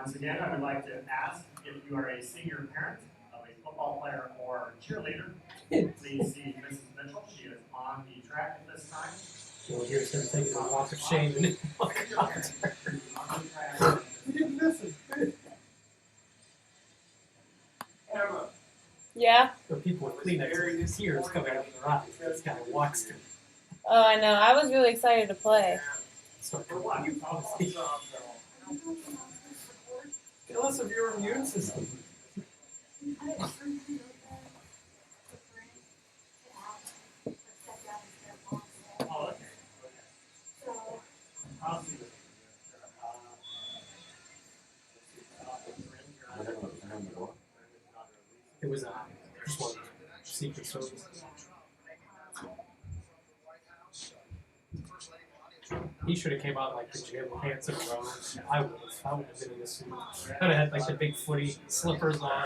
Once again, I would like to ask if you are a senior parent of a football player or cheerleader, please see Mrs. Mitchell. She is on the track at this time. Well, here's him taking a walk of shame and You didn't listen. Emma. Yeah? the people with Kleenex tears coming out of their eyes. This guy walks to Oh, I know. I was really excited to play. start to walk. Tell us of your immune system. Oh, okay. I'll see this. It was just one Secret Service. He should have came out like the gym, pants in a row. I would have been in a suit. Kind of had like the big footy slippers on.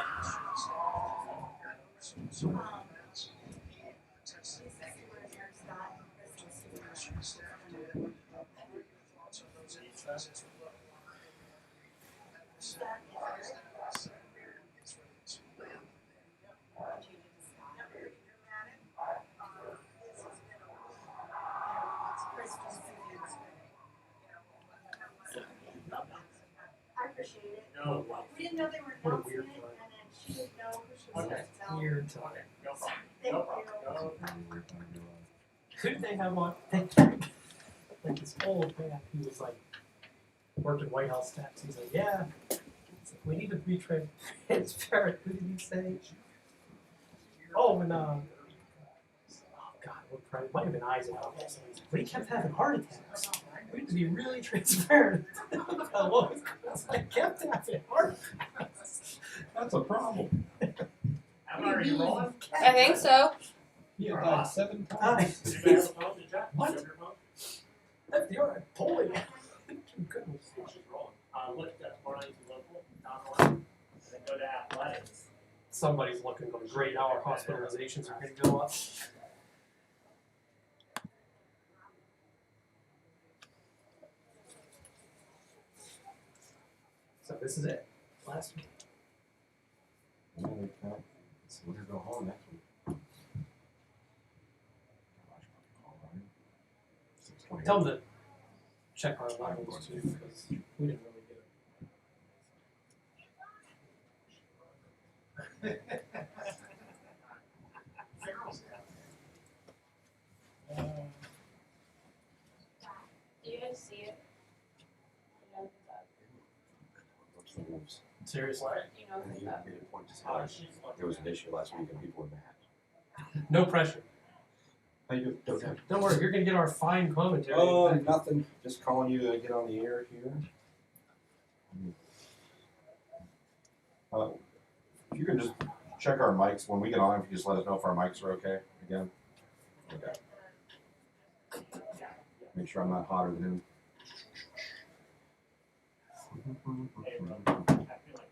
No, We didn't know they were What a announcing weird it, time. and then she didn't know who she was Okay. supposed to tell. Weird time. okay, no problem. Thank No you. problem. Who did they have on? Like this old man. He was like worked in White House tax. He's like, yeah, it's like, we need to be transparent. Who did he say? Oh, and oh God, what probably might have been Eisenhower. But he kept having heart attacks. We need to be really transparent. I kept having heart attacks. That's a problem. Emma, are you rolling? I think so. You have died 7 Hi. times. Do you guys have a phone? Did you have What? your phone? FDR, polling. Goodness. She's rolling. Look at Marlington Football, .org, and then go to athletics. Somebody's looking going, great, now our hospitalizations are going to go up. So this is it. Last week. So we're gonna go home next week. Tell them to check our levels too, because we didn't really get Do you guys see it? Wolves. it. Seriously. You know, And it's he up. made a point to say there was an issue last week and people were mad. No pressure. How you doing? Don't worry, you're going to get our fine commentary. Oh, nothing. Just calling you to get on the air here. If you can just check our mics when we get on. If you just let us know if our mics are okay again. Okay. Make sure I'm not hotter than him. Hey, bro, I feel like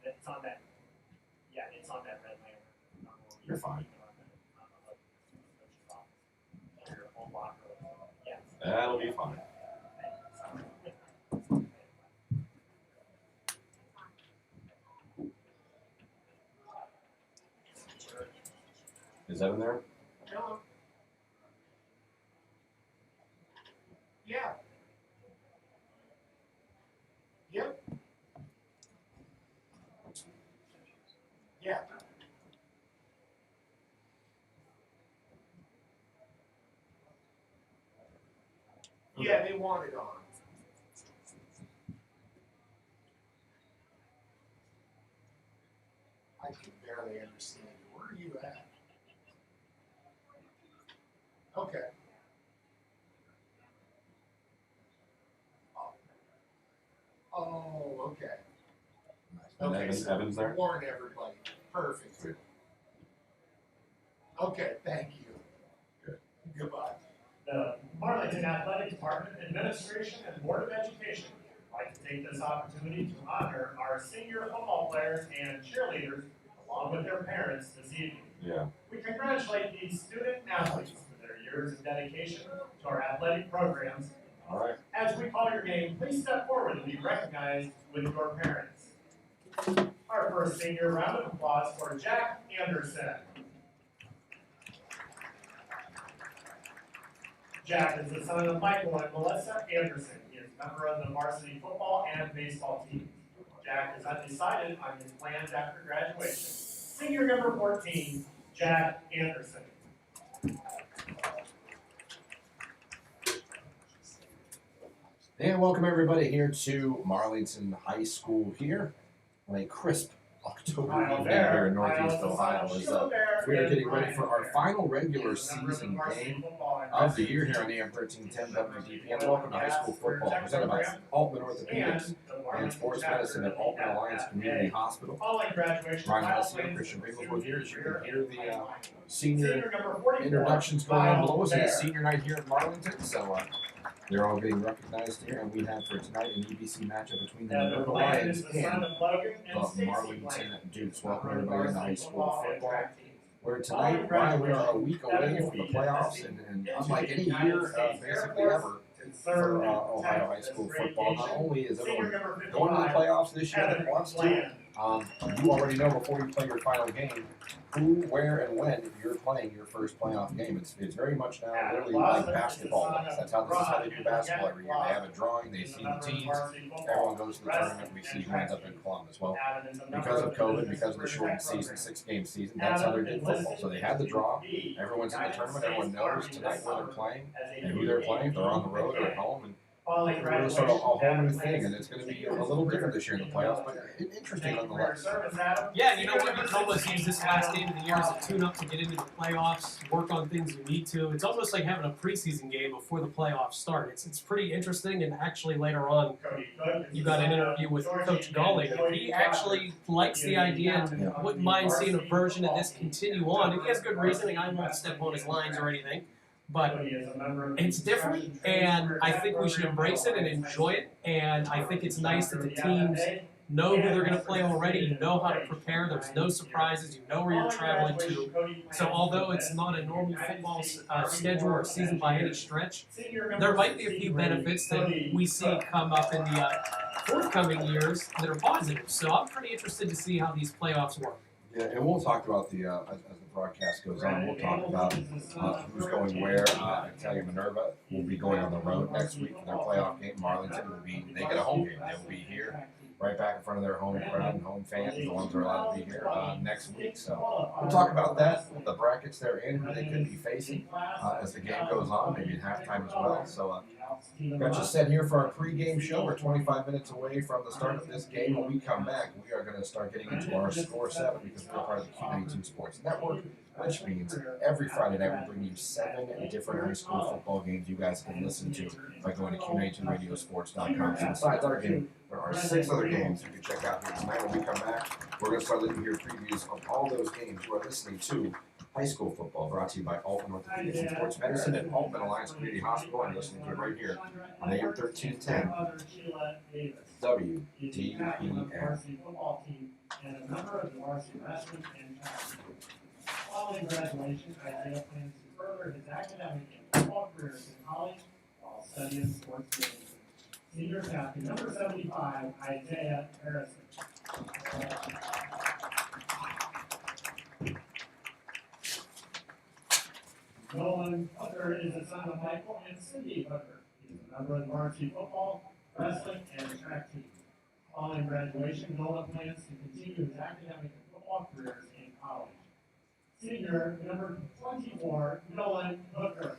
it's on that. Yeah, it's on that red lantern. You're fine. Your own locker. Yes. That'll be fine. Is that in there? Hello. Yeah. Yep. Yeah. Yeah, they want it on. I can barely understand you. Where are you at? Okay. Oh, okay. And Okay, Evans- so Evans there? warn everybody. Perfect. Sweet. Okay, thank you. Good. Goodbye. The Marlington Athletic Department Administration and Board of Education would like to take this opportunity to honor our senior football players and cheerleaders along with their parents this evening. Yeah. We congratulate these student athletes for their years of dedication to our athletic programs All right. As we call your name, please step forward and be recognized with your parents. Our first senior, round of applause for Jack Anderson. Jack is the son of Michael and Melissa Anderson. He is a member of the varsity football and baseball teams. Jack is undecided on his plans after graduation. Senior number 14, Jack Anderson. And welcome everybody here to Marlington High School here on a crisp October evening here in Northeast Ohio. As we are getting ready for our final regular season game of the year here on AM 1310 WDPM. Welcome to high school football presented by Altman Orthopedics and Sports Medicine at Altman Alliance Community Hospital. Ryan Alessio, Christian Ringelsworth here. As you can hear the senior introductions going on below us. It's senior night here at Marlington, so they're all getting recognized here, and we have for tonight an EBC matchup between the Minerva Lions and the Marlington Dukes. Welcome everybody into high school football. Where tonight, Ryan, we are a week away from the playoffs, and unlike any year basically ever for Ohio high school football, not only is everyone going to the playoffs this year that wants to, you already know before you play your final game who, where, and when you're playing your first playoff game. It's very much now literally like basketball. This is how they do basketball every year. They have a drawing, they see the teams, everyone goes to the tournament, we see who ends up in Columbus. Well, because of COVID, because of the shortened season, 6-game season, that's how they did football. So they had the draw, everyone's in the tournament, everyone knows tonight where they're playing and who they're playing, if they're on the road or at home. And we're going to start a whole new thing, and it's going to be a little different this year in the playoffs, but interesting nonetheless. Yeah, you know what? You can almost use this last game of the year as a tune-up to get into the playoffs, work on things you need to. It's almost like having a preseason game before the playoffs start. It's pretty interesting, and actually later on, you got an interview with Coach Galling. He actually likes the idea and wouldn't mind seeing a version of this continue on. And he has good reasoning. I won't step on his lines or anything. But it's different, and I think we should embrace it and enjoy it. And I think it's nice that the teams know who they're going to play already. You know how to prepare. There's no surprises. You know where you're traveling to. So although it's not a normal football schedule or season by any stretch, there might be a few benefits that we see come up in the forthcoming years that are positive. So I'm pretty interested to see how these playoffs work. Yeah, and we'll talk about the as the broadcast goes on. We'll talk about who's going where. I tell you, Minerva will be going on the road next week for their playoff game. Marlington will be. They get a home game. They will be here, right back in front of their home crowd and home fans, the ones who are allowed to be here next week. So we'll talk about that, the brackets they're in, who they could be facing as the game goes on, maybe at halftime as well. So got you set here for our pregame show. We're 25 minutes away from the start of this game. When we come back, we are going to start getting into our Score 7 because we're part of the Q92 Sports Network, which means every Friday night we bring you 7 different high school football games you guys can listen to by going to Q92radiosports.com. So besides our game, there are 6 other games you can check out here tonight. When we come back, we're going to start letting you hear previews of all those games you are listening to. High school football brought to you by Altman Orthopedics and Sports Medicine and Altman Alliance Community Hospital. And listening to it right here on AM 1310 WDPM. Following graduation, Isaiah plans to further his academic and football careers in college while studying sports management. Senior captain number 75, Isaiah Harrison. Nolan Hooker is the son of Michael and Cindy Hooker. He is a member of the varsity football, wrestling, and track team. Following graduation, Nolan plans to continue his academic and football careers in college. Senior number 24, Nolan Hooker.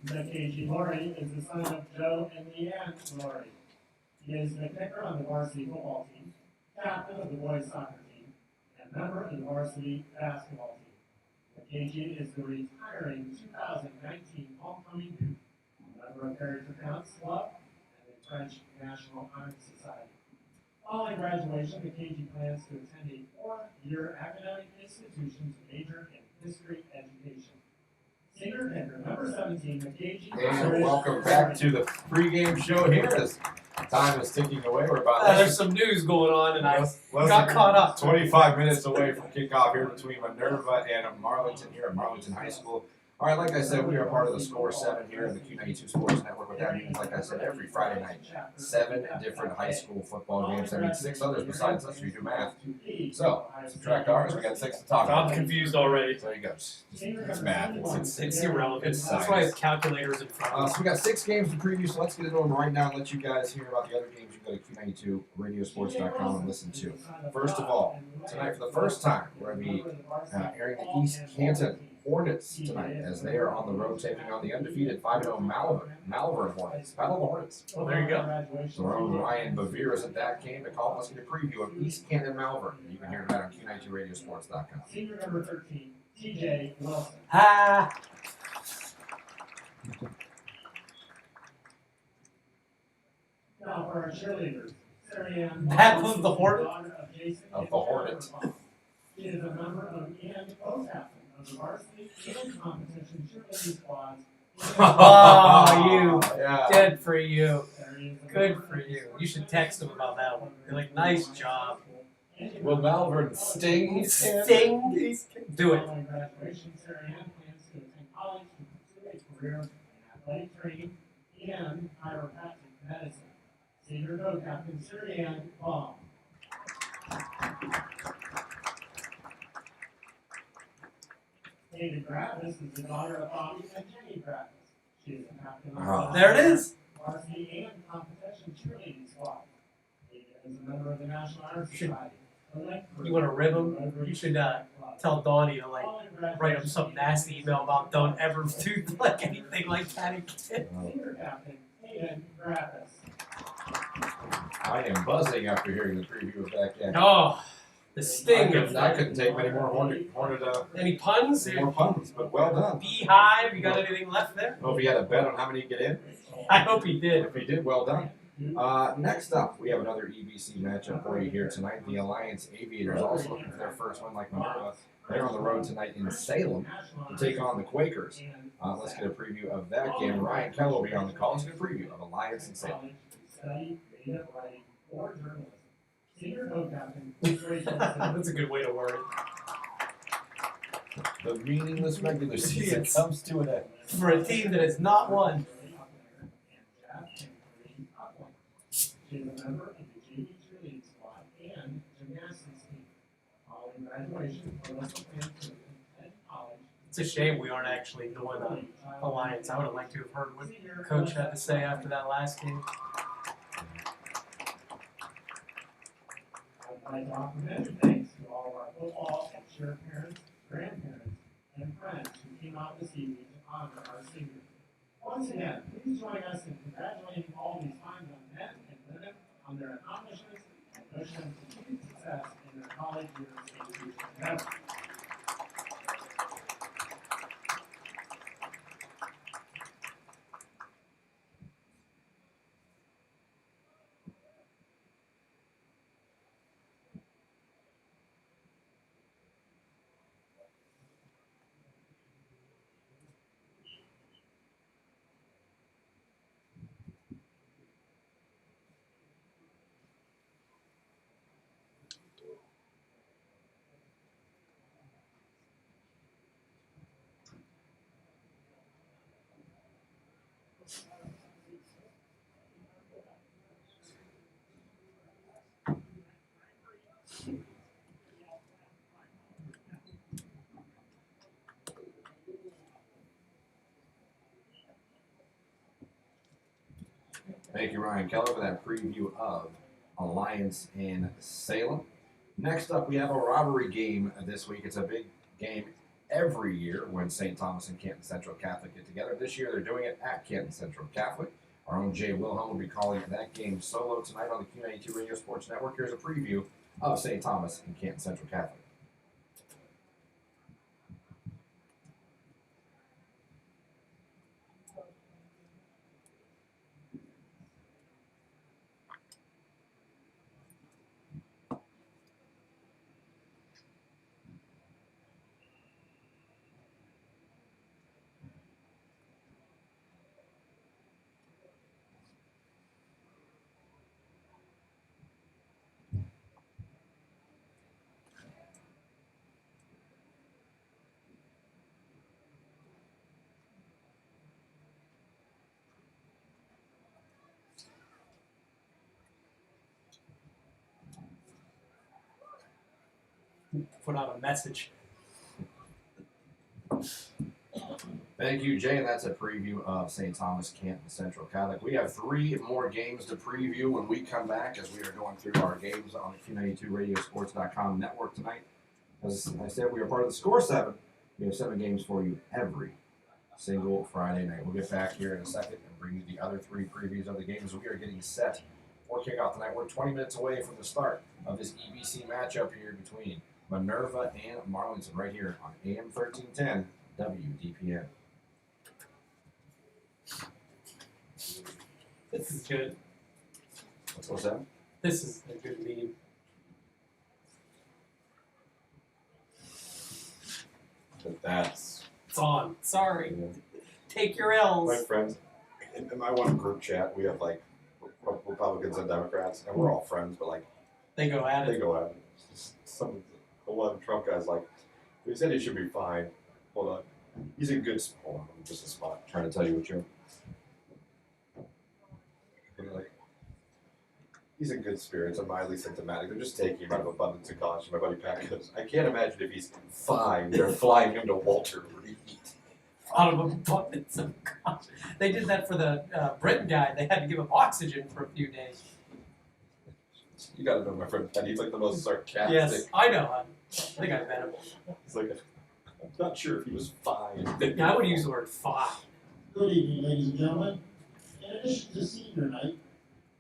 Mackenzie Laurie is the son of Joe and Leanne Laurie. He is the kicker on the varsity football team, captain of the boys soccer team, and member of the varsity basketball team. Mackenzie is the retiring 2019 homecoming Duke, member of Perry Counts Club and the French National Honor Society. Following graduation, Mackenzie plans to attend a 4-year academic institution to major in history education. Senior kicker number 17, Mackenzie. And welcome back to the pregame show here. As Time is ticking away. We're about There's some news going on, and I less got than caught up. 25 minutes away from kickoff here between Minerva and Marlington here at Marlington High School. All right, like I said, we are part of the Score 7 here in the Q92 Sports Network. What that means, like I said, every Friday night, 7 different high school football games. That means 6 others besides us. You do math. So, subtract ours. We got 6 to talk about. I'm confused already. There you go. It's math. It's irrelevant. It's That's science. why it's calculators in front. So we got 6 games to preview, so let's get into them right now and let you guys hear about the other games. You go to Q92radiosports.com and listen to. First of all, tonight for the first time, we're going to be airing the East Canton Hornets tonight as they are on the road taking on the undefeated 5-0 Malvern Hornets. Battle of the Hornets. Oh, there you go. So our own Ryan Bevere is at that game to call us get a preview of East Canton Malvern. You can hear that on Q92radiosports.com. Senior number 13, TJ Wilson. Ha! Now for our cheerleaders, Sarah Ann. That was the Hornet? Of the Hornet. She is a member of and co-captain of the varsity and competition cheerleading squads. Oh, you. Yeah. Good for you. Good for you. You should text him about that one. You're like, nice job. Will Malvern sting East Canton? Sting. Do it. Following graduation, Sarah Ann plans to attend college to pursue a career in athletic training and chiropractic medicine. Senior co-captain Sarah Ann Baum. David Gravis is the daughter of Bobby and Jenny Gravis. She is the captain of the There it is. varsity and competition cheerleading squad. David is a member of the National Honor Society. You want to rib him? You should tell Donnie to like write him some nasty email about don't ever do like anything like that again. Senior captain Hayden Gravis. I am buzzing after hearing the preview of that game. Oh, the sting of I couldn't take many more Hornet any puns? more puns, but well done. Beehive, you got anything left there? Well, if he had a bet on how many you get in, I hope he did. if he did, well done. Next up, we have another EBC matchup for you here tonight. The Alliance Aviators also looking for their first win like Minerva. They're on the road tonight in Salem to take on the Quakers. Let's get a preview of that game. Ryan Keller will be on the call. Let's get a preview of Alliance and Salem. Study, creative writing, or journalism. Senior co-captain That's a good way to word it. The meaningless regular season Yes. comes to an end. For a team that has not won. She is a member of the JV cheerleading squad and gymnastics team. Following graduation, Melissa plans to attend college. It's a shame we aren't actually doing Alliance. I would have liked to have heard what Coach had to say after that last game. I'd like to offer many thanks to all of our football and cheer parents, grandparents, and friends who came out this evening to honor our seniors. Once again, please join us in congratulating all these fine young men and women on their accomplishments and wish them continued success in their college years and future endeavors. Thank you, Ryan Keller, for that preview of Alliance in Salem. Next up, we have a rivalry game this week. It's a big game every year when St. Thomas and Canton Central Catholic get together. This year, they're doing it at Canton Central Catholic. Our own Jay Wilhelm will be calling that game solo tonight on the Q92 Radio Sports Network. Here's a preview of St. Thomas and Canton Central Catholic. put out a message. Thank you, Jay, and that's a preview of St. Thomas Canton Central Catholic. We have 3 more games to preview when we come back, as we are going through our games on the Q92radiosports.com network tonight. As I said, we are part of the Score 7. We have 7 games for you every single Friday night. We'll get back here in a second and bring you the other 3 previews of the games. We are getting set for kickoff tonight. We're 20 minutes away from the start of this EBC matchup here between Minerva and Marlington right here on AM 1310 WDPN. This is good. What's that? This is a good meme. That's It's on. Sorry. Take your my L's. friends. In my one group chat, we have like Republicans and Democrats, and we're all friends, but like They go at they it. go at it. One of the Trump guys like, he said he should be fine. Hold on, he's in good. Hold on, just a spot. Trying to tell you what you're. Like, he's in good spirits and mildly symptomatic. They're just taking him out of abundance of caution. My buddy Pat goes, I can't imagine if he's fine. They're flying him to Walter Reed. Out of abundance of caution. They did that for the Britain guy. They had to give him oxygen for a few days. You gotta know my friend Pat. He's like the most sarcastic. Yes, I know. I think I met him. He's like, I'm not sure if he was fine. Yeah, I would use the word fine. Good evening, ladies and gentlemen. In addition to senior night,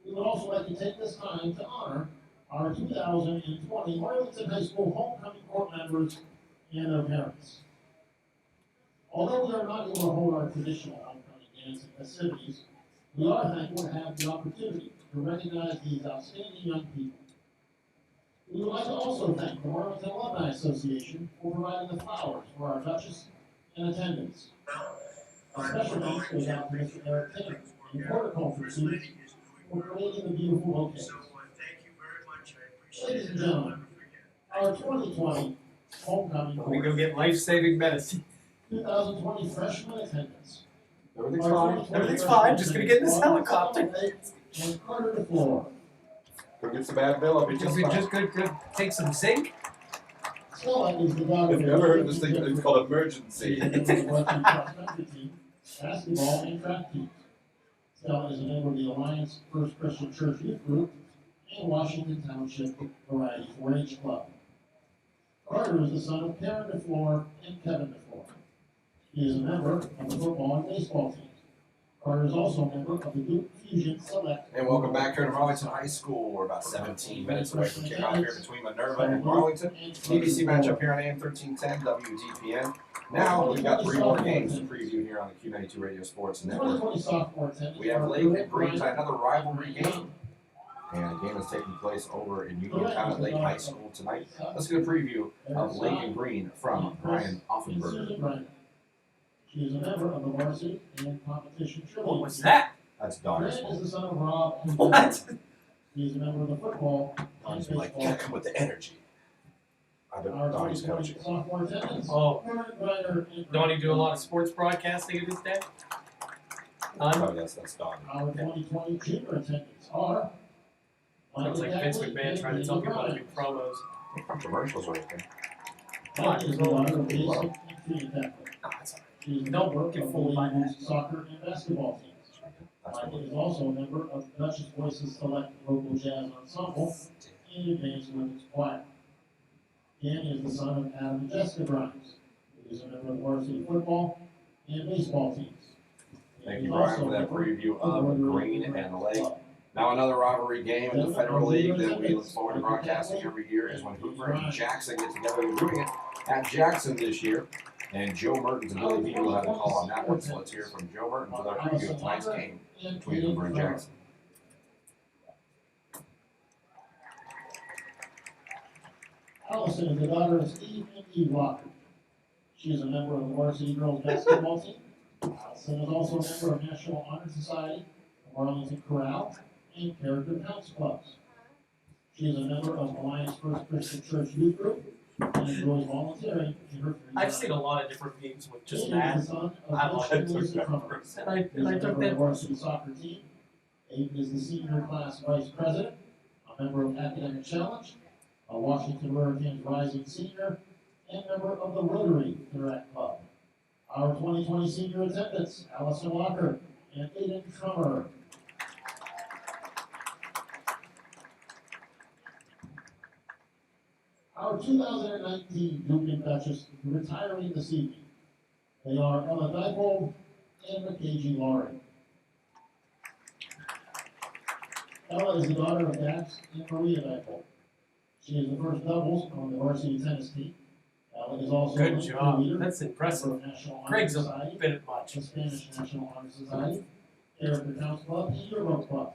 we would also like to take this time to honor our 2020 Marlington High School homecoming court members and their parents. Although we are not able to hold our traditional homecoming dance and festivities, we are thankful to have the opportunity to recognize these outstanding young people. We would like to also thank the Marlington Alumni Association for providing the flowers for our Duchess in attendance. A special thanks goes out to Mr. Eric Taylor and horticulture students for creating the beautiful bouquets. Ladies and gentlemen, our 2020 homecoming We go court, get life-saving medicine. 2020 freshman attendance. Everything's Our fine. 2020 Everything's fine. Just gonna get in this freshman helicopter. attendance, and Carter DeFleur. Go get some Advil. I'll be just fine. Just good. Take some zinc. Stella is the daughter I've of never heard of this thing. It's called emergency. Basketball and track teams. Stella is a member of the Alliance First Christian Church Youth Group and Washington Township Variety 4-H Club. Carter is the son of Karen DeFleur and Kevin DeFleur. He is a member of the football and baseball teams. Carter is also a member of the Duke Fusion Select. And welcome back here to Marlington High School. We're about 17 minutes away from kickoff here between Minerva and Marlington. EBC matchup here on AM 1310 WDPN. Now we've got 3 more games to preview here on the Q92 Radio Sports Network. 2020 sophomore attendance. We have Lake and Green tonight, another rivalry game. And the game is taking place over in Uniontown at Lake High School tonight. Let's get a preview of Lake and Green from Brian Offenberger. She is a member of the varsity and competition cheerleading. What was that? That's Grant Donnie's is fault. the son of Rob. and What? He is a member of the football and Donnie's been like, baseball. gotta come with the energy. Our Donnie's 2020 coaching. sophomore attendance. Oh, Aaron Reiner and Donnie do a lot of sports broadcasting in his day? Oh, yes, that's Donnie. Our 2020 junior attendants are. Sounds like Vince Michael McMahon trying to tell people how to do promos. Commercials are okay. Come on, Mike is just the roll daughter it. of basic and junior Catholic. Oh, it's all right. She is a Don't member get of the fooled by ladies soccer and basketball teams. That's Michael what is also a member of the Duchess Voices Select Local Jazz Ensemble and Advanced Women's Choir. Dan is the son of Adam and Jessica Grimes, who is a member of varsity football and baseball teams. Thank He you, is Brian, also for that a member preview of of the Green Rotary and Lake. Club. Now another rivalry game in the Federal League that we look forward to broadcasting every year is when Hoover and Jackson get together. We're doing it at Jackson this year. And Joe Mertens and Billy Beebe will have the call on that one. So let's hear from Joe Mertens with our preview of tonight's game between Hoover and Jackson. Allison is the daughter of Steve and Eve Walker. She is a member of the varsity girls basketball team. Allison is also a member of National Honor Society, the Marlington Corral, and Character Counts clubs. She is a member of Alliance First Christian Church Youth Group and enjoys volunteering in her free time. I've seen a lot of different memes with just Aiden that. is the son of I like Christian it. Lisa Trumper. And I He is a took member of that. the varsity soccer team. Aiden is the senior class vice president, a member of Academic Challenge, a a Washington Hurricanes rising senior, and member of the Rotary Interact Club. Our 2020 senior attendants, Allison Walker and Aiden Trummer. Our 2019 Duke and Duchess retiring this evening. They are Ella Dipole and Mackenzie Laurie. Ella is the daughter of Dax and Maria Dipole. She is the first doubles on the varsity tennis team. Ella is also Good a job. leader That's for impressive. the National Honor Craig's a Society, bit much. the Spanish National Honor Society, Character Counts Club, and Yearbook Club.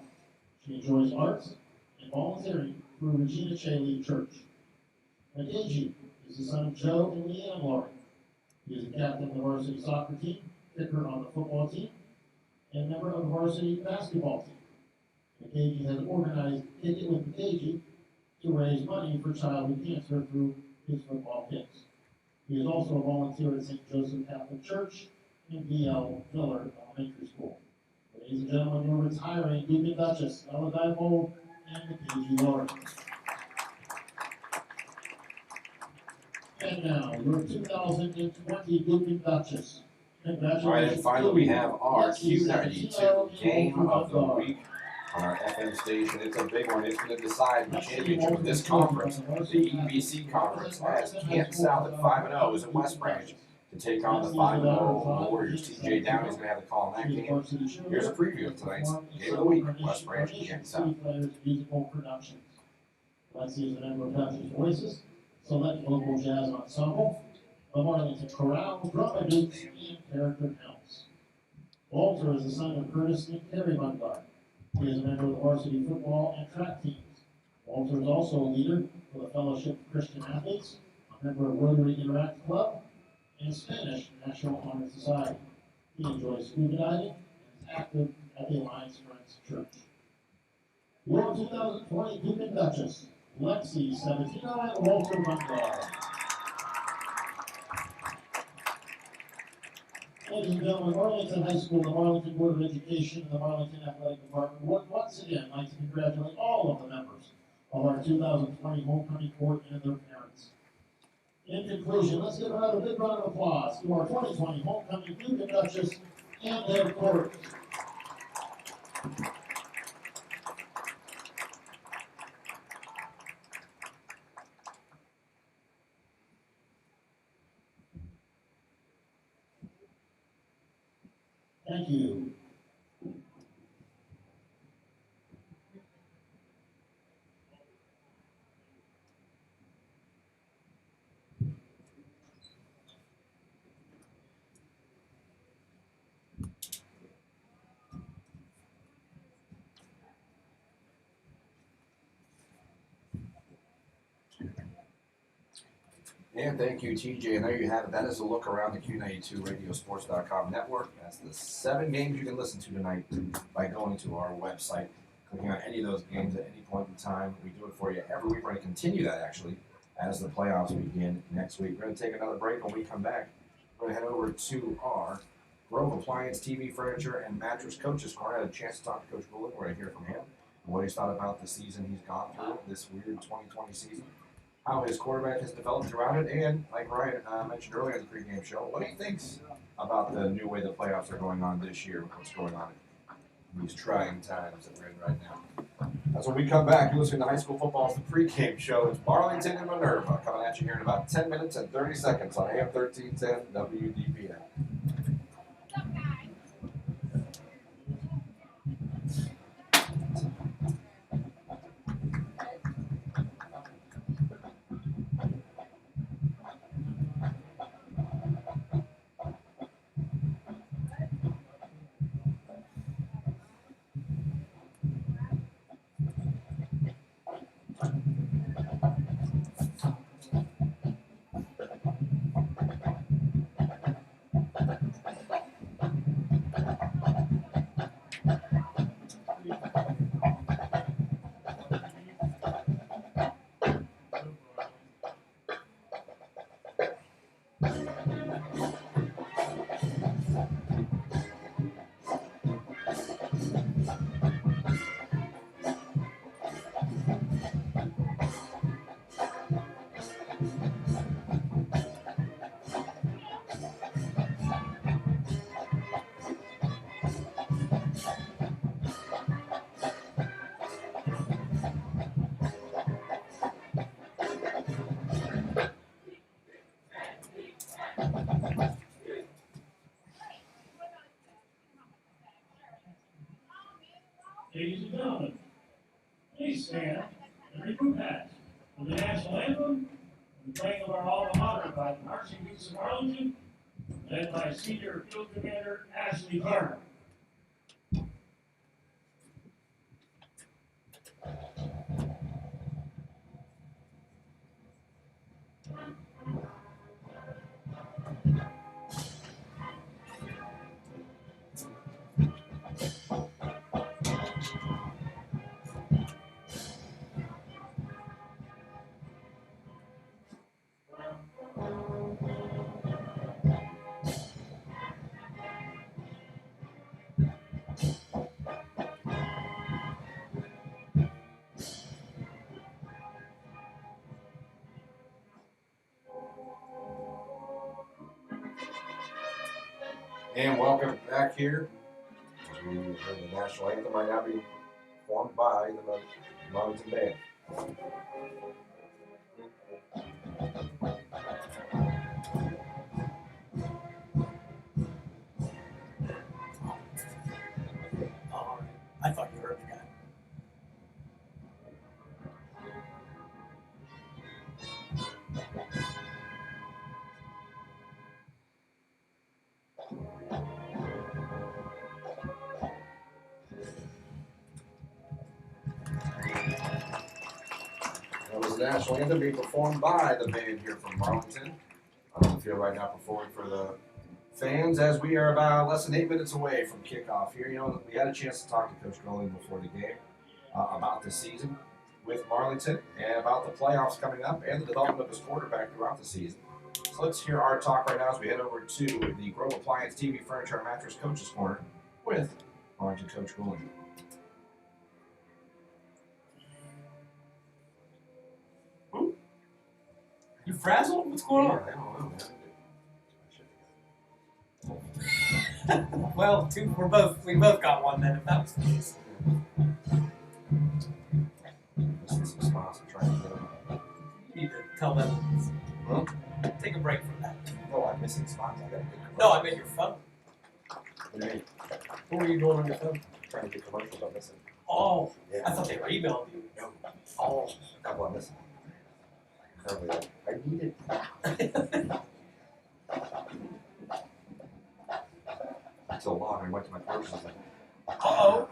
She enjoys arts and volunteering through Regina Chaley Church. Mackenzie is the son of Joe and Leanne Laurie. He is the captain of the varsity soccer team, kicker on the football team, and member of the varsity basketball team. Mackenzie has organized Kick It with Mackenzie to raise money for childhood cancer through his football kits. He is also a volunteer at St. Joseph Catholic Church in V.L. Miller Elementary School. Ladies and gentlemen, you're retiring Duke and Duchess, Ella Dipole and Mackenzie Laurie. And now, your 2020 Duke and Duchess. Congratulations. All right, and finally we have our Lexi Q92 Sabatino game and of the Guard. week on our FM station. It's a big one. It's going to decide the championship of this conference, the EBC conference, as Camp South at 5-0 is in West Branch to take on the 5-0 Warriors. TJ Downey's going to have the call in that game. Here's a preview of tonight's game of the week, West Branch and Camp South. Musical Productions. Lexi is a member of Duchess Voices, Select Local Jazz Ensemble, the Marlington Chorale, Drama Dukes, and Character Counts. Walter is the son of Curtis and Carrie Bungard. He is a member of the varsity football and track teams. Walter is also a leader for the Fellowship of Christian Athletes, a member of Rotary Interact Club, and Spanish National Honor Society. He enjoys scuba diving and is active at the Alliance Friends Church. Your 2020 Duke and Duchess, Lexi Sabatino and Walter Bungard. Ladies and gentlemen, Marlington High School, the Marlington Board of Education, and the Marlington Athletic Department would once again like to congratulate all of the members of our 2020 homecoming court and their parents. In conclusion, let's give another big round of applause to our 2020 homecoming Duke and Duchess and their court. Thank you. And thank you, TJ. And there you have it. That is a look around the Q92radiosports.com network. That's the 7 games you can listen to tonight by going to our website, clicking on any of those games at any point in time. We do it for you every week. We're going to continue that, actually, as the playoffs begin next week. We're going to take another break. When we come back, we're going to head over to our Grove Appliance, TV, Furniture, and Mattress Coaches Corner. I had a chance to talk to Coach Bullock. We're going to hear from him what he's thought about the season he's gone through, this weird 2020 season, how his quarterback has developed throughout it, and like Ryan mentioned earlier in the pregame show, what he thinks about the new way the playoffs are going on this year, what's going on in these trying times that we're in right now. That's when we come back. You're listening to High School Football's the pregame show. It's Marlington and Minerva coming at you here in about 10 minutes and 30 seconds on AM 1310 WDPN. Ladies and gentlemen, please stand and recruit hats for the national anthem and the playing of our alma mater by the Marching Beats of Marlington, led by Senior Field Commander Ashley Carter. And welcome back here. As we heard the national anthem might now be performed by the Marlington Band. All right. I thought you heard the guy. That was the national anthem being performed by the band here from Marlington. On the field right now performing for the fans as we are about less than 8 minutes away from kickoff here. You know, we had a chance to talk to Coach Golding before the game about the season with Marlington and about the playoffs coming up and the development of his quarterback throughout the season. So let's hear our talk right now as we head over to the Grove Appliance TV Furniture and Mattress Coaches Corner with Marlington Coach Golding. You frazzled? What's going on? I don't know, man. Well, we both got one then, if that was the case. Missing some spots. I'm trying to get them. You need to tell them. Huh? Take a break from that. No, I'm missing spots. I got to get No, I meant your phone. What do you mean? What were you doing on your phone? Trying to get commercials I'm missing. Oh, Yeah. I thought they were emailing you. No. Oh. A couple I'm missing. Apparently, I need it. It's so long. I went to my purse. Uh-oh.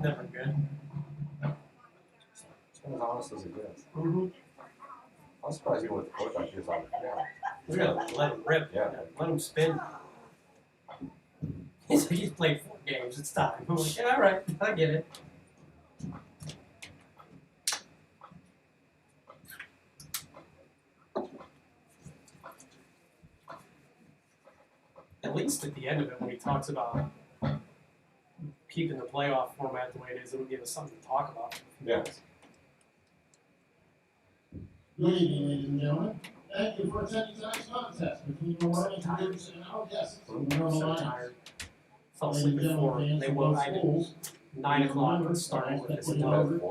Never good. It's as honest as it gets. Mm-hmm. I'm surprised even with the quarterback he was on the ground. We're gonna let him rip. Yeah. Let him spin. He's played 4 games. It's time. I'm like, yeah, all right. I get it. At least at the end of it, when he talks about keeping the playoff format the way it is, it'll give us something to talk about. Yeah. Good evening, ladies and gentlemen. Thank you for attending tonight's contest between the Marlington Tigers and our guests, the Minerva So Lions. tired. Fell Ladies asleep and at 4. gentlemen, fans They from woke. both I did schools, 9 o'clock and started with this dog.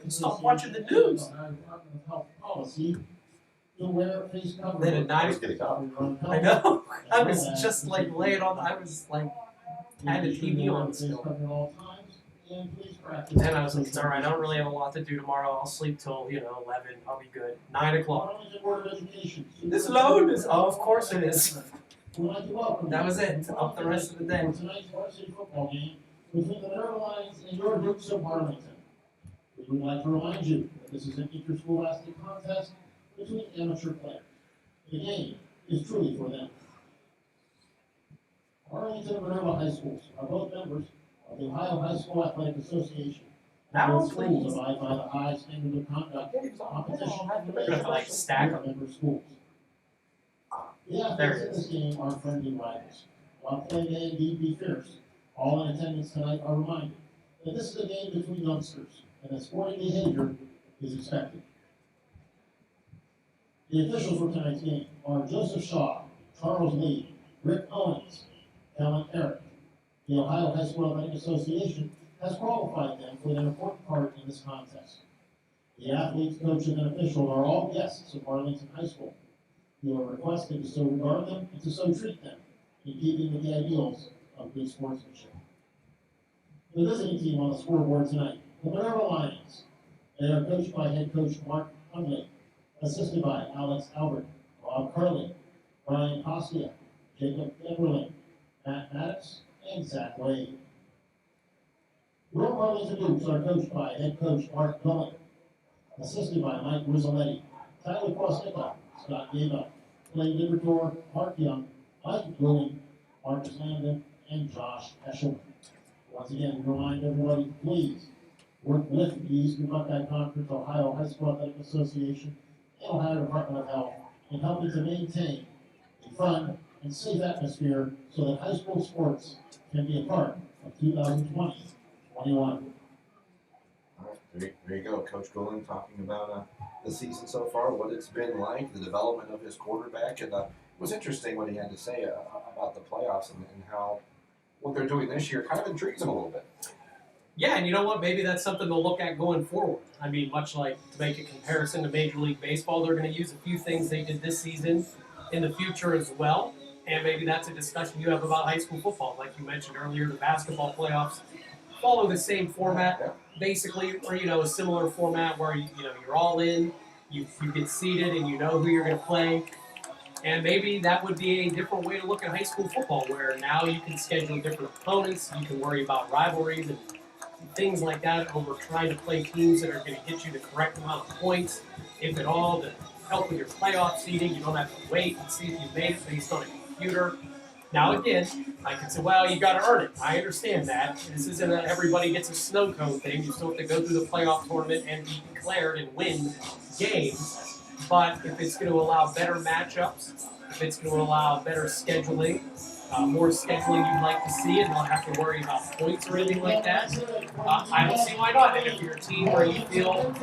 Stop watching the news. Policy to wear face covering. Then at 9 Just get a cop. I know. I was just like laying on. I was like, had the TV on still. And I was like, it's all right. I don't really have a lot to do tomorrow. I'll sleep till 11. I'll be good. 9 o'clock. This load is. Oh, of course it is. That was it. Up the rest of the day. Tonight's varsity football game between the Minerva Lions and your Dukes of Marlington. We would like to remind you that this is an interscholastic contest between amateur players. The game is truly for them. Marlington and Minerva High Schools are both members of the Ohio High School Athletic Association. Now, Both schools please. abide by the high standard of conduct, competition, and We're gonna have to, like, stack 'em. member schools. The There it athletes in this game are friendly rivals. while play may indeed be fierce, all in attendance tonight are reminded that this is a game between youngsters and that sporting behavior is expected. The officials for tonight's game are Joseph Shaw, Charles Lee, Rick Owens, Kellen Eric. The Ohio High School Athletic Association has qualified them for their important part in this contest. The athletes, coaches, and officials are all guests of Marlington High School. You are requested to so regard them and to so treat them, in keeping with the ideals of good sportsmanship. The visiting team on the scoreboard tonight, the Minerva Lions. They are coached by head coach Mark Hundley, assisted by Alex Albert, Bob Curley, Brian Costia, Jacob Everling, Matt Maddox, and Zach Wade. Your Marlington Dukes are coached by head coach Mark Bowen, assisted by Mike Rizzoletti, Tyler Krosnickoff, Scott Gaba, Clay Libertor, Mark Young, Mike Willing, Marcus Landon, and Josh Eshelman. Once again, remind everybody, please work with the Eastern Buckeye Conference, Ohio High School Athletic Association, and Ohio Department of Health in helping to maintain a fun and safe atmosphere so that high school sports can be a part of 2020-21. There you go, Coach Goulding talking about the season so far, what it's been like, the development of his quarterback, and it was interesting what he had to say about the playoffs and how what they're doing this year kind of intrigues him a little bit. Yeah, and you know what? Maybe that's something they'll look at going forward. I mean, much like to make a comparison to Major League Baseball, they're going to use a few things they did this season in the future as well. And maybe that's a discussion you have about high school football. Like you mentioned earlier, the basketball playoffs follow the same format, basically, or a similar format where you're all in, you get seated, and you know who you're going to play. And maybe that would be a different way to look at high school football, where now you can schedule different opponents, you can worry about rivalries and things like that over trying to play teams that are going to get you the correct amount of points, if at all, to help with your playoff seeding. You don't have to wait and see if you made it based on a computer. Now again, I can say, well, you got to earn it. I understand that. This isn't a everybody gets a snow cone thing. You still have to go through the playoff tournament and be declared and win games. But if it's going to allow better matchups, if it's going to allow better scheduling, more scheduling you'd like to see and not have to worry about points or anything like that, I don't see why not. And if you're a team where you feel,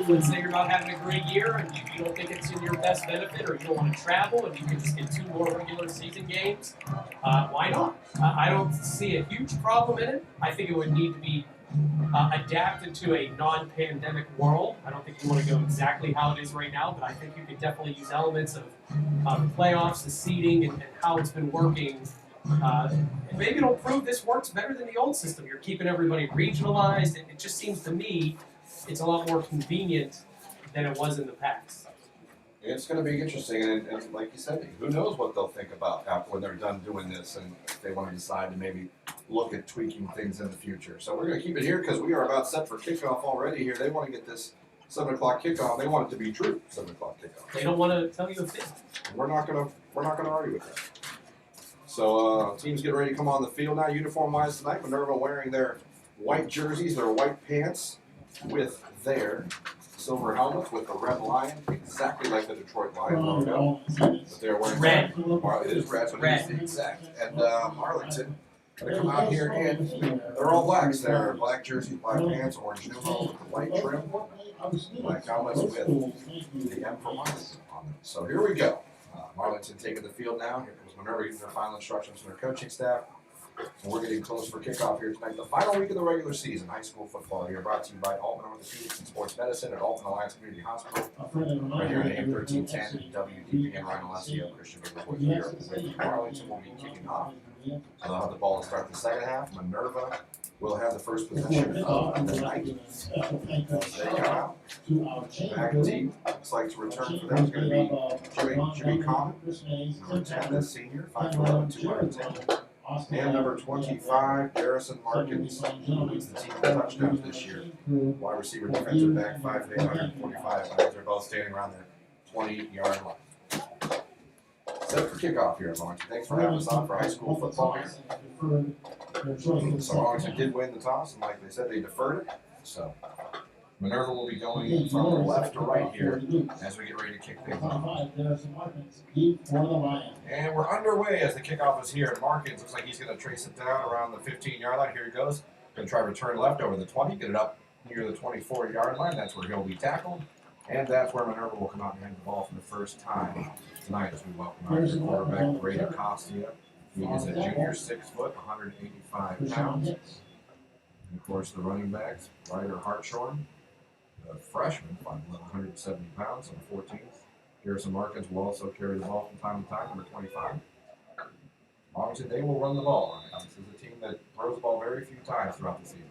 let's say you're not having a great year and you don't think it's in your best benefit, or you don't want to travel and you can just get 2 more regular season games, why not? I don't see a huge problem in it. I think it would need to be adapted to a non-pandemic world. I don't think you want to go exactly how it is right now, but I think you could definitely use elements of the playoffs, the seeding, and how it's been working. And maybe it'll prove this works better than the old system. You're keeping everybody regionalized. It just seems to me it's a lot more convenient than it was in the past. It's going to be interesting, and like you said, who knows what they'll think about after when they're done doing this, and if they want to decide to maybe look at tweaking things in the future. So we're going to keep it here because we are about set for kickoff already here. They want to get this 7 o'clock kickoff. They want it to be true 7 o'clock kickoff. They don't want to tell you a thing. We're not going to argue with that. So teams get ready to come on the field now. Uniform-wise tonight, Minerva wearing their white jerseys, their white pants with their silver helmets with the red lion, exactly like the Detroit Lion logo. But they're wearing Red. It is red, but it's the exact. And Marlington gonna come out here and they're all blacks. They're black jerseys, black pants, orange numeral with the white trim, black helmets with the M for Marlington on them. So here we go. Marlington taking the field now. Here comes Minerva giving their final instructions from their coaching staff. And we're getting close for kickoff here tonight. The final week of the regular season, high school football here, brought to you by Altman Orthopedics and Sports Medicine at Altman Alliance Community Hospital. Right here at AM 1310, WDPN, Ryan Alessio, Christian Bigwood here with Marlington will be kicking off. They'll have the ball to start the second half. Minerva will have the first possession of the night. They come out. Back deep. Looks like to return for them is going to be Jimmy Common, number 10, the senior, 5'11", 210. And number 25, Garrison Markins, who leads the team in touchdowns this year. Wide receiver, defensive back, 5'8", 145. They're both standing around the 20-yard line. Set for kickoff here at Marlington. Thanks for having us on for high school football here. So Marlington did win the toss, and like they said, they deferred it. So Minerva will be going from left to right here as we get ready to kick things off. 25, there's Markins, deep for the Lions. And we're underway as the kickoff is here. Markins looks like he's going to trace it down around the 15-yard line. Here he goes. Going to try to return left over the 20, get it up near the 24-yard line. That's where he'll be tackled. And that's where Minerva will come out and hand the ball for the first time tonight as we welcome our new quarterback, Brady Costia. He is a junior, 6 foot, 185 pounds. And of course, the running backs, Ryder Hartshorn, the freshman, 5'11", 170 pounds, on the 14th. Garrison Markins will also carry the ball from time to time, number 25. Marlington, they will run the ball. This is a team that throws the ball very few times throughout the season.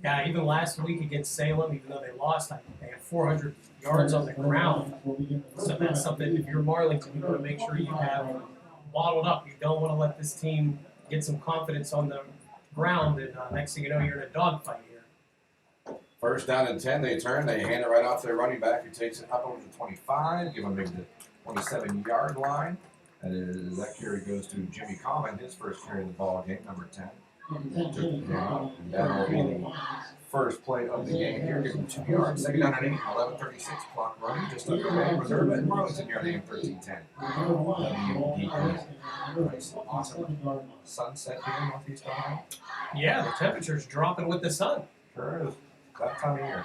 Yeah, even last week against Salem, even though they lost, I think they had 400 yards on the ground. So that's something, if you're Marlington, you want to make sure you have bottled up. You don't want to let this team get some confidence on the ground, and next thing you know, you're in a dogfight here. First down and 10, they turn, they hand it right off to their running back, who takes it up over the 25, give him maybe the 27-yard line. That carry goes to Jimmy Common, his first carry of the ball game, number 10. And that'll be the first play of the game here, give him 2 yards. Second down and 8, 11:36 clock running, just underway. Minerva and Marlington here on AM 1310. Nice, awesome sunset here in Northeast Ohio. Yeah, the temperature's dropping with the sun. Sure is. That time of year.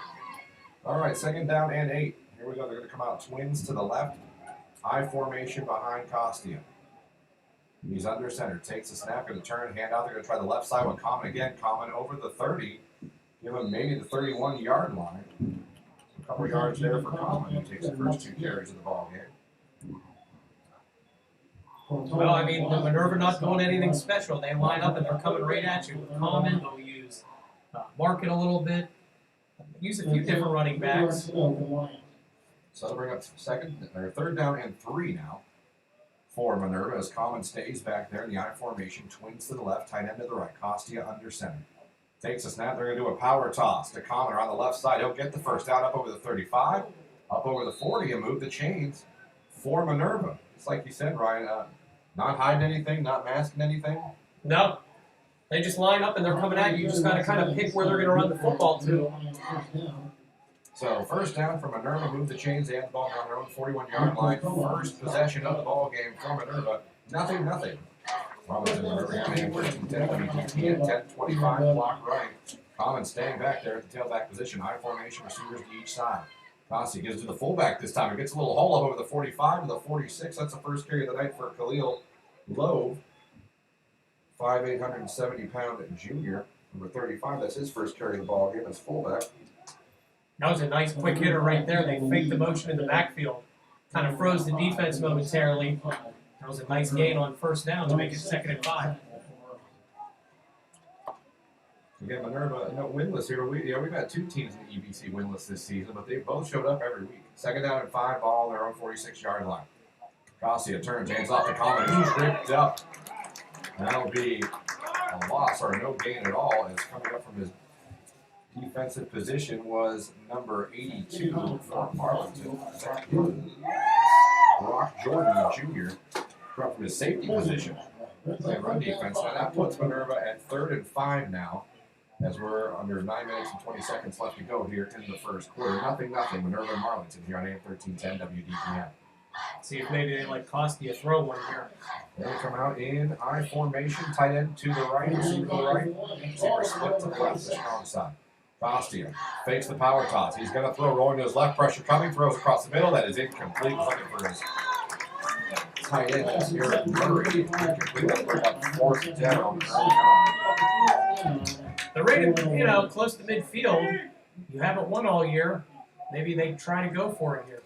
All right, second down and 8. Here we go. They're going to come out twins to the left. I formation behind Costia. He's under center. Takes the snap. Going to turn, hand out. They're going to try the left side with Common again. Common over the 30. Give him maybe the 31-yard line. A couple yards there for Common, who takes the first 2 carries of the ball game. Well, I mean, the Minerva not doing anything special. They line up and they're coming right at you with Common. They'll use Market a little bit. Use a few different running backs. So they'll bring up third down and 3 now for Minerva as Common stays back there in the I formation. Twins to the left, tight end to the right. Costia under center. Takes a snap. They're going to do a power toss to Common around the left side. He'll get the first down up over the 35, up over the 40, and move the chains for Minerva. It's like you said, Ryan, not hiding anything, not masking anything. No. They just line up and they're coming at you. You just got to kind of pick where they're going to run the football to. So first down for Minerva, move the chains. They have the ball on their own 41-yard line. First possession of the ball game for Minerva. Nothing. Marlington Minerva game 13-10 WDP at 10:25 clock running. Common staying back there at the tailback position. I formation, receivers to each side. Costia gives it to the fullback this time. It gets a little hole up over the 45 to the 46. That's the first carry of the night for Khalil Lowe. 5'8", 170-pound junior, number 35. That's his first carry of the ball game as fullback. That was a nice quick hitter right there. They faked the motion in the backfield. Kind of froze the defense momentarily. That was a nice gain on first down to make it 2nd and 5. Again, Minerva, winless here. We've had 2 teams in the EBC winless this season, but they both showed up every week. Second down and 5, ball on their own 46-yard line. Costia turns, hands off to Common, who's tripped up. That'll be a loss or no gain at all, as coming up from his defensive position was number 82 for Marlington. Brock Jordan, Jr., from his safety position. They run defense. Now that puts Minerva at 3rd and 5 now, as we're under 9 minutes and 20 seconds left to go here in the first quarter. Nothing. Minerva and Marlington here on AM 1310 WDPM. See if maybe they let Costia throw one here. They'll come out in I formation, tight end to the right, receiver to the right, receiver split to the left, the strong side. Costia fakes the power toss. He's going to throw, rolling to his left, pressure coming, throws across the middle. That is incomplete. Looking for his tight end, that's Eric Murray. Incomplete. That'll bring up 4th down early on. They're rated, close to midfield. You haven't won all year. Maybe they try to go for it here.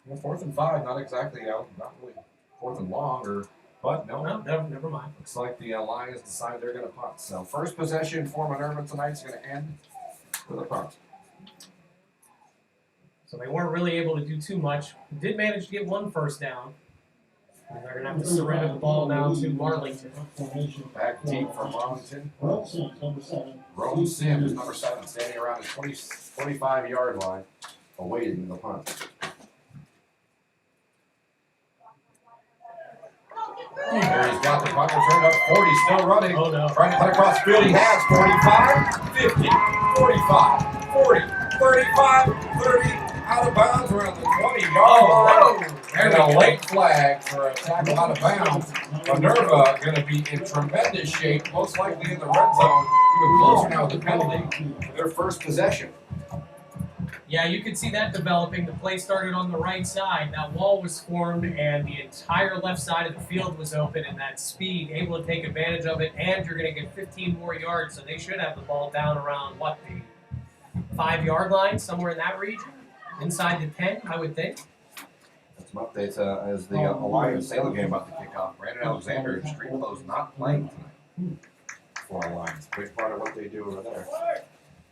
Well, 4th and 5, not exactly, not really 4th and long, but no. No, never mind. Looks like the Lions decide they're going to punt. So first possession for Minerva tonight is going to end with a punt. So they weren't really able to do too much. Did manage to get 1 first down. And they're going to have to surrender the ball now to Marlington. Back deep for Marlington. Rome Sims, number 7, standing around his 25-yard line, awaiting the punt. There he's got the punt returned up 40, still running. Oh, no. Trying to cut across the field. He has 45, 50, 45, 40, 35, 30, out of bounds around the 20-yard line. And a late flag for a tackle out of bounds. Minerva going to be in tremendous shape, most likely in the red zone. Even closer now with the penalty for their first possession. Yeah, you could see that developing. The play started on the right side. That wall was formed, and the entire left side of the field was open, and that speed, able to take advantage of it, and you're going to get 15 more yards, so they should have the ball down around, the 5-yard line, somewhere in that region? Inside the 10, I would think. Some updates as the Alliance Salem game about to kick off. Brandon Alexander and Streetflow's not playing tonight for Alliance. Big part of what they do over there.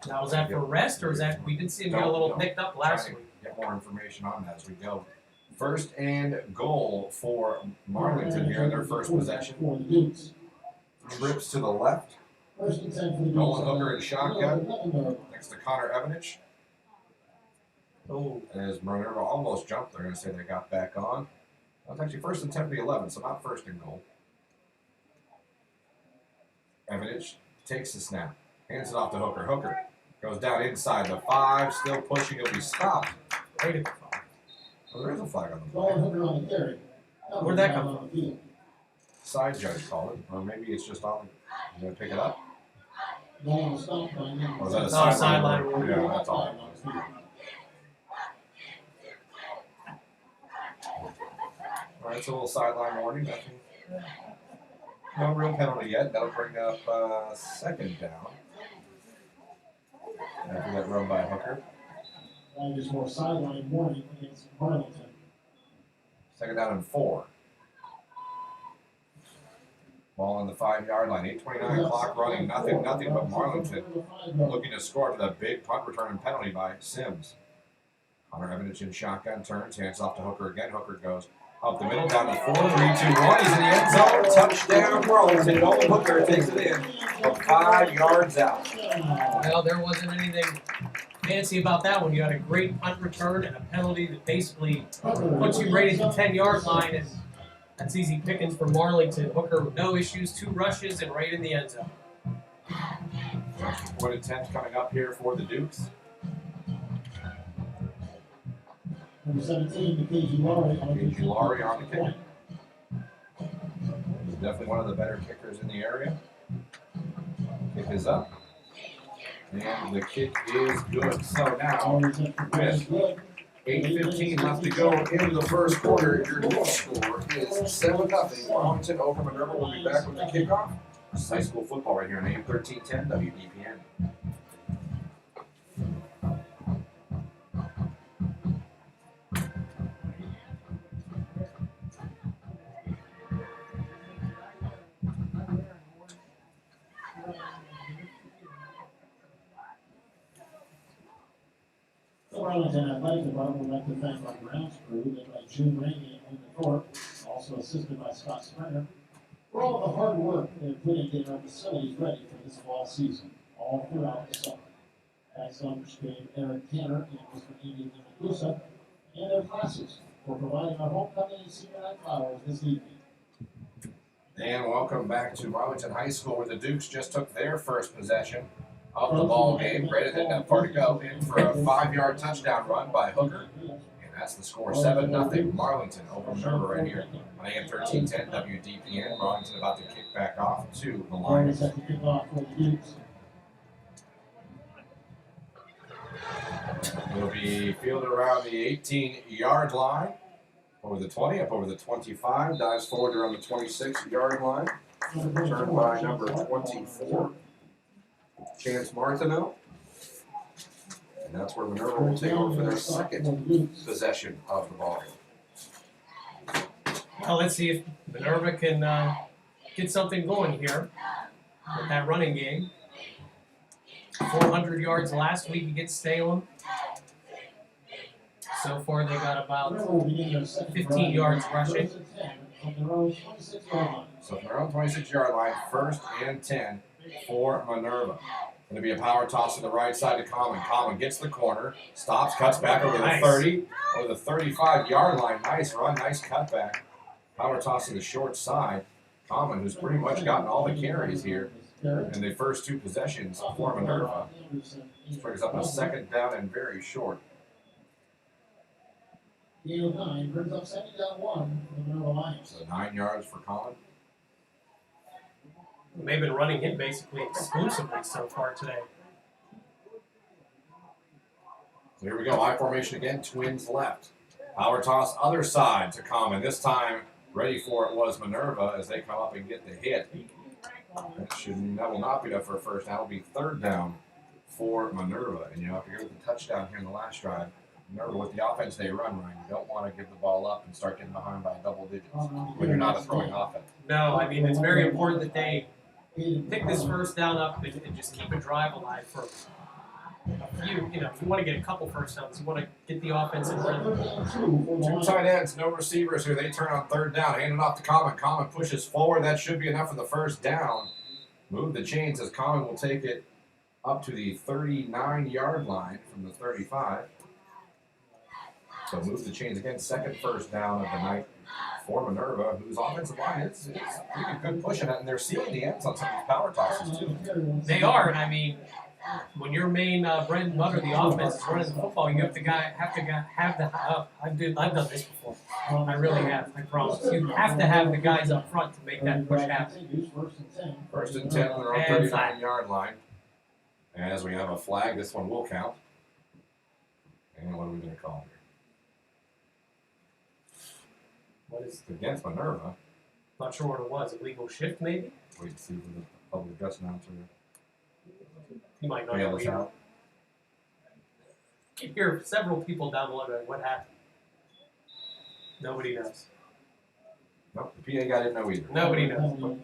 Now, was that for rest, or is that we did see him get a little picked up last week? Get more information on that as we go. First and goal for Marlington here in their first possession. For the Dukes. Trips to the left. First and 10 for the Dukes. Nolan Hooker in shotgun next to Connor Evanich. Oh, As Minerva almost jumped, they're going to say they got back on. That's actually first and 10 for the 11, so not first and goal. Evanich takes the snap, hands it off to Hooker. Hooker goes down inside the 5, still pushing. He'll be stopped. wait a minute. Oh, there is a flag on the Nolan play. Hooker on the carry. Where'd that come on the field. Side judge called it, or maybe it's just on. You going to pick it up? Nolan was stopped by him. Or was that a No, sideline? sideline. Yeah, that's all. On the field. All right, it's a little sideline warning. Nothing. No real penalty yet. That'll bring up second down. After that run by Hooker. That is more sideline warning against Marlington. Second down and 4. Ball on the 5-yard line. 8:29 clock running. Nothing but Marlington looking to score after that big punt return and penalty by Sims. Connor Evanich in shotgun turns, hands off to Hooker again. Hooker goes up the middle, down to 4, 3, 2, 1. He's in the end zone. Touchdown, Marlington. Nolan Hooker takes it in from 5 yards out. Well, there wasn't anything fancy about that one. You had a great punt return and a penalty that basically puts you right at the 10-yard line, and that's easy pickings for Marlington. Hooker with no issues, 2 rushes, and right in the end zone. Point attempt coming up here for the Dukes. Number 17, KG Laurie on the KG Laurie on the kick. He's definitely one of the better kickers in the area. Kick is up. And the kick is good. So now, with 8:15 left to go into the first quarter, your new score is 7-0. Marlington over Minerva. Will be back with the kickoff. This is high school football right here on AM 1310 WDPN. The Marlington Athletic Department would like to thank our grounds crew, led by June Rainey and Linda Thorpe, also assisted by Scott Springer, for all the hard work they have put into getting our facilities ready for this fall season, all throughout the summer. Thanks to underscreen Eric Tanner and Mr. Andy Lamagusa and their classes for providing our homecoming and senior night flowers this evening. And welcome back to Marlington High School, where the Dukes just took their first possession of the ball game. Brandon didn't have far to go in for a 5-yard touchdown run by Hooker. And that's the score, 7-0. Marlington over Minerva right here on AM 1310 WDPN. Marlington about to kick back off to the Lions. Set to kick off for the Dukes. Will be fielded around the 18-yard line. Over the 20, up over the 25, dives forward around the 26-yard line. Returned by number 24, Chance Martineau. And that's where Minerva will take over for their second possession of the ball. Well, let's see if Minerva can get something going here with that running game. 400 yards last week against Salem. So far, they got about 15 yards rushing. So from their own 26-yard line, 1st and 10 for Minerva. Going to be a power toss to the right side to Common. Common gets the corner, stops, cuts back over the 30, over the 35-yard line. Nice run, nice cutback. Power toss to the short side. Common, who's pretty much gotten all the carries here Carried. And the first two possessions for Minerva brings up a second down and very short. Gain of 9 brings up second down 1 for the Minerva Lions. So 9 yards for Colin. They've been running him basically exclusively so far today. So here we go. I formation again. Twins left. Power toss other side to Common. This time ready for it was Minerva as they come up and get the hit. That will not be enough for a first down. That will be third down for Minerva. And you know, if you're with the touchdown here in the last drive, Minerva with the offense they run, Ryan, you don't want to give the ball up and start getting behind by double digits when you're not a throwing offense. No, I mean, it's very important that they pick this first down up and just keep a drive alive for a few. You know, if you want to get a couple first downs, you want to get the offense in rhythm. Two tight ends, no receivers here. They turn on third down, hand it off to Common. Common pushes forward. That should be enough for the first down. Move the chains as Common will take it up to the 39-yard line from the 35. So move the chains again. Second first down of the night for Minerva, whose offensive line is pretty good pushing it, and they're sealing the ends on some of these power tosses too. They are, and I mean, when your main bread and butter, the offense is running the football, you have to have the. I've done this before. I really have. I promise. You have to have the guys up front to make that push happen. First and 10, they're on 39-yard line. As we have a flag, this one will count. And what are we going to call here? What is? Against Minerva. Not sure what it was. Illegal shift, maybe. Wait to see for the public address announcer. You might not Bail know us either. out. You hear several people down below going, "What happened?" Nobody knows. Nope, the PA guy didn't know either. Nobody knows. Nope.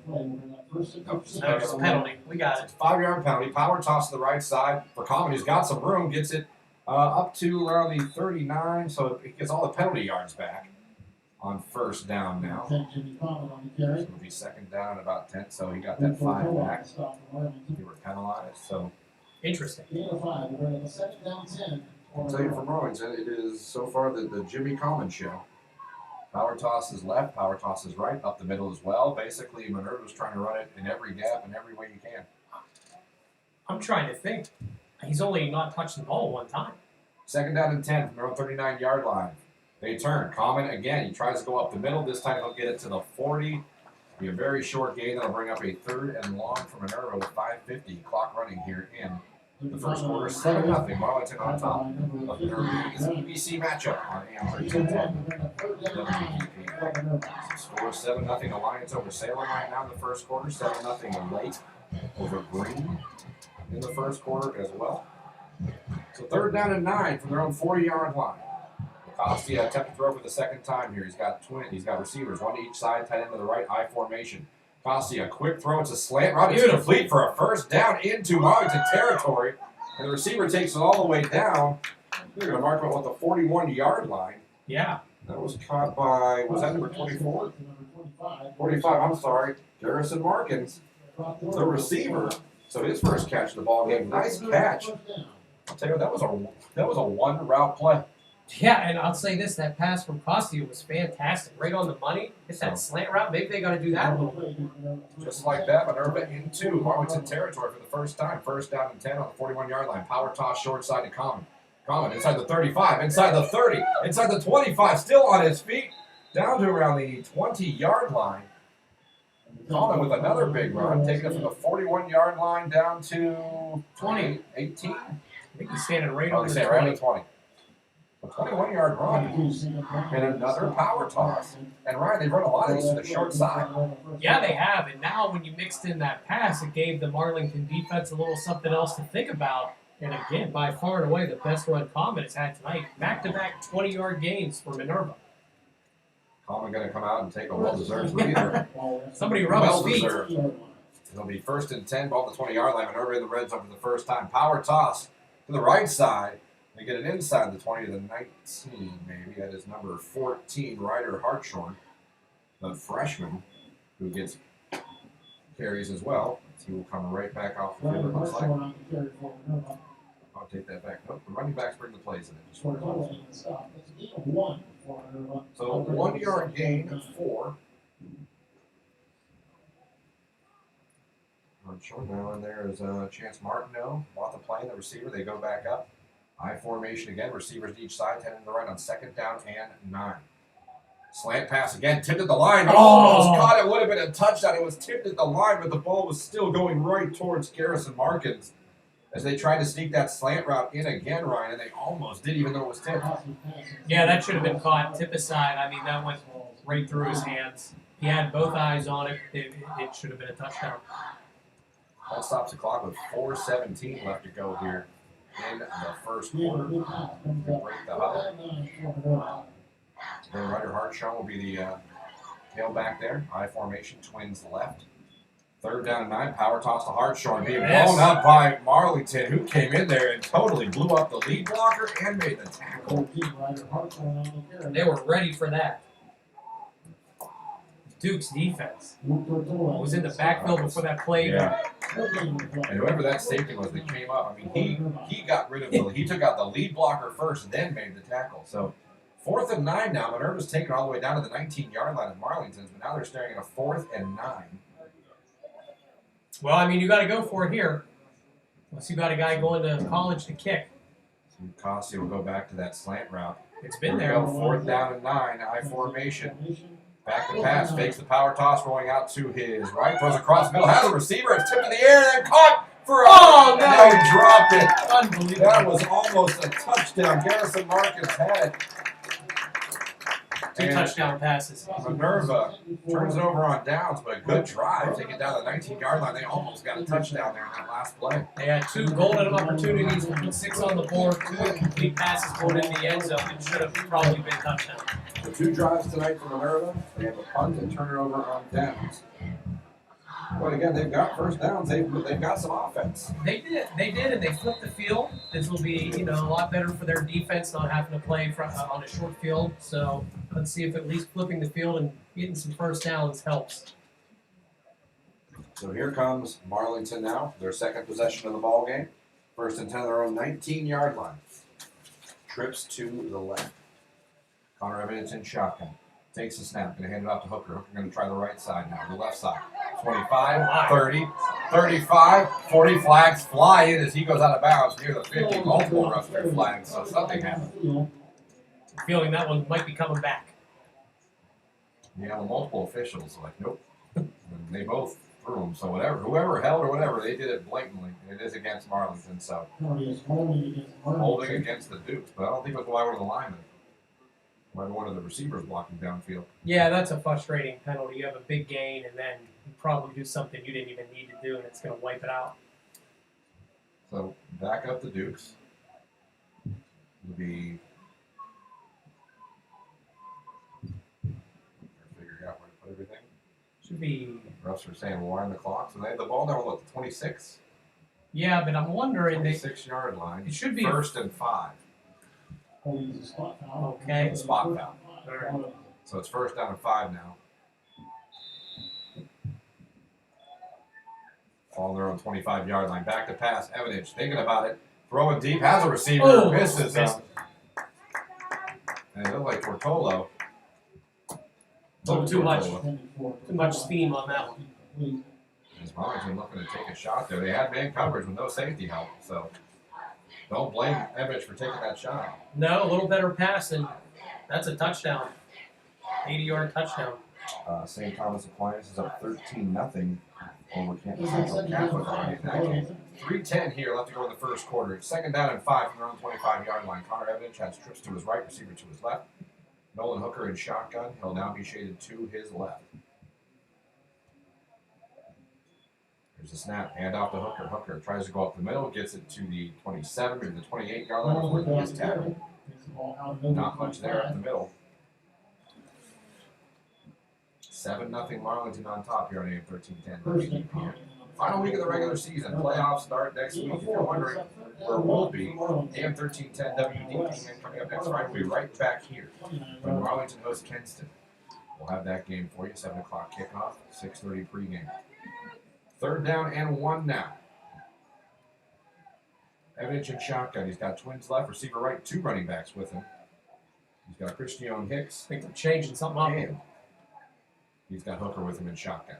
No, just a penalty. We got it. 5-yard penalty. Power toss to the right side for Common. He's got some room. Gets it up to around the 39. So it gets all the penalty yards back on first down now. So it'll be second down and about 10. So he got that 5 back. They were penalized. So Interesting. Second down 10. I'll tell you from Marlington, it is so far the Jimmy Common show. Power toss is left, power toss is right, up the middle as well. Basically, Minerva's trying to run it in every gap and every way you can. I'm trying to think. He's only not touched the ball one time. Second down and 10 from their own 39-yard line. They turn. Common again. He tries to go up the middle. This time he'll get it to the 40. Be a very short gain. That'll bring up a third and long for Minerva with 5:50 clock running here in the first quarter. 7-0. Marlington on top of Minerva's EBC matchup on AM 1310. Score 7-0. The Lions over Salem right now in the first quarter. 7-0 late over Green in the first quarter as well. So third down and 9 from their own 40-yard line. Costia attempt to throw for the second time here. He's got receivers, one to each side, tight end to the right, I formation. Costia, quick throw. It's a slant route. It's complete for a first down into Marlington territory. And the receiver takes it all the way down. They're going to mark it with the 41-yard line. Yeah. That was caught by, was that number 24? 45, I'm sorry. Garrison Markins, the receiver. So his first catch of the ball game. Nice catch. I'll tell you what, that was a one route play. Yeah, and I'll say this, that pass from Costia was fantastic. Right on the money. It's that slant route. Maybe they got to do that a little bit. Just like that, Minerva into Marlington territory for the first time. First down and 10 on the 41-yard line. Power toss short side to Common. Common inside the 35, inside the 30, inside the 25, still on his feet, down to around the 20-yard line. Common with another big run, taking it from the 41-yard line down to 20, 18. I think he's standing right Oh, on they the say right 20. at 20. A 21-yard run and another power toss. And Ryan, they've run a lot of these to the short side. Yeah, they have. And now when you mixed in that pass, it gave the Marlington defense a little something else to think about. And again, by far and away, the best run Common has had tonight. Back-to-back 20-yard gains for Minerva. Common going to come out and take a well-deserved lead. Somebody rub his feet. Well-deserved. It'll be first and 10, ball at the 20-yard line. Minerva in the red zone for the first time. Power toss to the right side. They get it inside the 20 to the 19, maybe. That is number 14, Ryder Hartshorn, the freshman, who gets carries as well. He will come right back off the field, it looks like. I'll take that back. Nope, the running backs bring the plays in it. Just one. So 1 yard gain of 4. On short now, and there is Chance Martineau off the play, the receiver. They go back up. I formation again. Receivers to each side, 10 to the right on 2nd down and 9. Slant pass again, tipped at the line. Almost caught it. Would have been a touchdown. It was tipped at the line, but the ball was still going right towards Garrison Markins as they tried to sneak that slant route in again, Ryan, and they almost did, even though it was tipped. Yeah, that should have been caught. Tip aside. I mean, that went right through his hands. He had both eyes on it. It should have been a touchdown. That stops the clock with 4:17 left to go here in the first quarter. Break the huddle. Then Ryder Hartshorn will be the tailback there. I formation, Twins left. 3rd down and 9. Power toss to Hartshorn. Being blown up by Marlington, who came in there and totally blew up the lead blocker and made the tackle. They were ready for that. Duke's defense was in the backfield before that play. Yeah. And whoever that safety was that came up, I mean, he got rid of he took out the lead blocker first, then made the tackle. So 4th and 9 now. Minerva's taken all the way down to the 19-yard line of Marlington's, but now they're staring at a 4th and 9. Well, I mean, you got to go for it here. Unless you got a guy going to college to kick. Cossey will go back to that slant route. It's been Here there. we go, 4th down and 9. I formation. Back to pass, fakes the power toss, rolling out to his right, throws across the middle, has a receiver, it's tipped in the air, then caught for a Oh, no. and he dropped it. Unbelievable. That was almost a touchdown. Garrison Markins had it. 2 touchdown passes. Minerva turns it over on downs, but a good drive. Take it down to the 19-yard line. They almost got a touchdown there in that last play. They had 2 golden opportunities to put 6 on the board, 2 incomplete passes going in the end zone. It should have probably been touchdowns. The 2 drives tonight for Minerva. They have a punt and turn it over on downs. But again, they've got first downs. They've got some offense. They did, and they flipped the field. This will be, a lot better for their defense, not having to play on a short field. So let's see if at least flipping the field and getting some first downs helps. So here comes Marlington now, their 2nd possession of the ball game. 1st and 10 on their own 19-yard line. Trips to the left. Connor Evans in shotgun. Takes the snap, going to hand it off to Hooker. Hooker going to try the right side now, the left side. 25, 30, 35, 40 flags fly in as he goes out of bounds near the 50. Multiple roughing flags, so something happened. Feeling that one might be coming back. Yeah, well, multiple officials like, nope. And they both threw them, so whoever held or whatever, they did it blatantly. It is against Marlington, so holding against the Dukes, but I don't think it was why one of the linemen. Why one of the receivers blocking downfield. Yeah, that's a frustrating penalty. You have a big gain, and then you probably do something you didn't even need to do, and it's going to wipe it out. So back up the Dukes. It'll be. Figure out where to put everything. Should be. Refs are saying we'll wind the clock, so they have the ball now at the 26. Yeah, but I'm wondering. 26-yard line. It should be 1st and 5. Okay. Spot foul. All right. So it's 1st down and 5 now. All their own 25-yard line. Back to pass. Evidence thinking about it. Throwing deep. Has a receiver. Oh, misses him. missed. And it looked like Tortolo. Too much steam on that one. As Marlington looking to take a shot there. They had man coverage with no safety help. So don't blame Evans for taking that shot. No, a little better pass, and that's a touchdown. 80-yard touchdown. St. Thomas Aquinas is up 13-0 over Kansas Central Catholic already in that game. 3:10 here left to go in the first quarter. It's 2nd down and 5 from their own 25-yard line. Connor Evans has trips to his right, receiver to his left. Nolan Hooker in shotgun. He'll now be shaded to his left. There's a snap. Hand off to Hooker. Hooker tries to go up the middle. Gets it to the 27 or the 28-yard line before he gets tackled. Not much there up the middle. 7-0 Marlington on top here on AM 1310. Final week of the regular season. Playoffs start next week. If you're wondering where we'll be, AM 1310 WDPN coming up next Friday. We'll be right back here when Marlington hosts Kenston. We'll have that game for you. 7 o'clock kickoff, 6:30 pregame. 3rd down and 1 now. Evans in shotgun. He's got twins left, receiver right, 2 running backs with him. He's got Christian Hicks. I think they're changing something up. And he's got Hooker with him in shotgun.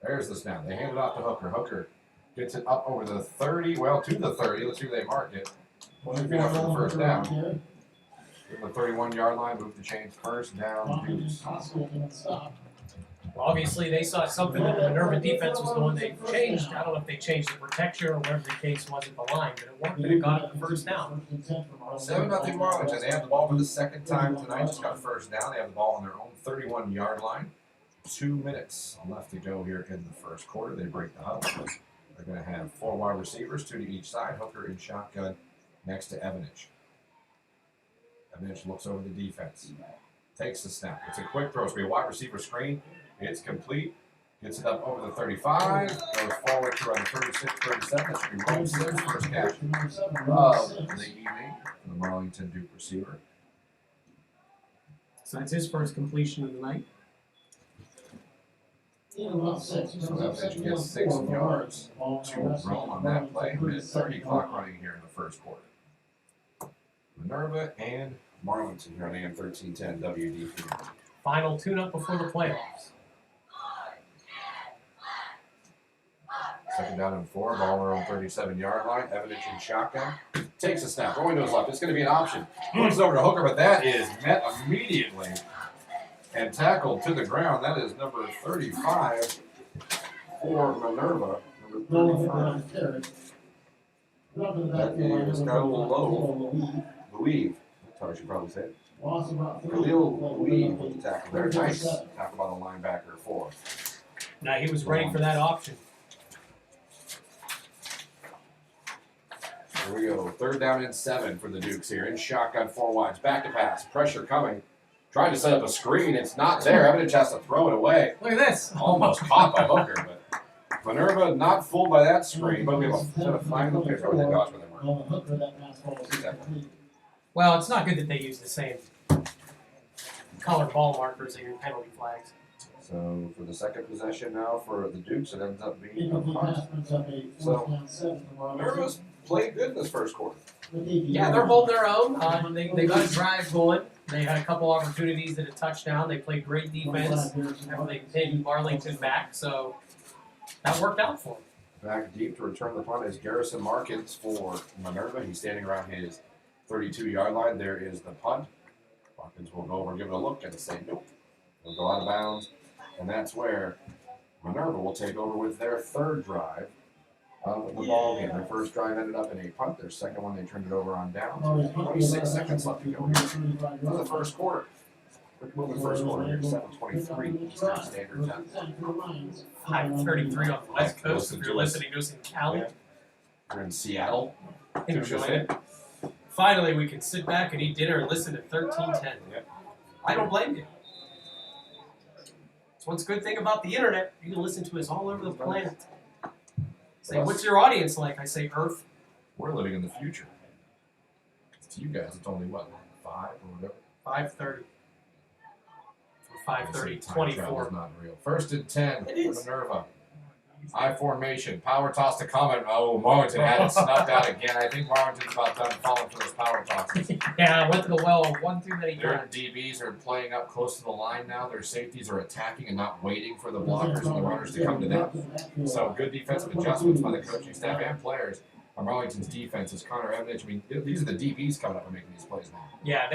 There's the snap. They hand it off to Hooker. Hooker gets it up over the 30, well, to the 30. Let's see where they mark it. Should be enough for the first down. To the 31-yard line, move the chains, first down, Dukes. Well, obviously, they saw something that the Minerva defense was doing. They changed. I don't know if they changed the protection or whatever the case was at the line, but it worked and it got it the first down. 7-0 Marlington. They have the ball for the second time tonight. Just got a first down. They have the ball on their own 31-yard line. 2 minutes left to go here in the first quarter. They break the huddle. They're going to have 4 wide receivers, 2 to each side. Hooker in shotgun next to Evanich. Evanich looks over the defense. Takes the snap. It's a quick throw. It's going to be a wide receiver screen. It's complete. Gets it up over the 35. Goes forward to around 36, 37. That should be Rome 6. First catch of the evening for the Marlington Duke receiver. So that's his first completion of the night. So Evanich gets 6 yards to Rome on that play. Minute 30 clock running here in the first quarter. Minerva and Marlington here on AM 1310 WDP. Final tune-up before the playoffs. Second down and 4, ball around 37-yard line. Evanich in shotgun. Takes a snap, going to his left. It's going to be an option. Moves over to Hooker, but that is met immediately and tackled to the ground. That is number 35 for Minerva. Number 35. That is Khalil Lowe. Louise. That's how I should probably say it. Khalil Louise with the tackle there. Nice tackle by the linebacker for. Now he was ready for that option. Here we go. Third down and 7 for the Dukes here. In shotgun, 4 wides. Back to pass. Pressure coming. Trying to set up a screen. It's not there. Evanich has to throw it away. Look at this. Almost caught by Hooker, but Minerva not fooled by that screen. But we have a set of flag in the picture. They dodged where they were. Well, it's not good that they use the same colored ball markers in your penalty flags. So for the second possession now for the Dukes, it ends up being a punt. So Minerva's played good this first quarter. Yeah, they're holding their own. They got a drive going. They had a couple opportunities at a touchdown. They played great defense. They pinned Marlington back, so that worked out for them. Back deep to return the punt is Garrison Markins for Minerva. He's standing around his 32-yard line. There is the punt. Markins will go over and give it a look and say nope. They'll go out of bounds. And that's where Minerva will take over with their third drive of the ball game. Their first drive ended up in a punt. Their second one, they turned it over on down. 26 seconds left to go here in the first quarter. Quick move in the first quarter here. 7:23 Eastern Standard Time. 5:33 on the West Coast. If you're listening to us in Cali, We're in Seattle. enjoy it. Finally, we can sit back and eat dinner and listen to 1310. Yep. I don't blame you. That's what's good thing about the internet. You can listen to us all over the planet. Say, what's your audience like? I say Earth. We're living in the future. To you guys, it's only what, 5 or whatever? 5:30. Or 5:30, Time travel 24. is not real. First and 10 It for is. Minerva. I formation. Power toss to Comet. Oh, Marlington had it snuffed out again. I think Marlington's about done falling for those power tosses. Yeah, I went to the well one too many Their times. DBs are playing up close to the line now. Their safeties are attacking and not waiting for the blockers and the runners to come to them. So good defensive adjustments by the coaching staff and players. Marlington's defense is Connor Evanich. I mean, these are the DBs coming up and making these plays now. Yeah,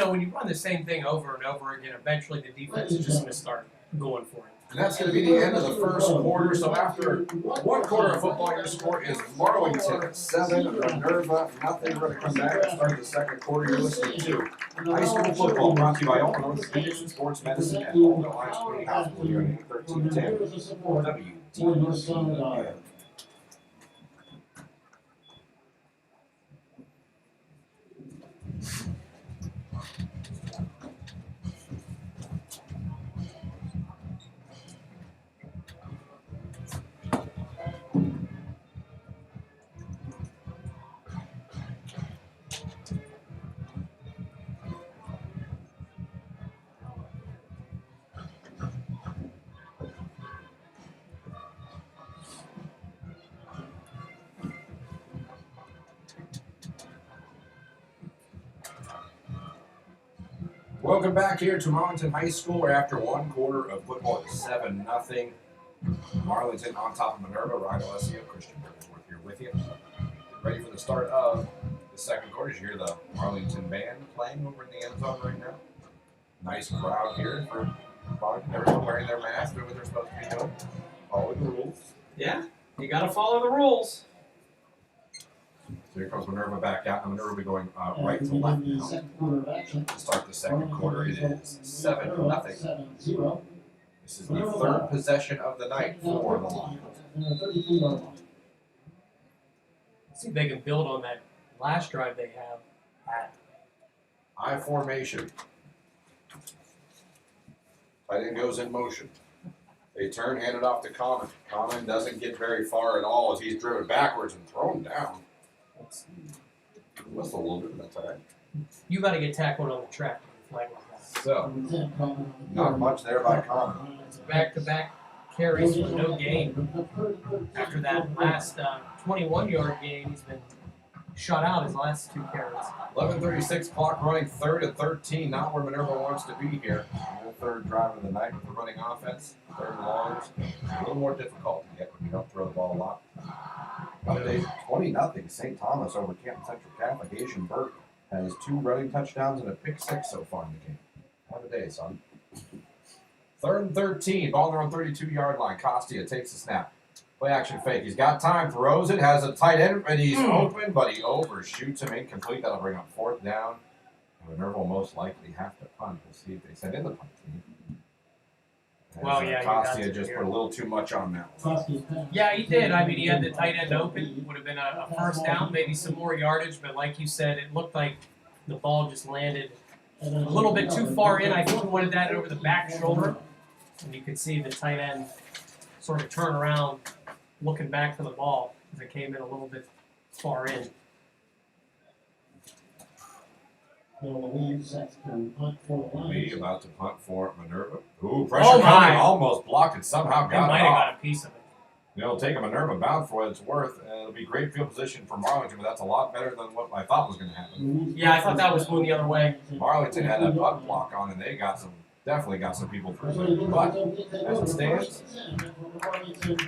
when you run the same thing over and over again, eventually the defense is just going to start going for it. And that's going to be the end of the first quarter. So after one quarter of football, your score is Marlington 7, Minerva nothing. We're going to come back and start the second quarter. You're listening to High School Football, brought to you by Owen Orthopedics, Sports Medicine, and Owen Alliance Community Hospital here in 1310 WDP. Welcome back here to Marlington High School, where after one quarter of football, it's 7-0. Marlington on top of Minerva. Ryan Alessio, Christian Burnsworth here with you. Ready for the start of the second quarter. You hear the Marlington band playing over in the end zone right now. Nice crowd here for Marlington. Everyone wearing their mask, doing what they're supposed to be doing. Following the rules. Yeah, you got to follow the rules. So here comes Minerva back out. Now Minerva will be going right to We left begin the now. second quarter of action. To start the second quarter, it is 7-0. 7-0. This is the third possession of the night for the Lions. 33-yard line. See if they can build on that last drive they have at. I formation. Tight end goes in motion. They turn, hand it off to Common. Common doesn't get very far at all as he's driven backwards and thrown down. Whistle a little bit, but that's all right. You got to get tackled on the track. Flag like that. So, not much there by Common. Back-to-back carries for no gain. After that last 21-yard gain, he's been shut out his last 2 carries. 11:36 clock running, 3rd and 13. Not where Minerva wants to be here. The third drive of the night with the running offense. 3rd and longs. A little more difficult to get when you don't throw the ball a lot. Update 20-0. St. Thomas over Canton Central Catholic. Asian Burt has 2 running touchdowns and a pick 6 so far in the game. Have a day, son. 3rd and 13. Ball on their own 32-yard line. Costia takes the snap. Play action fake. He's got time, throws it, has a tight end, and he's open, but he overshoots him incomplete. That'll bring up 4th down. And Minerva will most likely have to punt. We'll see if they send in the punt team. Well, yeah, you got Costia to just here. put a little too much on that one. Yeah, he did. I mean, he had the tight end open. Would have been a first down, maybe some more yardage. But like you said, it looked like the ball just landed a little bit too far in. I think he wanted that over the back shoulder. And you could see the tight end sort of turn around, looking back for the ball as it came in a little bit far in. Lee about to punt for Minerva. Ooh, pressure Oh, my. coming, almost blocked it, somehow They got might it have off. got a piece of it. They'll take a Minerva bound for what it's worth. It'll be great field position for Marlington, but that's a lot better than what I thought was going to happen. Yeah, I thought that was going the other way. Marlington had a punt block on, and they definitely got some people through there. But as it stands, Marlington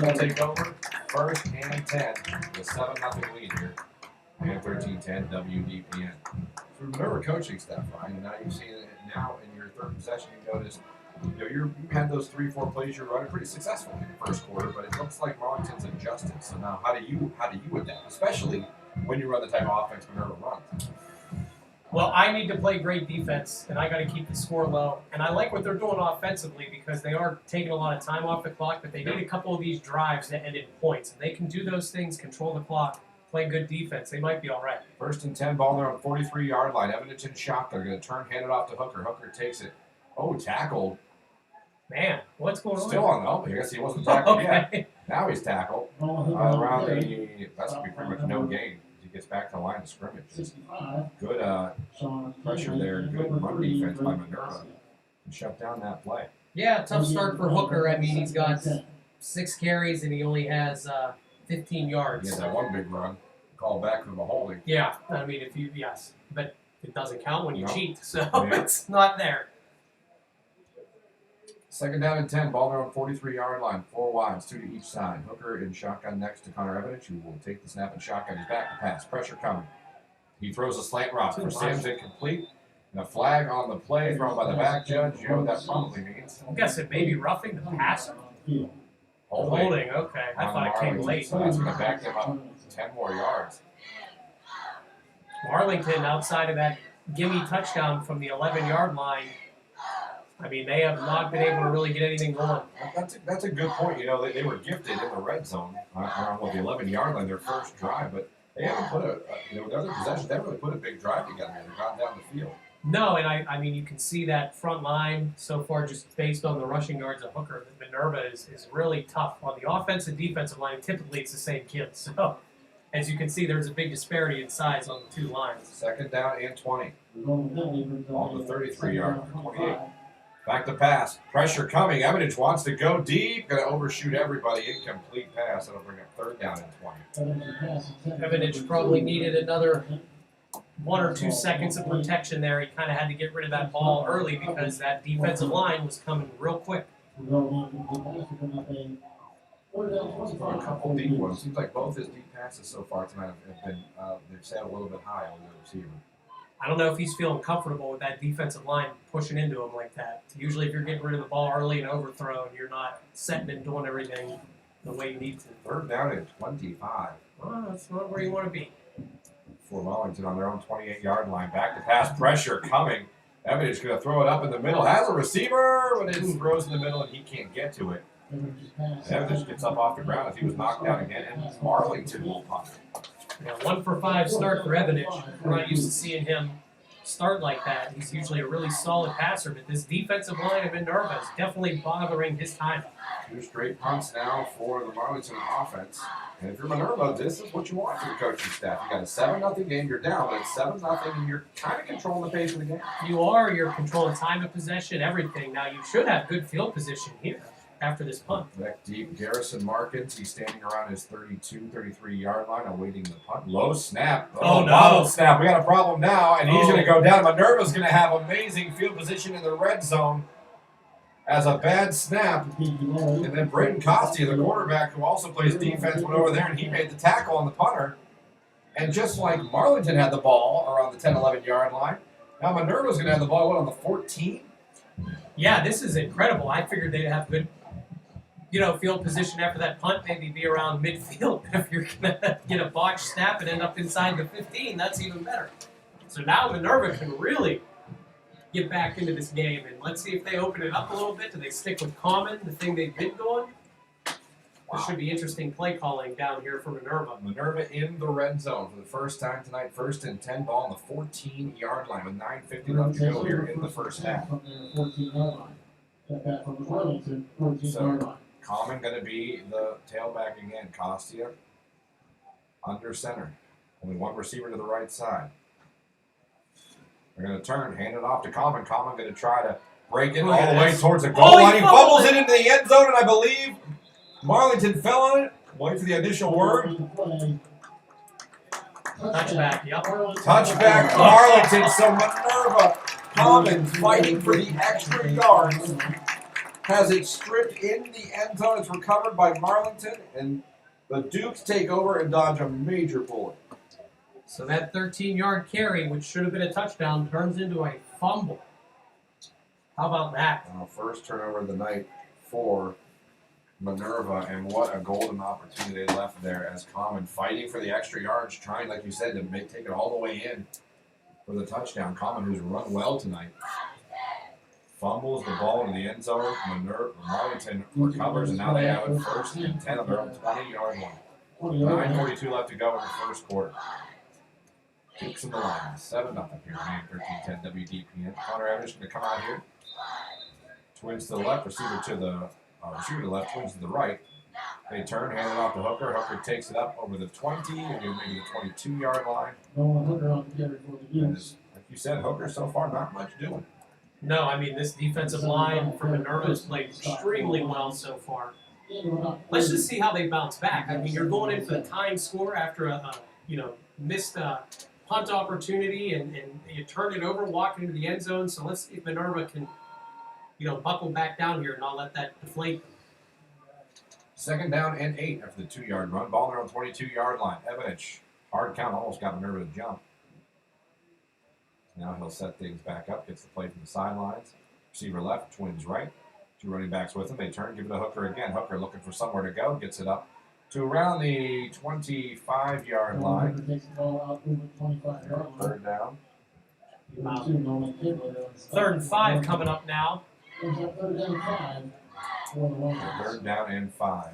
will take over 1st and 10 with 7-0 lead here. And 13-10 WDPN. So Minerva coaching staff, Ryan, and now you've seen it now in your 3rd possession. You noticed, you had those 3-4 plays you're running pretty successful in your 1st quarter, but it looks like Marlington's adjusted. So now, how do you adapt, especially when you run the type of offense Minerva runs? Well, I need to play great defense, and I got to keep the score low. And I like what they're doing offensively because they are taking a lot of time off the clock, but they need a couple of these drives that end in points. If they can do those things, control the clock, play good defense, they might be all right. 1st and 10, ball there on 43-yard line. Evanston shot. They're going to turn, hand it off to Hooker. Hooker takes it. Oh, tackled. Man, what's going on? Still on the I guess he wasn't tackled yet. Okay. Now he's tackled. Around that's going to be pretty much no gain. He gets back to the line of scrimmage. Good pressure there. Good run defense by Minerva to shut down that play. Yeah, tough start for Hooker. I mean, he's got 6 carries and he only has 15 He yards. had that one big run. Called back from the holding. Yeah, I mean, but it doesn't count when you No. cheat, so Yeah. it's not there. 2nd down and 10. Ball there on 43-yard line. 4 wides, 2 to each side. Hooker in shotgun next to Connor Evans, who will take the snap and shotgun. He's back to pass. Pressure coming. He throws a slant route for Sam's incomplete. And a flag on the play thrown by the back judge. You know what that probably means. I'm guessing maybe roughing the passer? Holding, okay. I on thought it came Marlington. late. So that's going to back them up 10 more yards. Marlington, outside of that gimme touchdown from the 11-yard line, I mean, they have not been able to really get anything going. That's a good point. You know, they were gifted in the red zone around the 11-yard line, their first drive, but they haven't put the other possessions, they haven't really put a big drive together. They've gone down the field. No, and I mean, you can see that front line so far just based on the rushing yards of Hooker. Minerva is really tough. On the offensive defensive line, typically it's the same kids. So, as you can see, there's a big disparity in size on the 2 lines. 2nd down and 20. On the 33-yard, 28. Back to pass. Pressure coming. Evidence wants to go deep. Going to overshoot everybody. Incomplete pass. That'll bring up 3rd down and 20. Evanich probably needed another 1 or 2 seconds of protection there. He kind of had to get rid of that ball early because that defensive line was coming real quick. A couple deep ones. Seems like both his deep passes so far tonight have been they've sat a little bit high on the receiver. I don't know if he's feeling comfortable with that defensive line pushing into him like that. Usually, if you're getting rid of the ball early and overthrown, you're not setting and doing everything the way you need to. Third down at 25. Well, that's not where you want to be. For Marlington on their own 28-yard line. Back to pass pressure coming. Evidence going to throw it up in the middle. Has a receiver, but it throws in the middle and he can't get to it. Evidence gets up off the ground if he was knocked down again, and Marlington will punt. Yeah, 1 for 5 start for Evanich. We're not used to seeing him start like that. He's usually a really solid passer, but this defensive line of Minerva is definitely bothering his time. 2 straight punts now for the Marlington offense. And if you're Minerva, this is what you want for the coaching staff. You got a 7-0 game, you're down, but it's 7-0 and you're kind of controlling the pace of the game. You're controlling time of possession, everything. Now you should have good field position here after this punt. Back deep, Garrison Markins. He's standing around his 32, 33-yard line awaiting the punt. Low snap. Oh, no. Bottle snap. We got a problem now, and he's going to go down. Minerva's going to have amazing field position in the red zone as a bad snap. And then Braden Costi, the quarterback who also plays defense, went over there, and he made the tackle on the punter. And just like Marlington had the ball around the 10, 11-yard line, now Minerva's going to have the ball, on the 14? Yeah, this is incredible. I figured they'd have good field position after that punt, maybe be around midfield. If you're going to get a botched snap and end up inside the 15, that's even better. So now Minerva can really get back into this game, and let's see if they open it up a little bit. Do they stick with Common, the thing they've been doing? This should be interesting play calling down here for Minerva. Minerva in the red zone for the first time tonight. 1st and 10, ball on the 14-yard line with 9:50 left to go here in the first half. So, Common going to be the tailback again. Costia under center. Only one receiver to the right side. They're going to turn, hand it off to Common. Common going to try to break it all the way towards the goal line. He fumbles it into the end zone, and I believe Marlington fell on it. Wait for the initial word. Touchback, yep. Touchback Marlington. So Minerva, Common fighting for the extra yards. Has it stripped in the end zone. It's recovered by Marlington, and the Dukes take over and dodge a major bullet. So that 13-yard carry, which should have been a touchdown, turns into a fumble. How about that? First turnover of the night for Minerva, and what a golden opportunity they left there as Common fighting for the extra yards, trying, like you said, to take it all the way in for the touchdown. Common, who's run well tonight, fumbles the ball in the end zone. Marlington recovers, and now they have it 1st and 10 on their own 20-yard line. 9:42 left to go in the first quarter. Dukes in the line, 7-0 here, 9-13-10 WDPN. Connor Evans going to come out here. Twins to the left, receiver to the left, twins to the right. They turn, hand it off to Hooker. Hooker takes it up over the 20, maybe the 22-yard line. And like you said, Hooker so far not much doing. No, I mean, this defensive line for Minerva has played extremely well so far. Let's just see how they bounce back. I mean, you're going in for the tying score after a missed punt opportunity, and you turn it over, walk into the end zone. So let's see if Minerva can, buckle back down here and not let that deflate. 2nd down and 8 after the 2-yard run. Ball there on 22-yard line. Evanich, hard count, almost got Minerva to jump. Now he'll set things back up, gets the play from the sidelines. Receiver left, Twins right. 2 running backs with him. They turn, give it to Hooker again. Hooker looking for somewhere to go, gets it up to around the 25-yard line. 3rd down. 3rd and 5 coming up now. 3rd down and 5.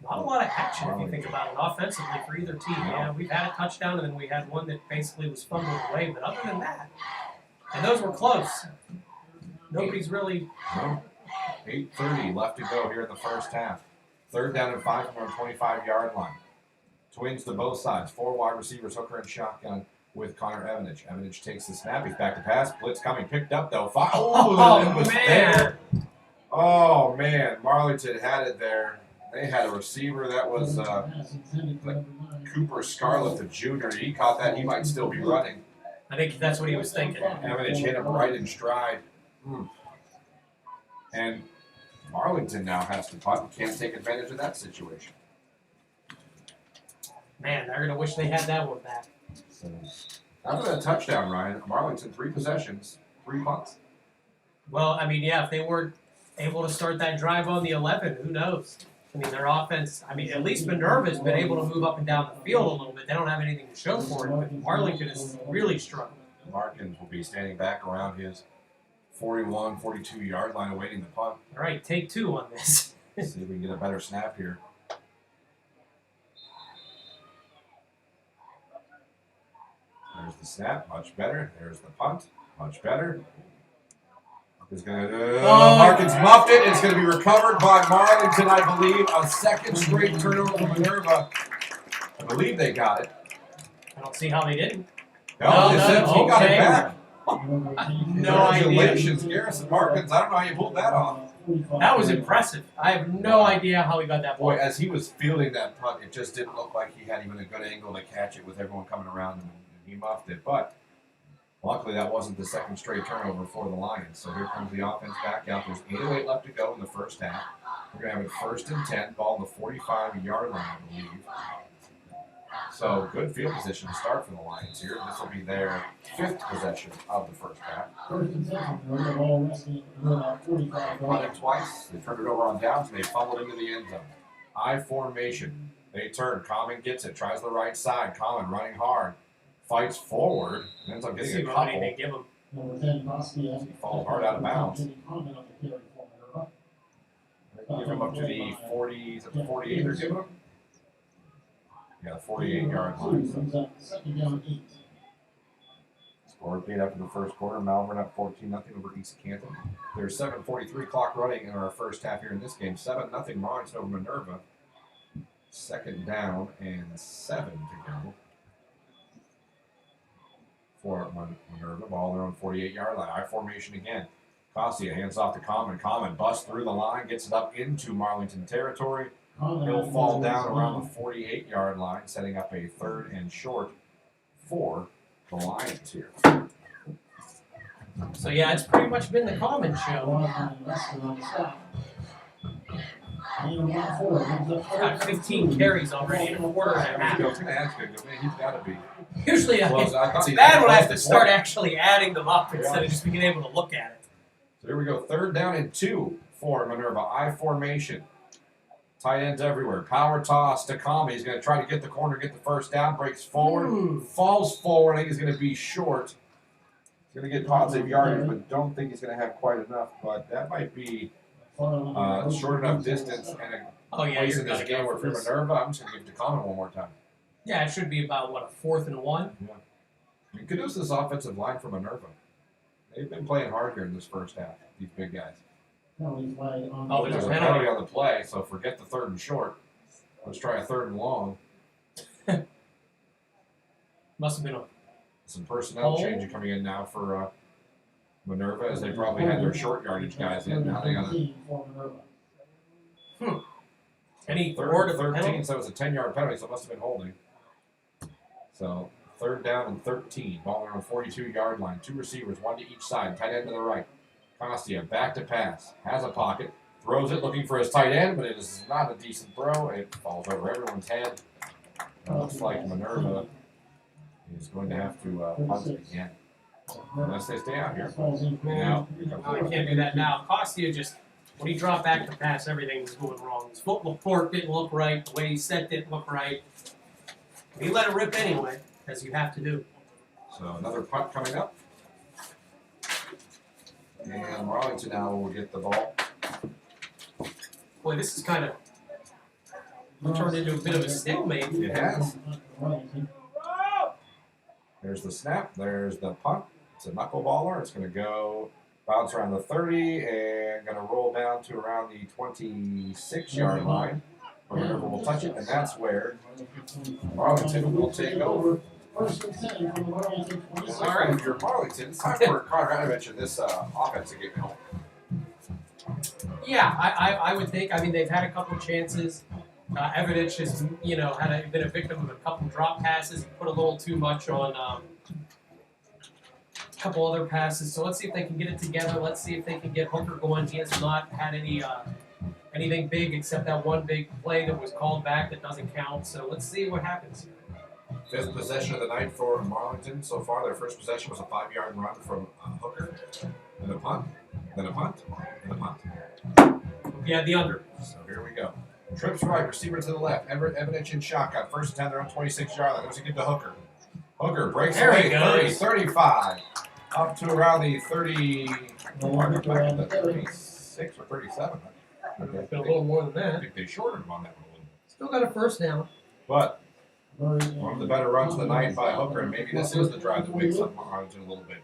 Not a lot of action if you think about it offensively for either team. Yeah, we've had a touchdown, and then we had one that basically was fumbled away. But other than that, and those were close. Nobody's really. 8:30 left to go here in the first half. 3rd down and 5 from our 25-yard line. Twins to both sides. 4 wide receivers, Hooker and shotgun with Connor Evanich. Evanich takes the snap. He's back to pass. Blitz coming. Picked up, though. Oh, it was man. there. Oh, man. Marlington had it there. They had a receiver that was Cooper Scarlett, the junior. He caught that. He might still be running. I think that's what he was thinking. Evanich hit him right in stride. And Marlington now has to punt and can't take advantage of that situation. Man, they're gonna wish they had that one back. So, after that touchdown, Ryan, Marlington 3 possessions, 3 punts. Well, I mean, yeah, if they weren't able to start that drive on the 11, who knows? I mean, their offense, I mean, at least Minerva's been able to move up and down the field a little bit. They don't have anything to show for it, but Marlington is really struggling. Markins will be standing back around his 41, 42 yard line awaiting the punt. All right, take 2 on this. See if we can get a better snap here. There's the snap, much better. There's the punt, much better. Is going to Markins muffed it. It's going to be recovered by Marlington, I believe. A second straight turnover for Minerva. I believe they got it. I don't see how they didn't. No, they said he got it okay. back. No idea. Congratulations, Garrison Markins. I don't know how you pulled that off. That was impressive. I have no idea how he got that ball. Boy, as he was fielding that punt, it just didn't look like he had even a good angle to catch it with everyone coming around him, and he muffed it. But luckily, that wasn't the second straight turnover for the Lions. So here comes the offense back out. There's 8:08 left to go in the first half. We're going to have it 1st and 10, ball on the 45-yard line, I believe. So good field position to start for the Lions here. This will be their 5th possession of the first half. First and 10, the ball resting about 45 Run it yards. twice. They turned it over on downs, and they fumbled into the end zone. I formation. They turn. Common gets it. Tries the right side. Common running hard. Fights forward. Ends up Let's getting see a how many couple. they give him. Number 10, Bosnia. He falls hard out of bounds. Any comment on the carry for Minerva? Give him up to the 40, is it the 48 they're giving him? Yeah, the 48-yard line. Comes up second down 8. Scored paid after the first quarter. Malvern up 14-0 over East Canton. There's 7:43 clock running in our first half here in this game. 7-0 Marlington over Minerva. Second down and 7 to go for Minerva. Ball on their own 48-yard line. I formation again. Cassia hands off to Common. Common busts through the line, gets it up into Marlington territory. He'll fall down around the 48-yard line, setting up a 3rd and short for the Lions here. So, yeah, it's pretty much been the Common show. Got 15 carries already in a quarter and a half. He's got to be. Usually, close. I thought he bad when I was have to close start to actually adding them up instead of just being able to look at it. So here we go. 3rd down and 2 for Minerva. I formation. Tight ends everywhere. Power toss to Kami. He's going to try to get the corner, get the first down. Breaks forward. Falls forward. I think he's going to be short. He's going to get positive yardage, but don't think he's going to have quite enough. But that might be short enough distance and a place in this game where for Minerva, I'm just going to give it to Common one more time. Yeah, it should be about, what, a 4th and 1? Yeah. I mean, kudos to this offensive line for Minerva. They've been playing hard here in this first half, these big guys. Oh, There's a penalty on the play, so forget the 3rd and short. Let's try a 3rd and long. Must have been a... Some personnel change coming in now for Minerva, as they probably had their short yardage guys in. Now they got a Any word of 13, so it was a 10-yard penalty, so it must have been holding. So 3rd down and 13. Ball on the 42-yard line. 2 receivers, 1 to each side. Tight end to the right. Castia back to pass. Has a pocket. Throws it looking for his tight end, but it is not a decent throw. It falls over everyone's head. It looks like Minerva is going to have to punt it again. Unless they stay out here. Now, I can't do that now. Castia just, when he dropped back to pass, everything was going wrong. His footwork didn't look right. The way he set didn't look right. He let it rip anyway, as you have to do. So another punt coming up. And Marlington now will get the ball. Boy, this is kind of turned into a bit of a stalemate. It has. There's the snap. There's the punt. It's a knuckleballer. It's going to go bounce around the 30 and going to roll down to around the 26-yard line. Minerva will touch it, and that's where Marlington will take over. First and 10 from the Marlington 26. All right, if you're Marlington, it's time for Conradovich and this offense to get going. Yeah, I would think. I mean, they've had a couple chances. Evidence has, been a victim of a couple drop passes. He put a little too much on couple other passes. So let's see if they can get it together. Let's see if they can get Hooker going. He has not had anything big except that one big play that was called back that doesn't count. So let's see what happens here. Fifth possession of the night for Marlington so far. Their first possession was a 5-yard run from Hooker. Then a punt, then a punt, then a punt. Yeah, the under. So here we go. Trips right, receiver to the left. Evidence in shotgun. First and 10, they're on 26-yard line. There's a get to Hooker. Hooker breaks There away, he 30, goes. 35. Up to around the 30, back at the 36 or 37. A little more than I that. think they shortened him on that one a little bit. Still got a first down. But one of the better runs of the night by Hooker, and maybe this is the drive that wakes up Marlington a little bit.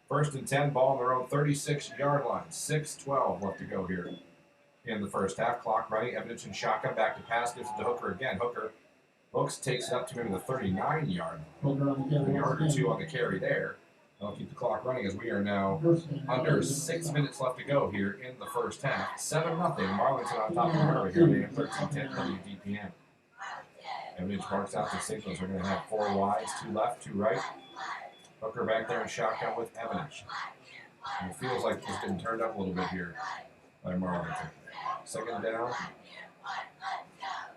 First and 10, ball on their own 36-yard line. 6:12 left to go here in the first half. Clock running. Evidence in shotgun. Back to pass. Gives it to Hooker again. Hooker looks, takes it up to maybe the 39-yard line. A yard or two on the carry there. I'll keep the clock running as we are now under 6 minutes left to go here in the first half. 7-0. Marlington on top of Minerva here. They have 13-10 WDPM. Evidence marks out the signals. We're going to have 4 wides, 2 left, 2 right. Hooker back there in shotgun with Evidence. And it feels like it's been turned up a little bit here by Marlington. Second down.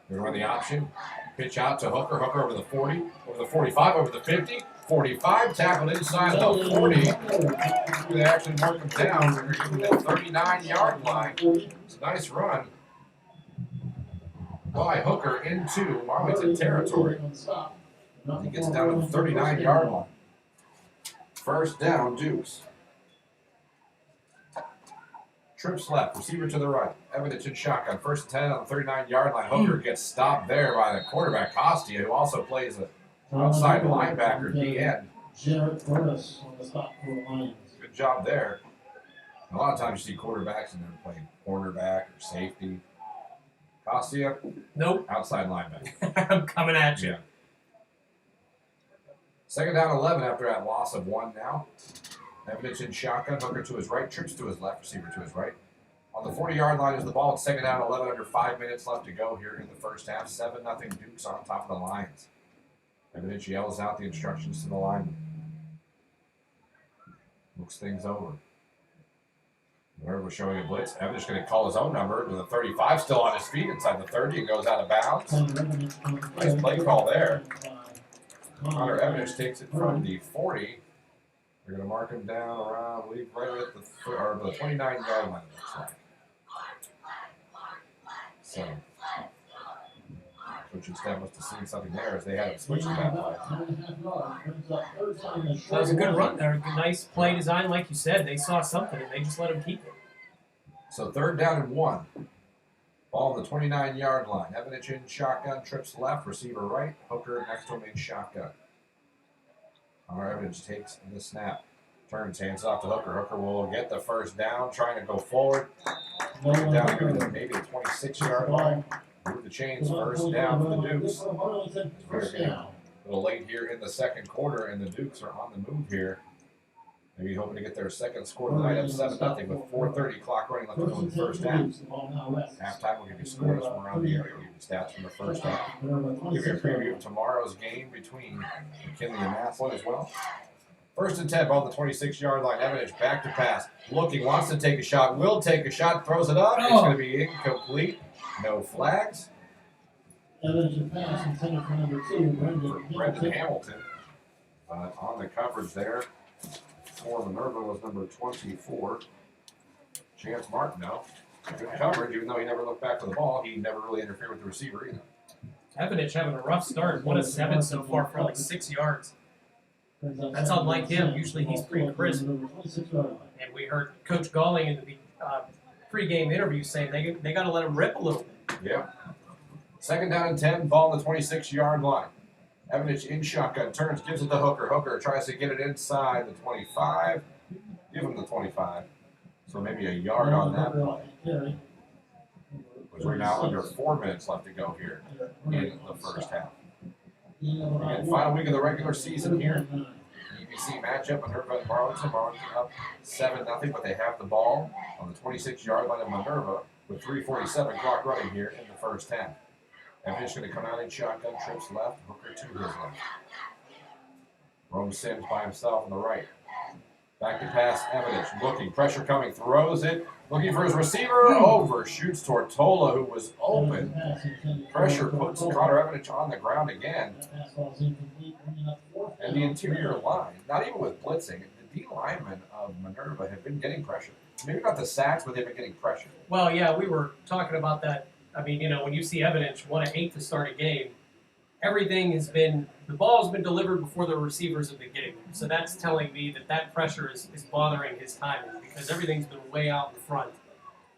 They run the option. Pitch out to Hooker. Hooker over the 40, over the 45, over the 50. 45, tackled inside the 40. They actually mark him down. They're giving the 39-yard line. It's a nice run by Hooker into Marlington territory. He gets down to the 39-yard line. First down, Dukes. Trips left, receiver to the right. Evidence in shotgun. First and 10 on the 39-yard line. Hooker gets stopped there by the quarterback, Costia, who also plays an outside linebacker, D-end. Jarrett Curtis on the stop for the Lions. Good job there. A lot of times you see quarterbacks and they're playing cornerback or safety. Costia, Nope. outside linebacker. I'm coming at you. Yeah. Second down 11 after that loss of 1 now. Evidence in shotgun. Hooker to his right, Trips to his left, receiver to his right. On the 40-yard line is the ball. It's second down 11 under 5 minutes left to go here in the first half. 7-0 Dukes on top of the Lions. Evidence yells out the instructions to the lineman. Looks things over. Minerva showing a blitz. Evidence going to call his own number to the 35, still on his feet inside the 30 and goes out of bounds. Nice play call there. Connor Evidence takes it from the 40. They're going to mark him down around, I believe, right at the 29-yard line, it looks like. So, Coach Step must have seen something there as they had him switch to that play. That was a good run there. A nice play design, like you said. They saw something and they just let him keep it. So third down and 1. Ball on the 29-yard line. Evidence in shotgun, Trips left, receiver right. Hooker next to him in shotgun. Our Evidence takes the snap. Turns, hands off to Hooker. Hooker will get the first down, trying to go forward. Down here to maybe the 26-yard line. Move the chains, first down for the Dukes. We're getting a little late here in the second quarter, and the Dukes are on the move here. Maybe hoping to get their second score tonight at 7-0 with 4:30 clock running left to go in the first half. Halftime will give you scores from around the area. We'll give you stats from the first half. We'll give you a preview of tomorrow's game between McKinley and Massillon as well. First and 10, ball on the 26-yard line. Evidence back to pass. Looking, wants to take a shot, will take a shot, throws it up. It's going to be incomplete. No flags. Evidence pass intended for number 2, Brendan Hamilton. On the coverage there for Minerva was number 24. Chance Martin, though. Good coverage, even though he never looked back to the ball. He never really interfered with the receiver either. Evidence having a rough start. 1 of 7 so far for like 6 yards. That's unlike him. Usually he's pretty crisp. And we heard Coach Galling in the pregame interview saying they got to let him rip a little bit. Yeah. Second down and 10, ball on the 26-yard line. Evidence in shotgun, turns, gives it to Hooker. Hooker tries to get it inside the 25. Give him the 25. So maybe a yard on that play. Because we're now under 4 minutes left to go here in the first half. Again, final week of the regular season here. EBC matchup, Minerva and Marlington. Marlington up 7-0, but they have the ball on the 26-yard line of Minerva with 3:47 clock running here in the first half. Evidence going to come out in shotgun, Trips left, Hooker to his left. Rome Sims by himself on the right. Back to pass, Evidence. Looking, pressure coming, throws it. Looking for his receiver. Over, shoots Tortola, who was open. Pressure puts Connor Evidence on the ground again. And the interior line, not even with blitzing, the D linemen of Minerva have been getting pressure. Maybe not the sacks, but they've been getting pressure. Well, yeah, we were talking about that. I mean, when you see Evidence 1 of 8 to start a game, everything has been, the ball has been delivered before the receivers have been getting there. So that's telling me that pressure is bothering his timing because everything's been way out in front.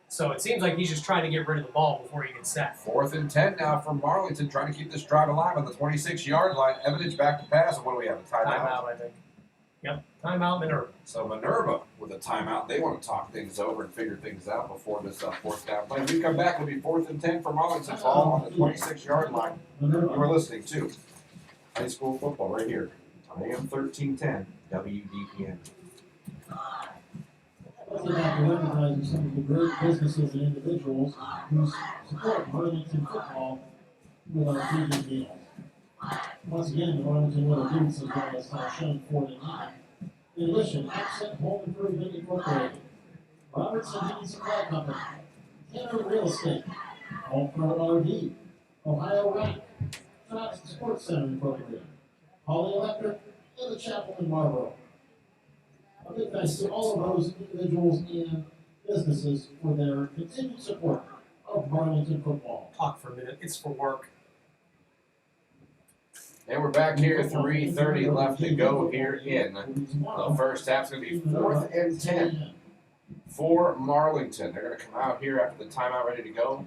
So it seems like he's just trying to get rid of the ball before he gets sacked. 4th and 10 now for Marlington, trying to keep this drive alive on the 26-yard line. Evidence back to pass, and what do we have, a timeout? Timeout, I think. Yep, timeout Minerva. So Minerva with a timeout. They want to talk things over and figure things out before this 4th down play. When we come back, it'll be 4th and 10 for Marlington. Ball on the 26-yard line. You are listening to high school football right here on AM 1310 WDPN. I'd like to recognize some of the great businesses and individuals who support Marlington football with our feeding meals. Once again, the Marlington Little Boots as well as shown for the evening. In addition, Accent Home Improvement Incorporated, Robertson Heating Supply Company, Tanner Real Estate, All Pro RV, Ohio Rank, Traps Sports Center Incorporated, Holly Electric, and the Chapel in Marlboro. A big thanks to all of those individuals and businesses for their continued support of Marlington football. Talk for a minute. It's for work. And we're back here, 3:30 left to go here in the first half. It's going to be 4th and 10 for Marlington. They're going to come out here after the timeout ready to go.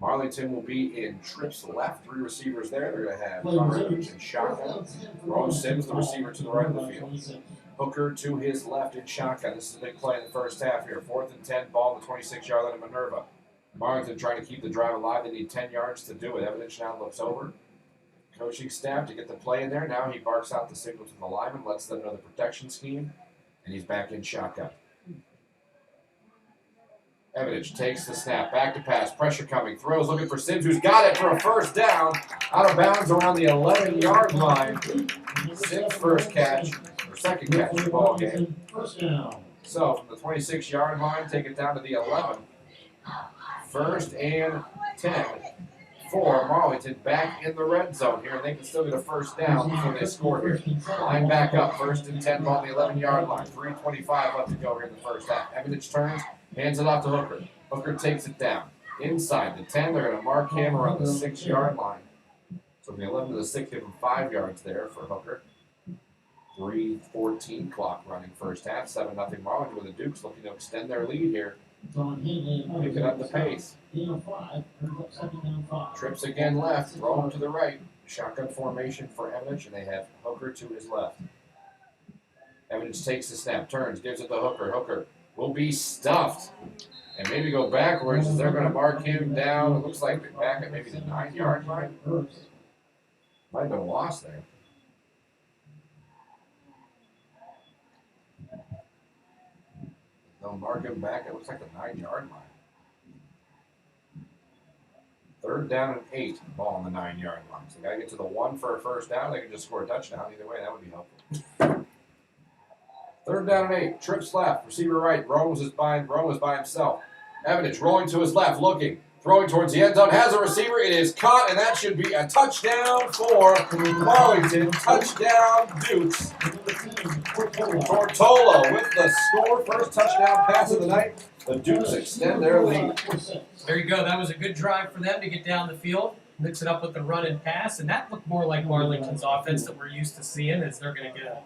Marlington will be in trips left, 3 receivers there. They're going to have Connor Evans in shotgun. Rose Sims, the receiver, to the right of the field. Hooker to his left in shotgun. This is a big play in the first half here. 4th and 10, ball on the 26-yard line of Minerva. Marlington trying to keep the drive alive. They need 10 yards to do it. Evidence now looks over. Coaching staff to get the play in there. Now he barks out the signal to the lineman, lets them know the protection scheme, and he's back in shotgun. Evidence takes the snap, back to pass, pressure coming, throws, looking for Sims, who's got it for a first down, out of bounds around the 11-yard line. Sims' first catch, or second catch of the ball game. So from the 26-yard line, take it down to the 11. 1st and 10 for Marlington, back in the red zone here. They can still get a first down before they score here. Line back up, 1st and 10, ball on the 11-yard line. 3:25 left to go here in the first half. Evidence turns, hands it off to Hooker. Hooker takes it down. Inside the 10, they're going to mark him around the 6-yard line. So from the 11 to the 6, give him 5 yards there for Hooker. 3:14 clock running first half. 7-0 Marlington with the Dukes looking to extend their lead here. Picking up the pace. Trips again left, throw him to the right. Shotgun formation for Evidence, and they have Hooker to his left. Evidence takes the snap, turns, gives it to Hooker. Hooker will be stuffed and maybe go backwards as they're going to mark him down. It looks like they're back at maybe the 9-yard line. Might have been a loss there. They'll mark him back. It looks like the 9-yard line. 3rd down and 8, ball on the 9-yard line. So they got to get to the 1 for a first down. They can just score a touchdown. Either way, that would be helpful. 3rd down and 8, trips left, receiver right. Rome is by himself. Evidence rolling to his left, looking, throwing towards the end zone. Has a receiver. It is caught, and that should be a touchdown for Marlington. Touchdown, Dukes. Tortola with the score. First touchdown pass of the night. The Dukes extend their lead. There you go. That was a good drive for them to get down the field, mix it up with the run and pass, and that looked more like Marlington's offense that we're used to seeing, as they're going to get a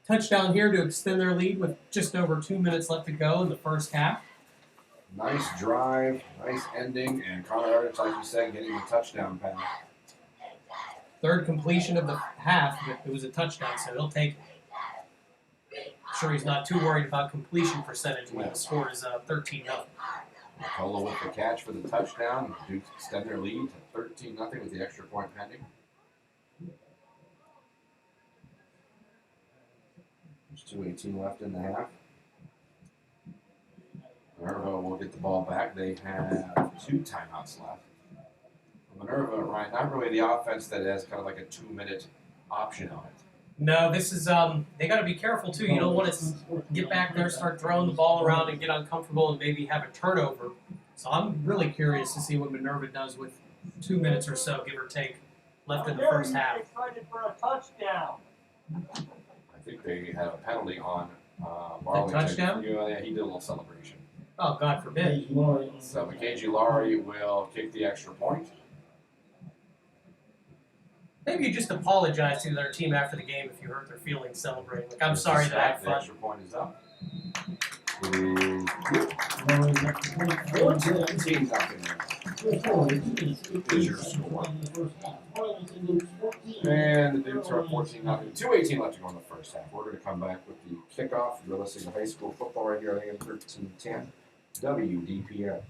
touchdown here to extend their lead with just over 2 minutes left to go in the first half. Nice drive, nice ending, and Connor Evans, like you said, getting the touchdown pass. 3rd completion of the half, but it was a touchdown, so he'll take it. I'm sure he's not too worried about completion percentage when the score is 13-0. Tortola with the catch for the touchdown. The Dukes extend their lead to 13-0 with the extra point pending. There's 2:18 left in the half. Minerva will get the ball back. They have 2 timeouts left. Minerva, Ryan, not really the offense that has kind of like a 2-minute option on it. No, this is they got to be careful too. You don't want to get back there, start throwing the ball around, and get uncomfortable, and maybe have a turnover. So I'm really curious to see what Minerva does with 2 minutes or so, give or take, left in the first half. Excited for a touchdown. I think they have a penalty on Marlington. touchdown? Yeah, he did a little celebration. Oh, God forbid. So McKenzie Laurie will kick the extra point. Maybe you just apologize to their team after the game if you hurt their feelings celebrating. Like, I'm sorry that I had The fun. extra point is up. 14 nothing. Is your score. And the Dukes are up 14 nothing. 2:18 left to go in the first half. We're going to come back with the kickoff. You're listening to high school football right here on AM 1310 WDPN.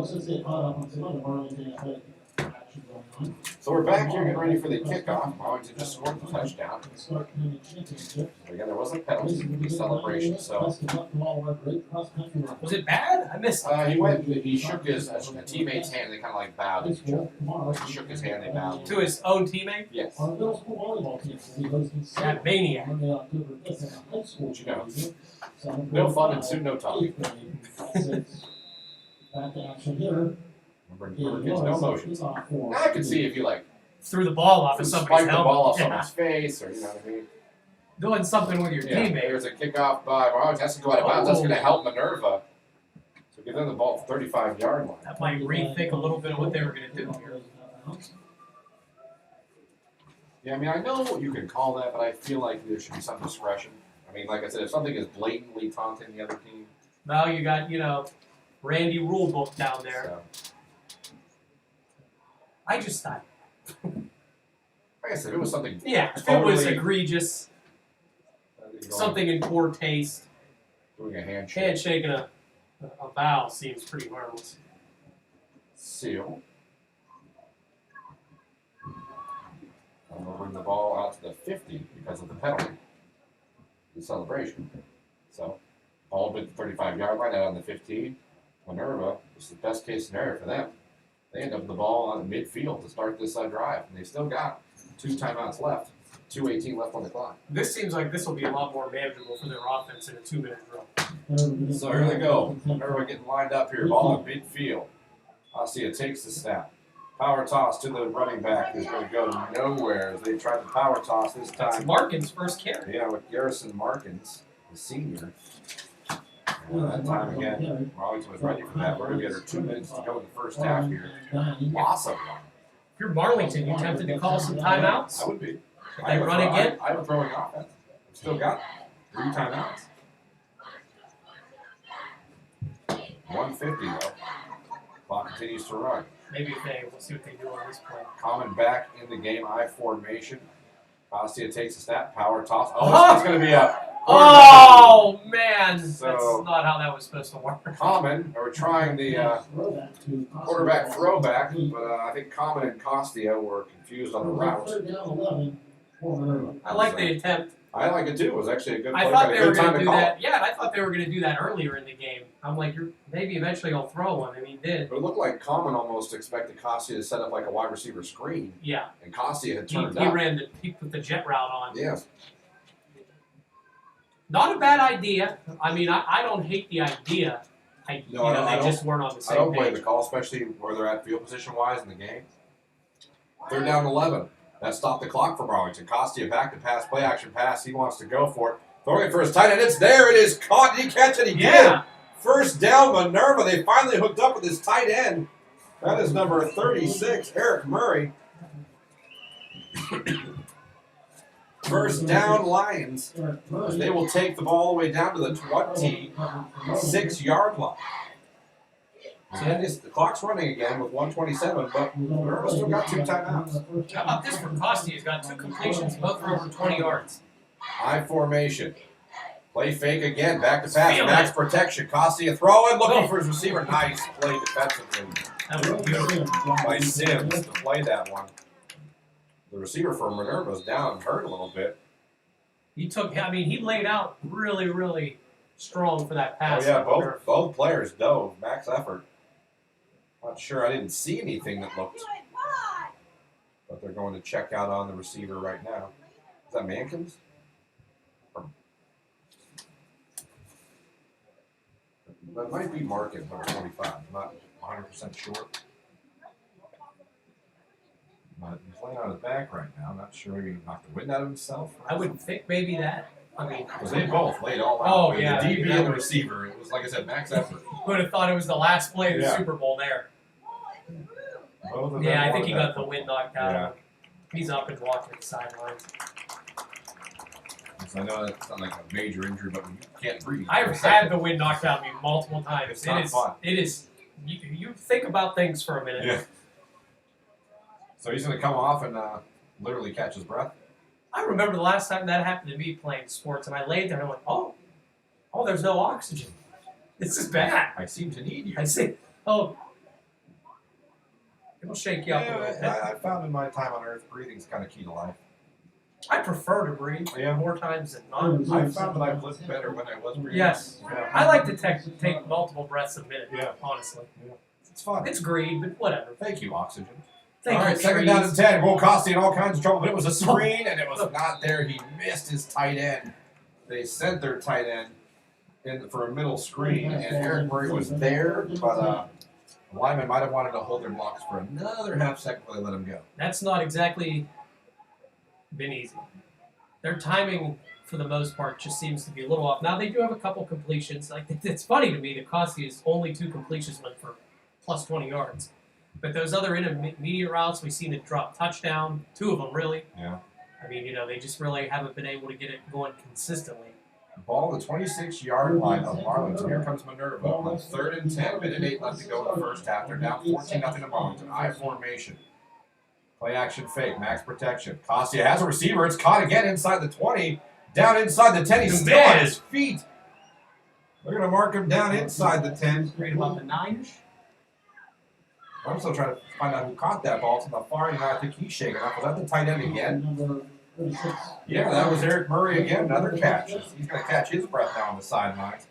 Since they caught up on some other Marlington athletic action going on. So we're back here getting ready for the kickoff. Marlington just scored the touchdown. Stark County Championship. Again, there wasn't a penalty, the celebration, so. Was it bad? I missed it. He shook his a teammate's hand. They kind of like bowed at each other. He shook his hand, they bowed. To his own teammate? Yes. Our middle school volleyball team will be hosting That maniac. Monday, October 5th at a high school. What you know? Seven No fun and forty-five, soon no talk. 8th grade, 6. Back to action here. Remember, kids, no emotions. Now I can see if you like Threw the ball off of somebody's spike the helmet. ball off Yeah. someone's face, or you know what I mean. Doing something with your Yeah, teammate. there's a kickoff by Marlington. Has to go out of bounds. That's going to help Minerva. So give them the ball at the 35-yard line. That might rethink a little bit of what they were going to do here. Yeah, I mean, I know you can call that, but I feel like there should be some discretion. I mean, like I said, if something is blatantly taunting the other team, Now you got, Randy Rulebook down there. so. I just thought, Like I said, it was something. yeah, if it was Totally. egregious, something in poor taste, Doing a handshake. handshake and a bow seems pretty harmless. Seal. And we'll bring the ball out to the 50 because of the penalty. The celebration. So, ball bit the 35-yard line out on the 15. Minerva, this is the best case scenario for them. They end up with the ball on the midfield to start this drive. And they still got 2 timeouts left. 2:18 left on the clock. This seems like this will be a lot more manageable for their offense in a 2-minute drill. So here they go. Minerva getting lined up here. Ball in midfield. Ossia takes the snap. Power toss to the running back is going to go nowhere as they try the power toss this That's time. Markin's first carry. Yeah, with Garrison Markins, the senior. And that time again, Marlington was ready for that. We're going to get her 2 minutes to go in the first half here. Loss of one. If you're Marlington, you tempted to call some timeouts? I would be. If they run again? I would throw an offense. I've still got 3 timeouts. 150 though. Clock continues to run. Maybe we'll see what they do on this play. Common back in the game, I formation. Costia takes a snap, power toss. Oh, it's going to be a Oh, man. So- That's not how that was supposed to work. Common. We're trying the quarterback throwback, but I think Common and Costia were confused on the route. I like the attempt. I like it too. It was actually a good play. I thought but a they good were time going to to do call that. it. Yeah, and I thought they were going to do that earlier in the game. I'm like, maybe eventually he'll throw one. I mean, he did. But it looked like Common almost expected Costia to set up like a wide receiver screen, Yeah. and Costia had He turned up. he put the jet route on. Yes. Not a bad idea. I mean, I don't hate the idea. No, I they don't- just weren't on the I same don't blame page. the call, especially where they're at field position wise in the game. 3rd down 11. That stopped the clock for Marlington. Costia back to pass, play action pass. He wants to go for it. Throwing it for his tight end. It's there. It is caught. Did he catch it? He Yeah. did. First down, Minerva. They finally hooked up with his tight end. That is number 36, Eric Murray. First down, Lions. They will take the ball all the way down to the 26-yard line. The clock's running again with 1:27, but Minerva still got 2 timeouts. How about this from Costi? He's got 2 completions, both are over 20 yards. High formation. Play fake again. Back to pass. Feel Max it. protection. Costi throwing, looking Oh. for his receiver. Nice play defensively That was beautiful. by Sims to play that one. The receiver for Minerva's down and hurt a little bit. He laid out really, really strong for that Oh pass. yeah, both players dove. Max effort. Not sure. I didn't see anything that looked. But they're going to check out on the receiver right now. Is that Mankins? That might be Markins, number 25. I'm not 100% sure. But he's laying on his back right now. I'm not sure he knocked the wind out of himself. I would think maybe that. Because they both laid all out. Oh, The yeah, DB that and the would- receiver. It was, like I said, max effort. Would have thought it was the last play of the Yeah. Super Bowl there. Both of them Yeah, I think wanted he that got the wind knocked out. Yeah. of him. He's up and walking the sidelines. So I know it's not like a major injury, but you can't breathe. I've for a had second. the wind knocked out of me multiple times. It's not fun. It is. You think about things for a minute. Yeah. So he's going to come off and literally catch his breath. I remember the last time that happened to me playing sports, and I laid there and I went, oh, there's no oxygen. This is bad. I seem to need you. I see. Oh, it'll shake you up a little bit. I found in my time on Earth, breathing's kind of key to life. I prefer to breathe Yeah. more times than not. I found that I lived better when I was breathing. Yes. Yeah. I like to take multiple breaths a minute, Yeah. honestly. It's fun. It's greed, but whatever. Thank you, oxygen. Thank All you, right, second trees. down and 10. Will Costi in all kinds of trouble, but it was a screen, and it was not there. He missed his tight end. They sent their tight end in for a middle screen, and Eric Murray was there, but the lineman might have wanted to hold their blocks for another half second before they let him go. That's not exactly been easy. Their timing, for the most part, just seems to be a little off. Now, they do have a couple completions. Like, it's funny to me that Costi's only 2 completions went for plus 20 yards. But those other intermediate routes, we've seen it drop touchdown, 2 of them, really. Yeah. I mean, they just really haven't been able to get it going consistently. Ball at the 26-yard line of Marlington. Here comes Minerva on 3rd and 10. Minute 8 left to go in the first half. They're down 14-0 to Marlington. I formation. Play action fake. Max protection. Costi has a receiver. It's caught again inside the 20. Down inside the 10. He's still on his feet. They're going to mark him down inside the 10. Right about the 9. I'm still trying to find out who caught that ball. It's on the far end. I think he's shaking up. Was that the tight end again? Yeah, that was Eric Murray again. Another catch. He's going to catch his breath now on the sidelines.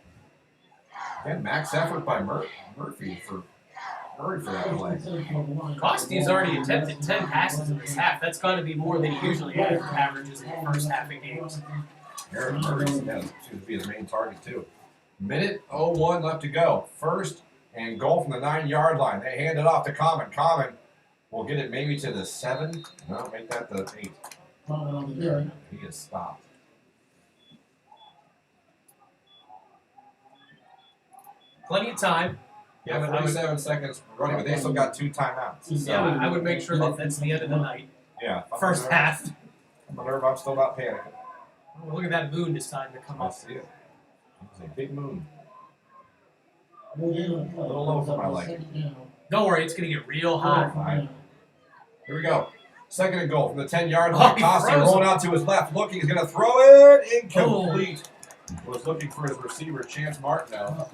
Again, max effort by Murray for that play. Costi's already attempted 10 passes in this half. That's got to be more than he usually averages in the first half of games. Eric Murray seems to be his main target, too. Minute 01 left to go. First and goal from the 9-yard line. They hand it off to Common. Common will get it maybe to the 7. No, make that the 8. He is stopped. Plenty of time. Yeah, 47 seconds running, but they still got 2 timeouts. So, Yeah, I would make sure that that's the end of the night. yeah. First half. Minerva, I'm still not panicking. Oh, look at that moon deciding to come I up. see it. It's a big moon. A little low for my liking. Don't worry, it's going to get real hot. Here we go. Second and goal from the 10-yard Oh, line. he Costi froze rolling him. out to his left, looking. He's going to throw it. Incomplete. Was looking for his receiver, Chance Martineau.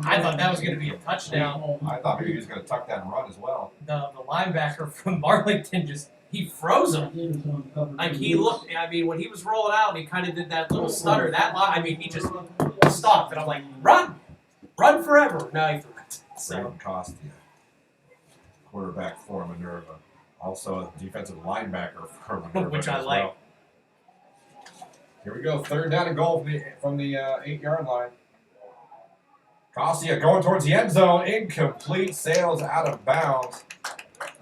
I thought that was going to be a touchdown. I thought maybe he was going to tuck that and run as well. The linebacker from Marlington he froze him. Like he looked, I mean, when he was rolling out, he kind of did that little stutter. He just stopped, and I'm like, run forever. No, he threw it. So Brandon Costi, quarterback for Minerva. Also a defensive linebacker for Minerva. Which I as like. well. Here we go. 3rd down and goal from the 8-yard line. Costi going towards the end zone. Incomplete. Sails out of bounds.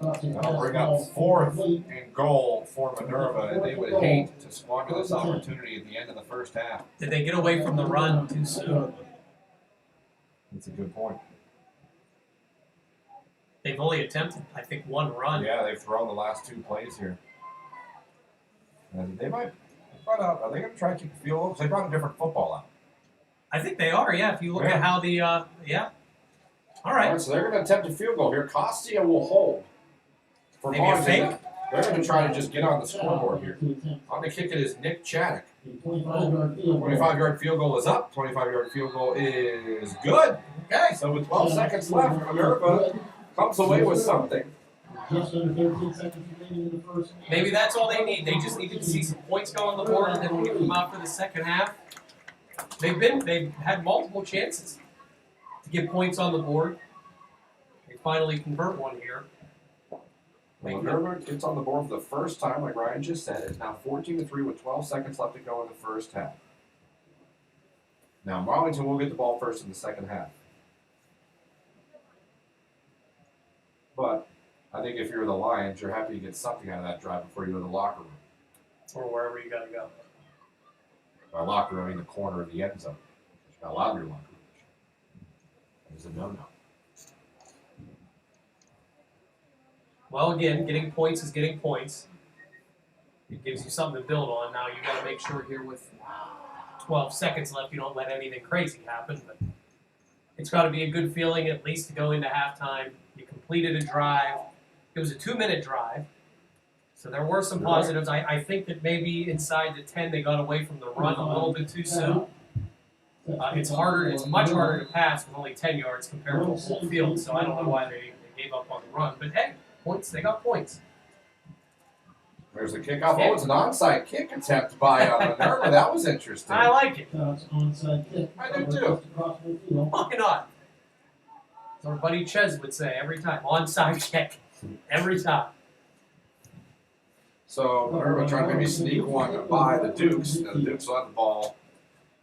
That'll bring up 4th and goal for Minerva, and they would hate to squander this opportunity at the end of the first half. did they get away from the run too soon? That's a good point. They've only attempted, I think, 1 run. Yeah, they've thrown the last 2 plays here. And they might. Are they going to try to keep the field goal? They brought a different football out. I think they are, yeah. If you look at how the, All right. So they're going to attempt a field goal here. Costia will hold. For Maybe a Marlington, fake? they're going to try to just get on the scoreboard here. On the kick, it is Nick Chaddock. 25-yard field goal is up. 25-yard field goal is good. Okay, so with 12 seconds left, Minerva comes away with something. Just under 13 seconds remaining in the first. Maybe that's all they need. They just needed to see some points go on the board, and then when you come out for the second half, they've had multiple chances to get points on the board. They finally convert one here. Minerva gets on the board for the first time, like Ryan just said. It's now 14-3 with 12 seconds left to go in the first half. Now Marlington will get the ball first in the second half. But I think if you're the Lions, you're happy to get something out of that drive before you go to the locker room. Or wherever you got to go. By locker room, I mean the corner of the end zone. You're not allowed in your locker room. It's a no-no. Well, again, getting points is getting points. It gives you something to build on. Now you got to make sure here with 12 seconds left, you don't let anything crazy happen. But it's got to be a good feeling at least to go into halftime. You completed a drive. It was a 2-minute drive. So there were some positives. I think that maybe inside the 10 they got away from the run a little bit too soon. It's much harder to pass with only 10 yards compared to a full field. So I don't know why they gave up on the run. But hey, points, they got points. There's the kickoff. Oh, it's an onside kick attempt by Minerva. That was interesting. I like it. Onside kick. I do too. Why not? As our buddy Ches would say every time. Onside kick. Every time. So Minerva trying to maybe sneak one by the Dukes. Now, the Dukes will have the ball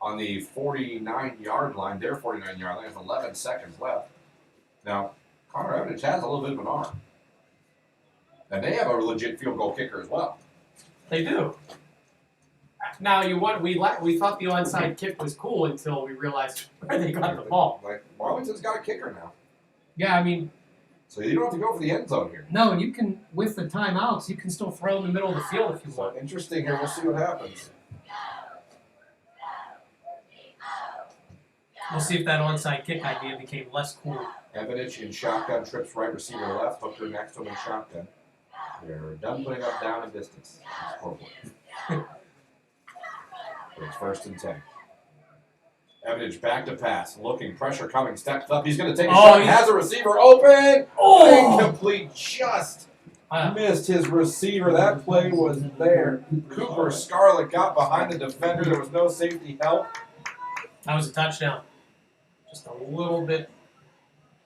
on the 49-yard line. Their 49-yard line. There's 11 seconds left. Now, Connor Evidence has a little bit of an arm. And they have a legit field goal kicker as well. They do. Now we thought the onside kick was cool until we realized where they got the ball. Like Marlington's got a kicker now. Yeah, I mean, So you don't have to go for the end zone here. no, and you can with the timeouts, you can still throw in the middle of the field if you So want. interesting here. We'll see what happens. We'll see if that onside kick idea became less cool. Evidence in shotgun, trips right receiver left, hooker next to him in shotgun. They're done putting up down and distance. Scoreboard. It's 1st and 10. Evidence back to pass, looking, pressure coming, steps up. He's going to take a shot. Has a receiver open. Incomplete. Just missed his receiver. That play was there. Cooper Scarlett got behind the defender. There was no safety help. That was a touchdown. Just a little bit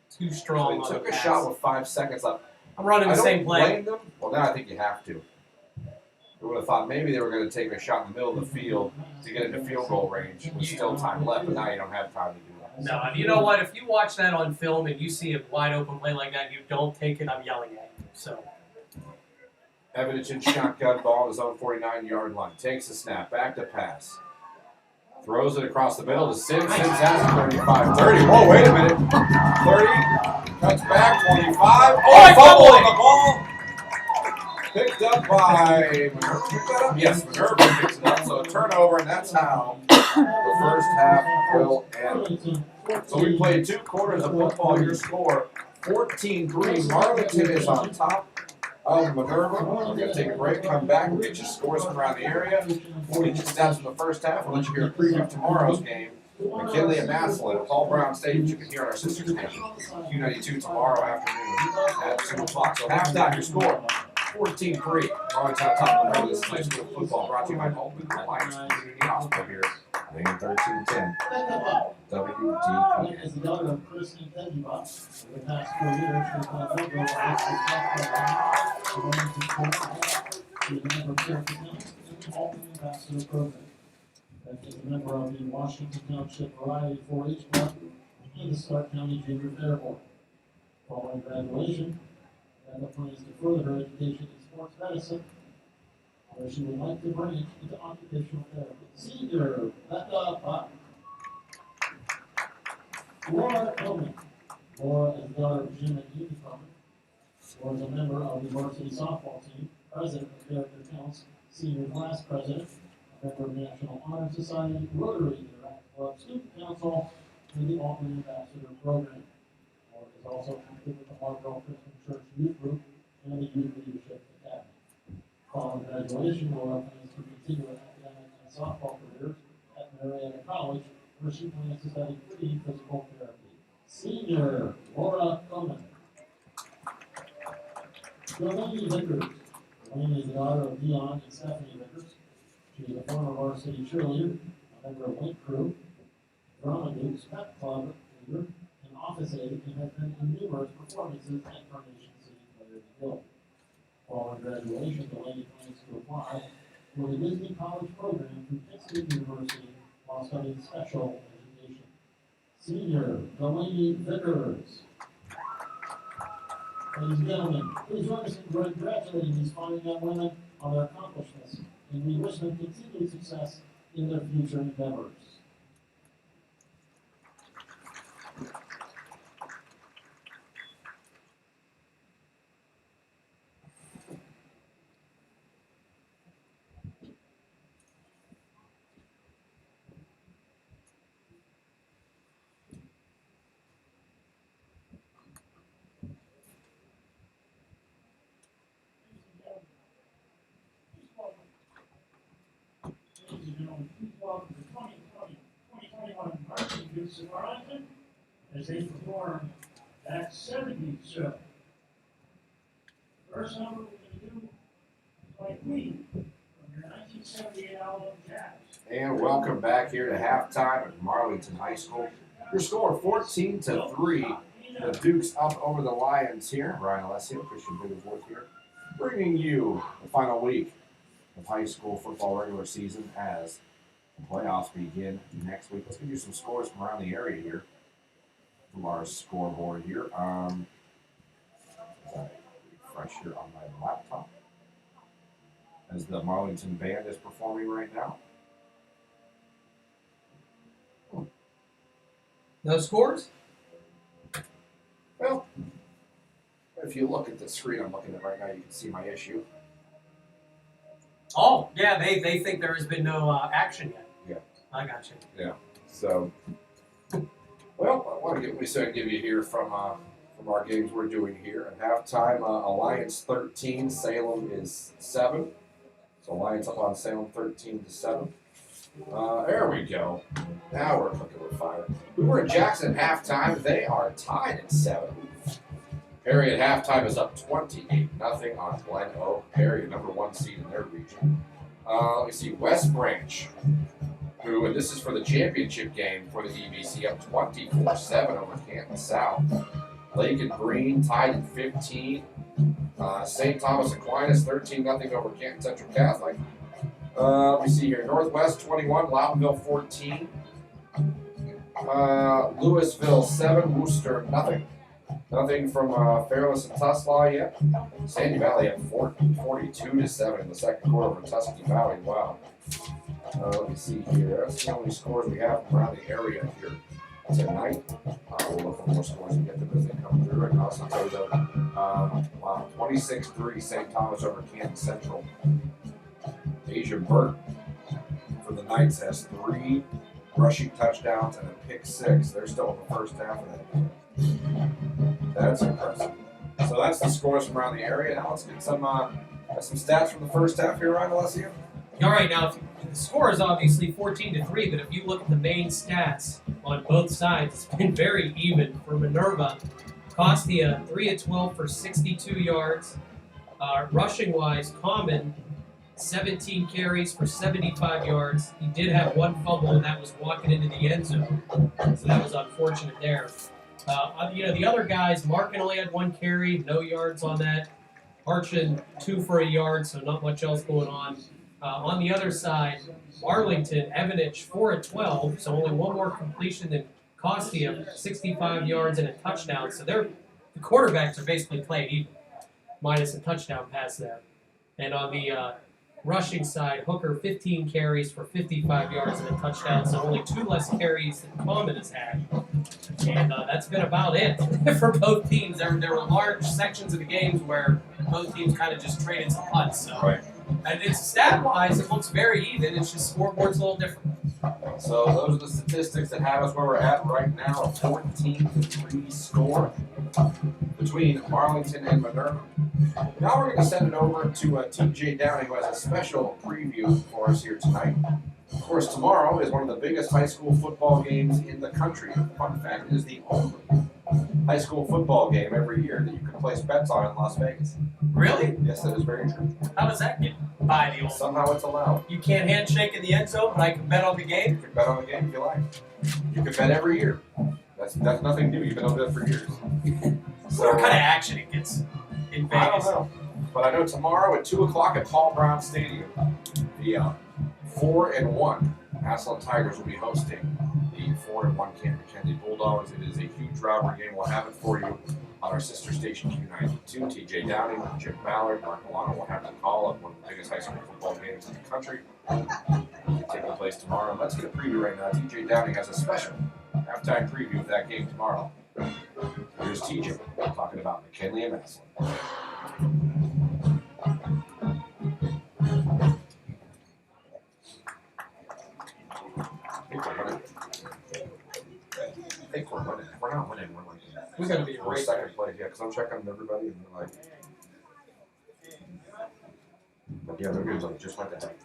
too strong. So on they took the a pass. shot with 5 seconds left. I'm running the same play. I don't blame them. Well, now I think you have to. We would have thought maybe they were going to take a shot in the middle of the field to get into field goal range. There's still time left, but now you don't have time to do that. No, and you know what? If you watch that on film and you see a wide open play like that, you don't take it. I'm yelling at you. So Evidence in shotgun, ball on his own 49-yard line. Takes the snap, back to pass. Throws it across the middle to Sims. Sims has it 35, 30. Whoa, wait a minute. 30. Cuts back, 25. Oh, fumble on the ball. Picked up by Minerva. Picked that up? Yes, Minerva picks it up. So a turnover, and that's how the first half will end. So we played 2 quarters of football. Your score 14-3. Marlington is on top of Minerva. We're going to take a break, come back, we'll get you scores from around the area. 42 stats from the first half. We'll let you hear a preview of tomorrow's game. McKinley and Massillon at Paul Brown Stadium. You can hear on our sister station, Q92, tomorrow afternoon at 2 o'clock. So halftime, your score 14-3. Marlington on top of Minerva. This is high school football brought to you by Open Alliance Community Hospital here. Lane 1310. WDPN. Is the daughter of Chris and Peggy Bob. For the past 4 years, she's been a member of the Ambassador Program. Is a member of the Washington Township Variety 4-H Club and the Stark County Junior Fair Board. Following graduation, Amanda plans to further her education in sports medicine, where she would like to branch into occupational therapy. Senior, back up. Laura Coleman. Laura is the daughter of Jim and Edie Coleman. Laura is a member of the varsity softball team, president of Character Counts, senior class president, a member of the National Honor Society, Rotary Interact Club, student council, and the Altman Ambassador Program. is also active with the Marlboro Christian Church Youth Group and the Youth Leadership Academy. Following graduation, Laura plans to continue her academic and softball careers at Minerva College, where she plans to study physical therapy. Senior Laura Coleman. Delaney Vickers. Delaney is the daughter of Dion and Stephanie Vickers. She is a former varsity cheerleader, a member of Wink Crew, drama groups, pep club leader, and office aide, and has been in numerous performances at Carnation City Players Guild. Following graduation, Delaney plans to apply for the Disney College program through Pitt State University while studying special education. Senior Delaney Vickers. Ladies and gentlemen, please join us in congratulating these fine young women on their accomplishments, and we wish them continued success in their future endeavors. Ladies and gentlemen, please welcome the 2020-2021 marching youths of Marlington as they perform that 70s show. First number we're going to do is by Queen from their 1978 album Jazz. And welcome back here to halftime at Marlington High School. Your score 14-3. The Dukes up over the Lions here. Ryan Alessio, Christian Bigglesworth here, bringing you the final week of high school football regular season as the playoffs begin next week. Let's give you some scores from around the area here from our scoreboard here. As I refresh here on my laptop as the Marlington band is performing right now. No scores? Well, if you look at the screen I'm looking at right now, you can see my issue. Oh, yeah, they think there has been no action yet. Yeah. I got you. Yeah. So, well, I want to give you here from our games we're doing here. At halftime, Alliance 13, Salem is 7. So Alliance up on Salem 13-7. There we go. Now we're cooking with fire. We were at Jackson at halftime. They are tied at 7. Perry at halftime is up 28-0 on Glen Oak. Perry, number 1 seed in their region. Let me see, West Branch, who, and this is for the championship game for the EBC, up 24-7 over Canton South. Lake and Green tied at 15. St. Thomas Aquinas 13-0 over Canton Central Catholic. Let me see here, Northwest 21, Loudonville 14. Louisville 7, Worcester nothing. Nothing from Fairless and Tuslaw yet. Sandy Valley at 42-7 in the second quarter over Tuscany Valley. Wow. Let me see here. That's the only scores we have from around the area here tonight. We'll look for more scores and get them as they come through. I can also tell you that, wow, 26-3 St. Thomas over Canton Central. Asia Burt for the Knights has 3 rushing touchdowns and a pick 6. They're still in the first half of that game. That's impressive. So that's the scores from around the area. Now let's get some stats from the first half here, Ryan Alessio. All right, now the score is obviously 14-3, but if you look at the main stats on both sides, it's been very even. For Minerva, Costia 3-12 for 62 yards. Rushing-wise, Common 17 carries for 75 yards. He did have 1 fumble, and that was walking into the end zone, so that was unfortunate there. The other guys, Markin only had 1 carry, no yards on that. Archin 2 for a yard, so not much else going on. On the other side, Arlington, Evanich 4-12, so only 1 more completion than Costia, 65 yards and a touchdown. So the quarterbacks are basically playing even, minus a touchdown pass there. And on the rushing side, Hooker 15 carries for 55 yards and a touchdown, so only 2 less carries than Common has had. And that's been about it for both teams. There were large sections of the games where both teams kind of just traded some punts. So. Right. And it's stat-wise, it looks very even. It's just scoreboard's a little different. So those are the statistics that have us where we're at right now, a 14-3 score between Marlington and Minerva. Now we're going to send it over to TJ Downing, who has a special preview for us here tonight. Of course, tomorrow is one of the biggest high school football games in the country. Fun fact, it is the only high school football game every year that you can place bets on in Las Vegas. Really? Yes, that is very true. How does that get by the old? Somehow it's allowed. You can't handshake in the end zone, but I can bet on the You game. can bet on the game if you like. You can bet every year. That's nothing new. You've been able to do that for years. What kind of action it gets in I don't Vegas? know. But I know tomorrow at 2 o'clock at Paul Brown Stadium, the 4-1 Aslan Tigers will be hosting the 4-1 Camp McKinley Bulldogs. It is a huge rivalry game. We'll have it for you on our sister station Q92. TJ Downing, Jim Ballard, Mark Milano will have the call of one of the biggest high school football games in the country. Taking place tomorrow. Let's get a preview right now. TJ Downing has a special halftime preview of that game tomorrow. Here's TJ talking about McKinley and Aslan. I think we're winning. We're not winning. We're winning. We're gonna be We're right second place, yeah, because I'm checking everybody and they're like, but yeah, they're good. Just like that.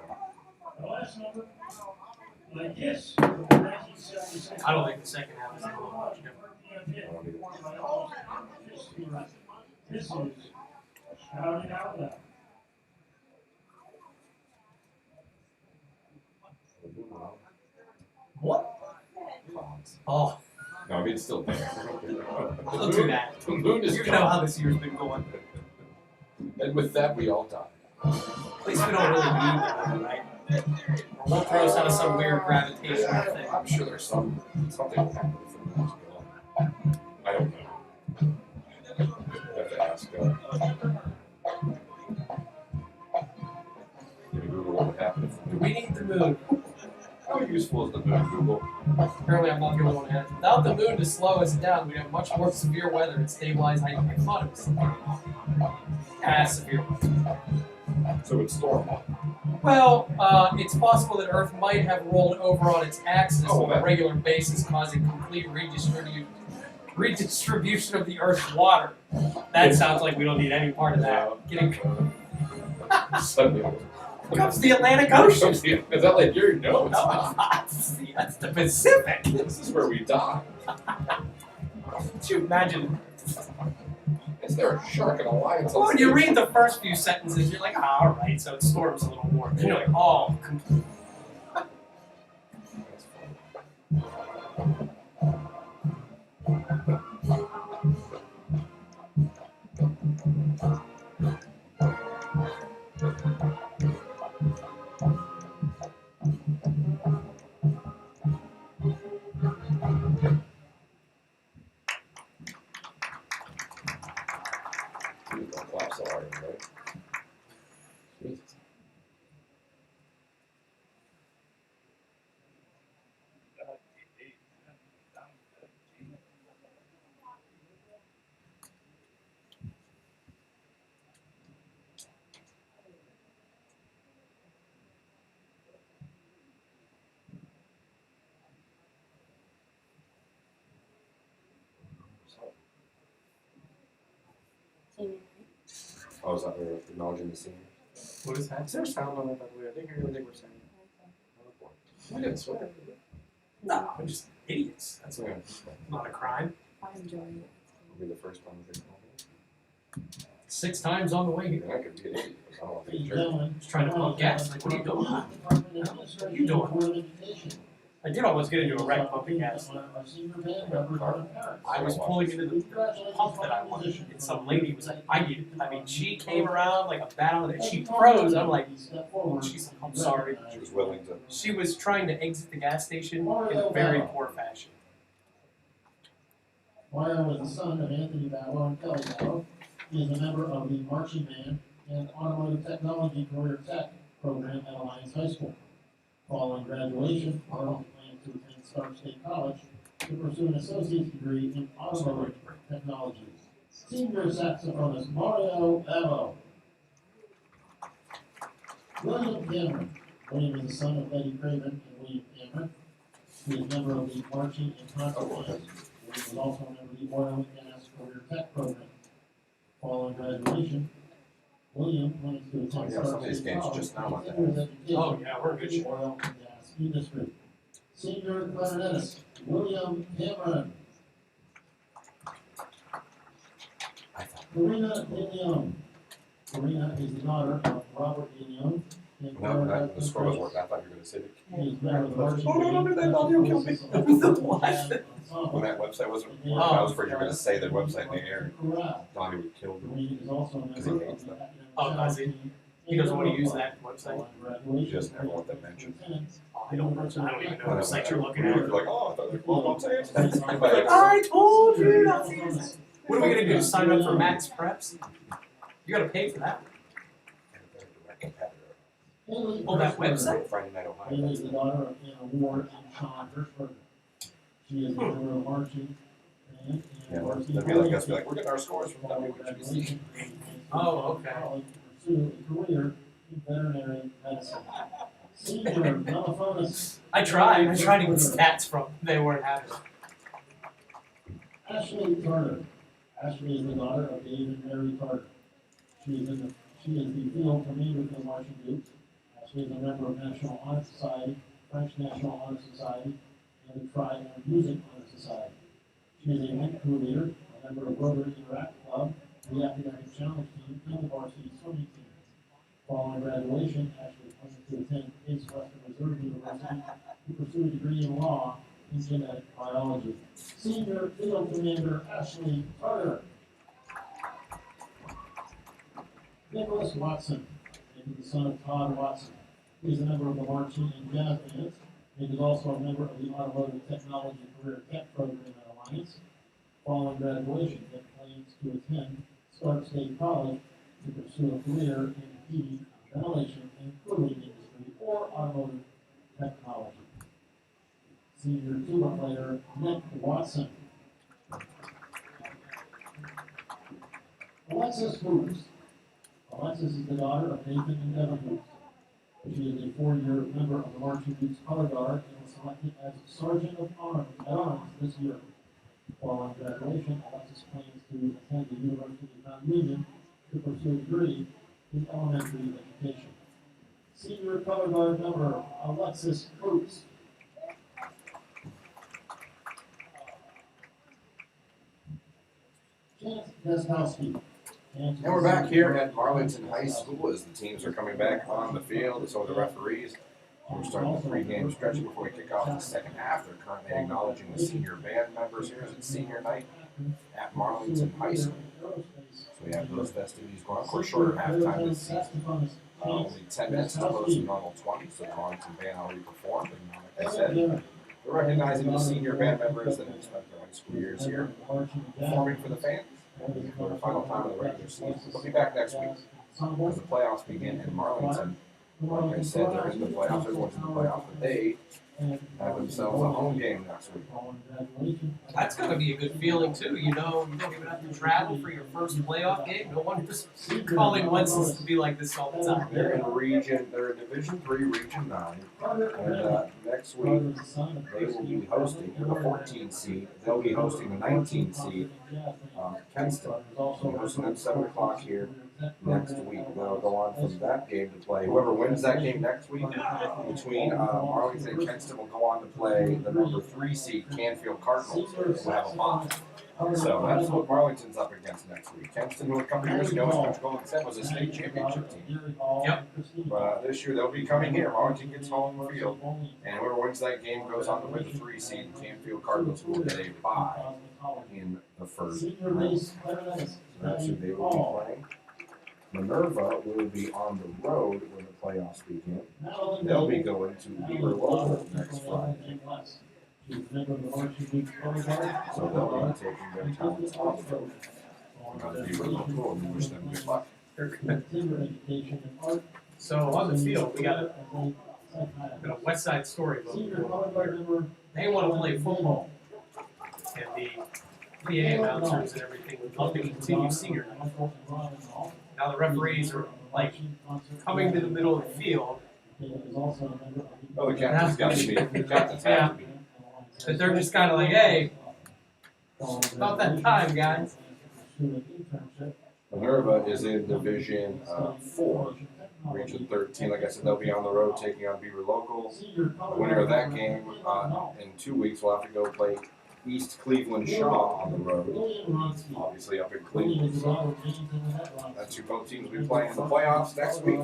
The last number, like this, I don't think the second half is going to be much different. This is shouting out loud. What? Oh, No, I mean, it's still there. don't do that. The moon is You know how gone. this year's been going. And with that, we all die. At least we don't really need that, right? Or we'll throw us out of some weird gravitational thing. I'm sure there's something will happen if the moon's gone. I don't know. You have to ask. You know, Google what would happen if the Do moon. we need the moon? How useful is the moon, Google? Apparently, I'm not the only one who has it. Without the moon to slow us down, we'd have much more severe weather and stabilize hydroclimate. As severe weather. So it's storm. Well, it's possible that Earth might have rolled over on its axis on a regular basis, causing complete redistribution of the Earth's water. That sounds like we don't need any part of that. Getting Sunday. comes the Atlantic Ocean. Is that like your nose? No, that's the Pacific. This is where we die. Could you imagine? Is there a shark in a lion's Well, when you read the first few sentences, you're like, oh, all right, so it storms a little warm. Then you're like, oh, completely. Clap so hard, right? Jesus. Oh, is that they're acknowledging the seniors? What is that? Is there sound on it? By the way, I didn't hear everything we're saying. We didn't swear. No, we're just idiots. That's Yeah. not a crime. I'm enjoying it. It'll be the first time we've been called. 6 times on the way here. And I could be an idiot, because I don't think Ladies and you're. gentlemen, Just trying to pump gas. Like, what are you doing? Department of Administration you doing? Board of Education. I did almost get into a wreck pumping gas. Our senior band members and parents. I was pulling into the pump that I wanted, and some lady was like, I need it. I mean, she came around like a bat on it, and she froze. I'm like, she's like, I'm sorry. She was willing to. She was trying to exit the gas station in a very poor fashion. Mario was the son of Anthony Bauer and Kelly Bauer. He is a member of the marching band and automotive technology career tech program at Alliance High School. Following graduation, Mario plans to attend Stark State College to pursue an associate's degree in automotive technology. Senior saxophonist Mario Bavo. William Cameron. William is the son of Betty Craven and William Cameron. She is a member of the marching and concert band. She is also a member of the oil and gas career tech program. Following graduation, William plans to attend Yeah, some of these games just now want that. Oh, yeah, we're in good shape. Oil and gas industry. Senior clarinetist, William Cameron. Karina De Leon. Karina is the daughter of Robert De Leon. and No, Clara the score was Contreras. working. I thought you were going to say that. She is member of the marching Oh, no, no, band, that audio killed me. National That was the Ensemble, what? Jazz Ensemble. When that website wasn't And working, I was afraid you were going to say that website in the air. Corral. Thought he would kill me. Karina is also a Because he member hates of the them. academic Oh, does he? team He doesn't want to and use Club. that website. Following graduation, He doesn't ever want that mentioned. I don't even know what site you're looking You're at. like, oh, I thought they were don't say it. I told you not to use it. What are we gonna do? Sign up for Max Preps? You gotta pay for that. Haley Oh, that Hirschberger. website? Friday Night Ohio. Haley is the daughter of Anna Ward and Sean Hirschberger. She is a member of marching band Yeah, and varsity that'd be like us, choir. be like, we're getting our scores from Following WHBC. graduation, she plans to Oh, okay. college to pursue a career in veterinary medicine. Senior mellophonist I tried to get stats from them. They weren't having it. Ashley Carter. Ashley is the daughter of Dave and Mary Carter. She is the field commander for the marching group. Ashley is a member of National Honor Society, French National Honor Society, and the Tri Music Honor Society. She is a night crew leader, a member of Rotary Interact Club, the Academic Challenge Team, and the varsity swimming team. Following graduation, Ashley plans to attend Case Western Reserve University to pursue a degree in law in genetic biology. Senior Field Commander Ashley Carter. Nicholas Watson, and the son of Todd Watson. He is a member of the marching and jazz bands, and is also a member of the Automotive Technology Career Tech Program at Alliance. Following graduation, Nick plans to attend Stark State College to pursue a career in heating, ventilation, and cooling industry or automotive technology. Senior tuba player Nick Watson. Alexis Hoops. Alexis is the daughter of Nathan and Devin Hoops. She is a 4-year member of the Marching Hoops Color Guard and was selected as Sergeant of Arms this year. Following graduation, Alexis plans to attend the University of Mount Union to pursue a degree in elementary education. Senior Color Guard member Alexis Hoops. Chance Gaskowski. And we're back here at Marlington High School as the teams are coming back on the field. So are the referees. We're starting the pregame stretch before we kick off the second half. They're currently acknowledging the senior band members here as it's senior night at Marlington High School. So we have those festivities going on. Of course, shorter halftime this season. Only 10 minutes as opposed to normal 20. So the Marlington band already performed. And like I said, they're recognizing the senior band members that have spent their high school years here performing for the fans. For the final time of the regular season. They'll be back next week as the playoffs begin in Marlington. Like I said, they're in the playoffs, everyone's in the playoffs, but they have themselves a home game next week. That's gotta be a good feeling too, you know, you don't even have to travel for your first playoff game. No one just calling Wences to be like this all the time. They're in they're in Division 3, Region 9, and next week they will be hosting the 14 seed. They'll be hosting the 19 seed, Kenston. They'll be hosting them 7 o'clock here next week. They'll go on from that game to play. Whoever wins that game next week between Marlington and Kenston will go on to play the number 3 seed Canfield Cardinals, who have a bye. So that's what Marlington's up against next week. Kenston, who a couple years ago, as Coach Golden said, was a state championship team. Yep. But this year they'll be coming here. Marlington gets home field, and whoever wins that game goes on to win the 3 seed Canfield Cardinals, who will get a bye in the first round. So that's who they will be playing. Minerva will be on the road when the playoffs begin. They'll be going to Beaver Local next Friday. So they'll be taking their talents on the road. Beaver Local, and we wish them good luck. So on the field, we got a West Side Story book. They want to play football. And the PA announcers and everything would love to continue senior night. Now the referees are like coming to the middle of the field. Oh, the captain's got to be. The captain's have to be. But they're just kind of like, hey, about that time, guys. Minerva is in Division 4, Region 13. Like I said, they'll be on the road taking on Beaver Local. The winner of that game in 2 weeks will have to go play East Cleveland Shaw on the road, obviously up in Cleveland. So that's who both teams will be playing in the playoffs next week.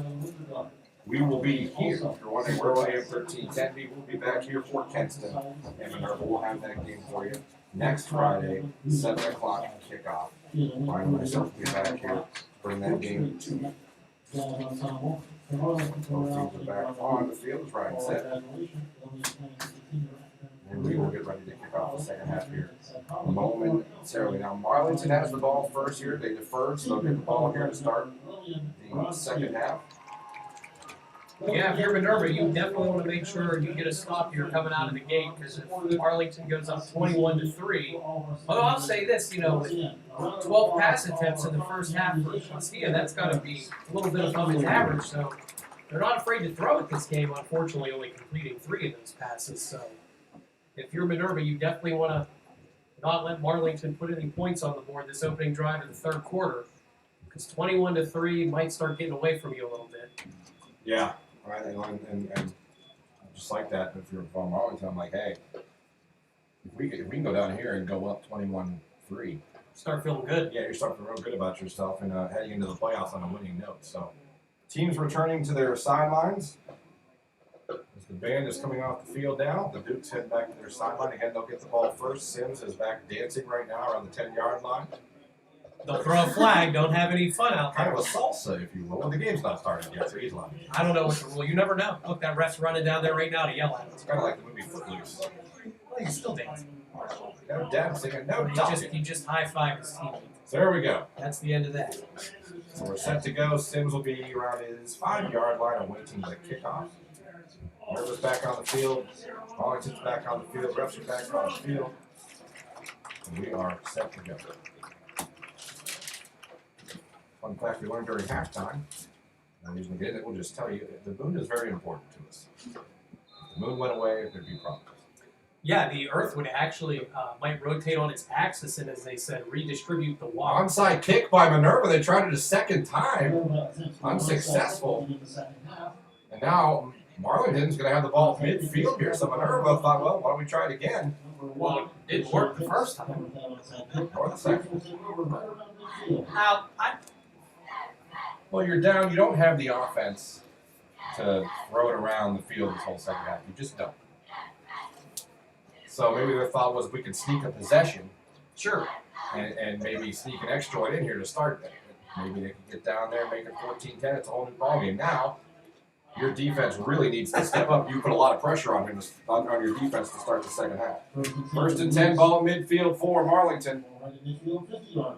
We will be here. If you're wondering where I am, 1310, we will be back here for Kenston, and Minerva will have that game for you next Friday, 7 o'clock kickoff. I myself will be back here to bring that game to you. Both teams are back on the field, as Ryan said. And we will get ready to kick off the second half here momentarily. Now, Marlington has the ball first here. They deferred, so they'll get the ball here to start the second half. Yeah, if you're Minerva, you definitely want to make sure you get a stop here coming out of the gate, because if Marlington goes up 21-3, although I'll say this, with 12 pass attempts in the first half for Castilla, that's got to be a little bit above his average, so they're not afraid to throw at this game, unfortunately only completing 3 of those passes. So if you're Minerva, you definitely want to not let Marlington put any points on the board this opening drive in the third quarter, because 21-3 might start getting away from you a little bit. Yeah, right. And just like that, if you're from Marlington, I'm like, hey, if we can go down here and go up 21-3. Start feeling good. Yeah, you're starting to feel real good about yourself and heading into the playoffs on a winning note. So, teams returning to their sidelines. As the band is coming off the field now, the Dukes head back to their sideline. Again, they'll get the ball first. Sims is back dancing right now around the 10-yard line. They'll throw a flag, don't have any fun out Kind there. of a salsa, if you will. Well, the game's not started yet, so he's lying. I don't know what the rule. You never know. Look, that ref's running down there right now to yell at him. It's kind of like the movie Footloose. Well, he's still dancing. No dancing and no He talking. just high-fived his teammate. So there we go. That's the end of that. So we're set to go. Sims will be around his 5-yard line awaiting the kickoff. Minerva's back on the field. Marlington's back on the field. Refs are back on the field. And we are set to go. Fun fact we learned during halftime, and usually get it, we'll just tell you, the moon is very important to us. If the moon went away, there'd be problems. Yeah, the Earth would actually might rotate on its axis and, as they said, redistribute the water. Onside kick by Minerva. They tried it a second time. Unsuccessful. And now Marlington's going to have the ball midfield here. So Minerva thought, well, why don't we try it again? Well, it didn't work the first time. Or the second. Now, Well, you're down. You don't have the offense to throw it around the field this whole second half. You just don't. So maybe their thought was we could sneak a possession. Sure. And maybe sneak an extra in here to start that. Maybe they could get down there and make it 14-10. It's a whole new ballgame. Now, your defense really needs to step up. You put a lot of pressure on him on your defense to start the second half. 1st and 10, ball midfield for Marlington.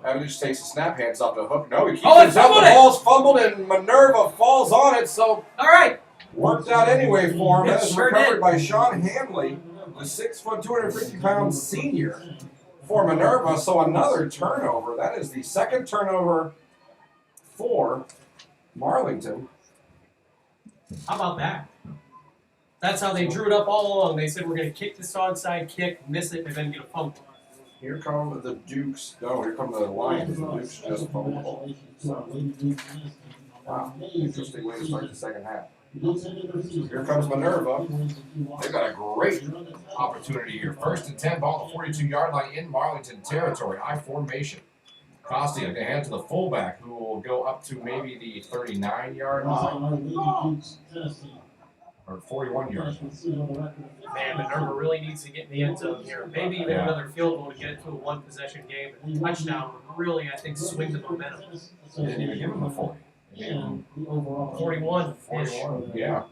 Evans takes the snap, hands off the hook. No, he keeps it up. The ball's fumbled, and Minerva falls on it. So, all right. Worked out anyway for him. That is Sure recovered did. by Sean Hamley, the 6', 250-pound senior for Minerva. So another turnover. That is the second turnover for Marlington. How about that? That's how they drew it up all along. They said we're going to kick this onside kick, miss it, and then get a fumble. Here come the Dukes. No, here come the Lions. The Dukes just fumbled the ball. Wow, interesting way to start the second half. Here comes Minerva. They've got a great opportunity here. 1st and 10, ball at the 42-yard line in Marlington territory. I formation. Costi going to hand to the fullback, who will go up to maybe the 39-yard line. Or 41-yard line. Man, Minerva really needs to get in the end zone here. Maybe even another field goal to get it to a one-possession game. And touchdown would really, I think, swing the momentum. They didn't even give him the 40. They gave him 41. 41. Yeah.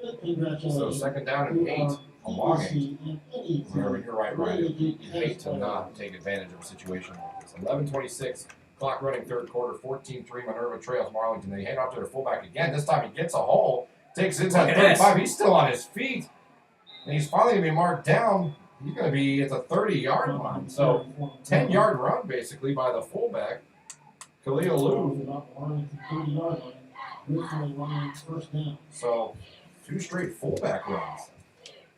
So 2nd down and 8. A long 8. Minerva, you're right, Ryan. You hate to not take advantage of a situation like this. 11:26. Clock running 3rd quarter. 14-3. Minerva trails Marlington. They hand off to their fullback again. This time he gets a hole. Takes it inside 35. He's still on his feet. And he's finally going to be marked down. He's going to be at the 30-yard line. So 10-yard run, basically, by the fullback. Khalil Lou. So 2 straight fullback runs.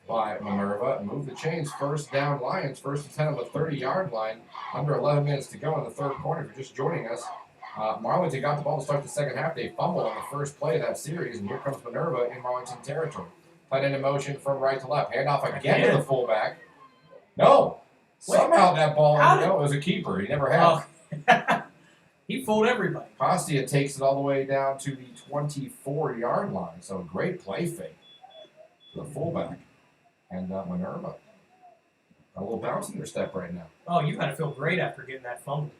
by Minerva. Move the chains. First down Lions. First and 10 on the 30-yard line. Under 11 minutes to go in the third quarter. If you're just joining us, Marlington got the ball to start the second half. They fumbled on the first play of that series, and here comes Minerva in Marlington territory. Tight end in motion from right to left. Handoff again to the fullback. No. Somehow that ball, it was a keeper. He never had. Oh. He fooled everybody. Costia takes it all the way down to the 24-yard line. So a great play fake to the fullback. And Minerva. A little bounce in their step right now. Oh, you got to feel great after getting that fumble.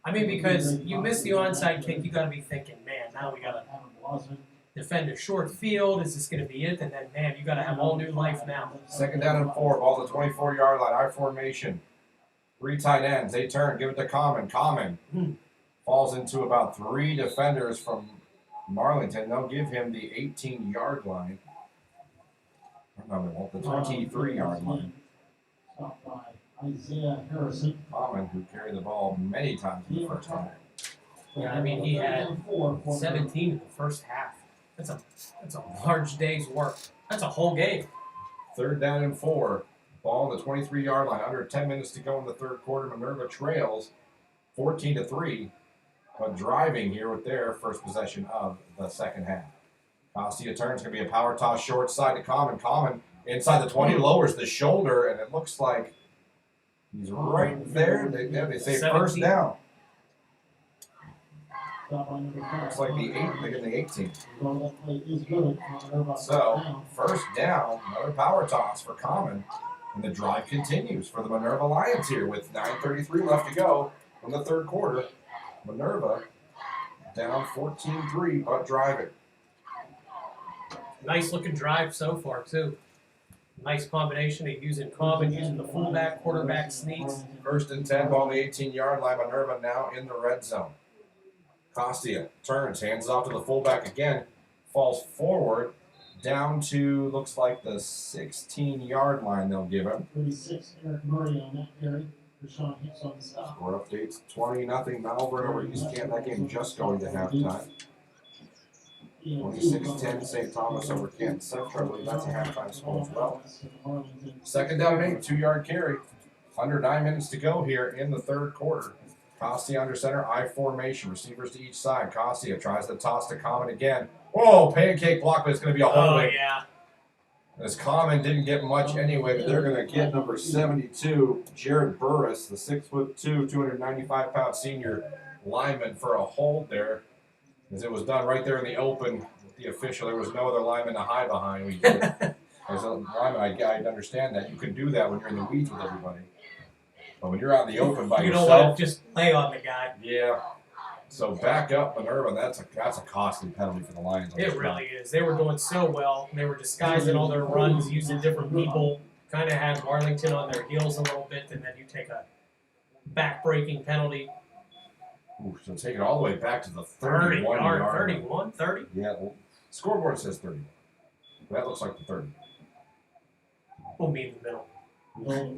I mean, because you missed the onside kick, you got to be thinking, man, now we got to defend a short field. Is this going to be it? And then, man, you got to have all new life now. Second down and 4. Ball to the 24-yard line. I formation. 3 tight ends. They turn. Give it to Common. Common falls into about 3 defenders from Marlington. They'll give him the 18-yard line. No, they won't. The 23-yard line. Stopped by Isaiah Harrison. Common, who carried the ball many times in the first half. Yeah, I mean, he had 17 in the first half. That's a large day's work. That's a whole game. Third down and 4. Ball on the 23-yard line. Under 10 minutes to go in the third quarter. Minerva trails 14-3. But driving here with their first possession of the second half. Costia turns. Going to be a power toss short side to Common. Common inside the 20 lowers the shoulder, and it looks like he's right there. They say 17. First down. Looks like the 8. They get the 18. So, So, first down, another power toss for Common. And the drive continues for the Minerva Lions here with 9:33 left to go in the third quarter. Minerva down 14-3, but driving. Nice looking drive so far, too. Nice combination of using Common, using the fullback, quarterback sneaks. First and 10, ball on the 18-yard line. Minerva now in the red zone. Costia turns, hands off to the fullback again, falls forward, down to, looks like the 16-yard line they'll give him. 36, Eric Murray on that carry. Rashawn hits on the stop. Score updates, 20-0 Malvern over East Kent. That game just going to halftime. 26-10 St. Thomas over Kent Central. I believe that's a halftime score as well. Second down and 8, 2-yard carry. Under 9 minutes to go here in the third quarter. Costia under center, I formation. Receivers to each side. Costia tries to toss to Common again. Whoa, pancake block, but it's going to be a holding. Oh, yeah. As Common didn't get much anyway, but they're going to get number 72, Jared Burris, the 6'2", 295-pound senior lineman for a hold there. As it was done right there in the open with the official. There was no other lineman to hide behind. We did. As a lineman, I'd understand that. You can do that when you're in the weeds with everybody. But when you're out in the open by you yourself. don't want to just lay on the guy. Yeah. So back up Minerva. That's a costly penalty for the Lions. It really is. They were doing so well. They were disguising all their runs, using different people. Kind of had Marlington on their heels a little bit, and then you take a back-breaking penalty. Ooh, so take it all the way back to the 30 31-yard line. 31, 30? Yeah, well, scoreboard says 30. That looks like the 30. We'll be in the middle.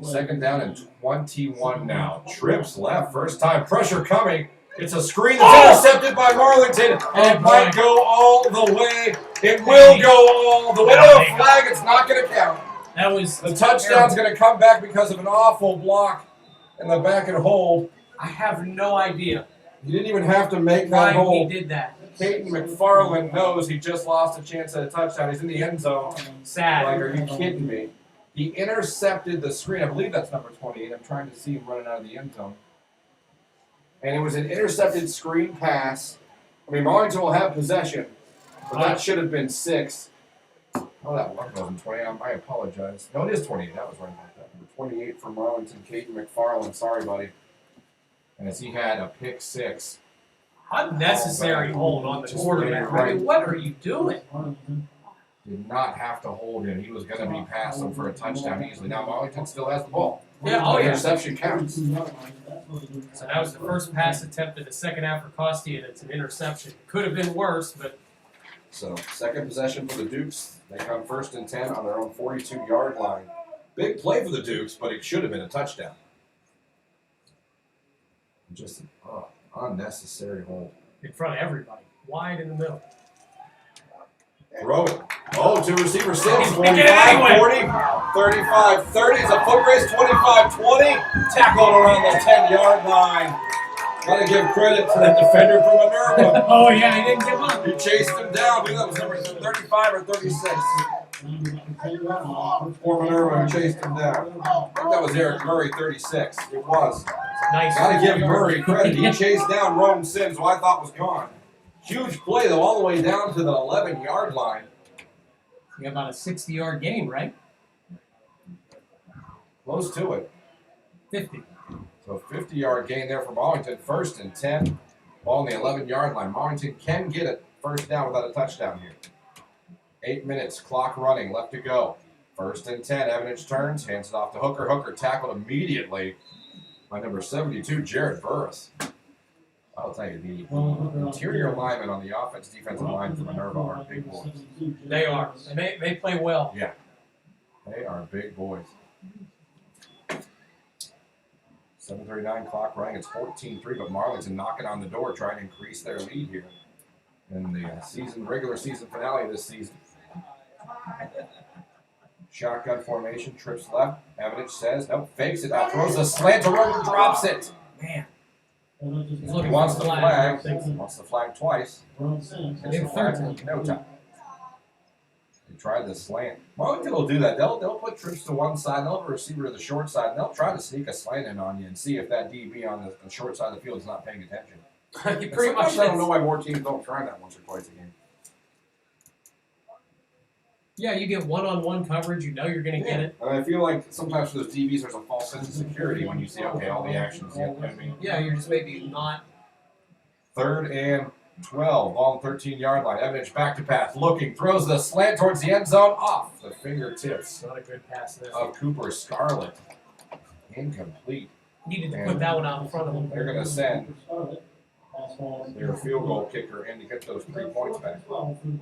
Second down and 21 now. Trips left. First time. Pressure coming. It's a screen that's intercepted by Marlington. And it might go all the way. It will go all the way. Oh, the flag. It's not going to count. That was The touchdown's going to come back because of an awful block in the back and hold. I have no idea You didn't even have to make why that he hold. did that. Peyton McFarland knows he just lost a chance at a touchdown. He's in the end zone. Sad. Like, are you kidding me? He intercepted the screen. I believe that's number 28. I'm trying to see him running out of the end zone. And it was an intercepted screen pass. I mean, Marlington will have possession, but that should have been 6. Oh, that one wasn't 20. I apologize. No, it is 28. That was right about that. Number 28 for Marlington, Peyton McFarland. Sorry, buddy. And as he had a pick 6. Unnecessary hold on the Just quarterback. right. I mean, what are you doing? Did not have to hold him. He was going to be past him for a touchdown easily. Now Marlington still has the ball. Yeah, oh The yeah. interception counts. So that was the first pass attempt of the second half for Costia, and it's an interception. Could have been worse, but So second possession for the Dukes. They come first and 10 on their own 42-yard line. Big play for the Dukes, but it should have been a touchdown. Just an unnecessary hold. in front of everybody, wide in the middle. Throw it. Oh, to receiver 6. He's picking it anyway. 40. 35-30 is a foot race, 25-20. Tackled around the 10-yard line. Gotta give credit to that defender from Minerva. Oh, yeah, he didn't give up. He chased him down. I believe that was number 35 or 36. Poor Minerva who chased him down. I think that was Eric Murray, 36. It was. Nice. Gotta give Murray credit. He chased down Rome Sims, who I thought was gone. Huge play, though, all the way down to the 11-yard line. You got about a 60-yard gain, right? Close to it. 50. So 50-yard gain there for Marlington. 1st and 10. Ball on the 11-yard line. Marlington can get a first down without a touchdown here. 8 minutes, clock running, left to go. 1st and 10. Evanage turns, hands it off to Hooker. Hooker tackled immediately by number 72, Jared Burris. I'll tell you, the interior linemen on the offense-defensive line for Minerva are big boys. They are. And they play well. Yeah. They are big boys. 7:39 clock running. It's 14-3, but Marlington knocking on the door, trying to increase their lead here in the regular season finale this season. Shotgun formation, trips left. Evidence says, nope, fakes it now, throws a slant to Roman, drops it. Man. He wants the flag. Wants the flag twice. It's a third time. No time. They tried the slant. Marlington will do that. They'll put trips to one side, they'll have a receiver to the short side, and they'll try to sneak a slant in on you and see if that DB on the short side of the field is not paying attention. Pretty much. I don't know why more teams don't try that once or twice a game. Yeah, you get one-on-one coverage. You know you're going to get it. And I feel like sometimes for those DBs, there's a false sense of security when you see, okay, all the actions. You know what I mean? Yeah, you're just maybe not. 3rd and 12, ball on 13-yard line. Evidence back to pass, looking, throws the slant towards the end zone, off the fingertips Not a good pass there. of Cooper Scarlett. Incomplete. Needed to put that one out in front of him. They're going to send their field goal kicker in to get those 3 points back.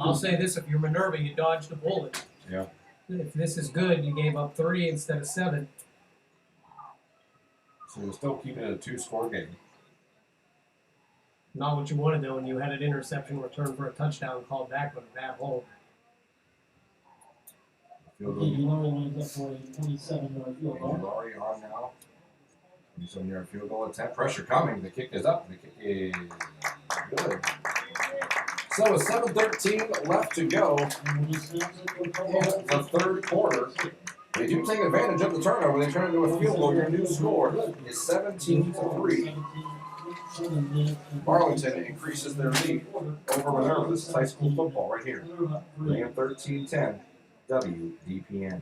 I'll say this, if you're Minerva, you dodged a bullet. Yeah. If this is good, you gave up 30 instead of 7. So you're still keeping it a 2-score game. Not what you wanted, though, when you had an interception return for a touchdown called back with a bad hold. Field goal. Laurie on now. 27-yard field goal attempt. Pressure coming. The kick is up. The kick is good. So with 7:13 left to go in the third quarter, they do take advantage of the turnover. They turn it into a field goal. Your new score is 17-3. Marlington increases their lead over Minerva. This is high school football right here. AM 1310 WDPN.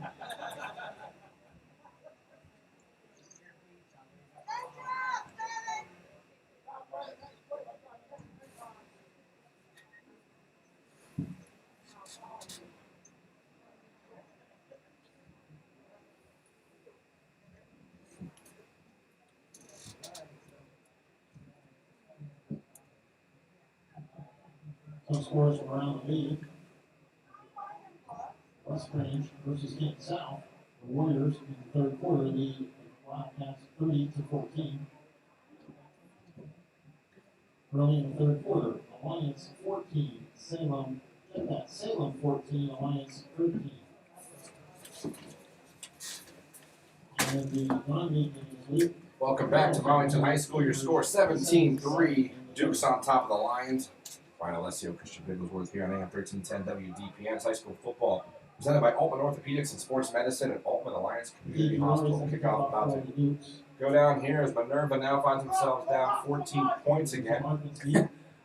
Some scores from around the league. West Range versus Kent South. The Warriors in the third quarter lead Wildcats 30-14. Early in the third quarter, Alliance 14, Salem 14, Alliance 13. And the non-league league. Welcome back to Marlington High School. Your score 17-3. Duke's on top of the Lions. Brian Alessio, Christian Bigglesworth here on AM 1310 WDPN. High school football presented by Altman Orthopedics and Sports Medicine at Altman Alliance Community Hospital. Kickoff about to go down here as Minerva now finds themselves down 14 points again.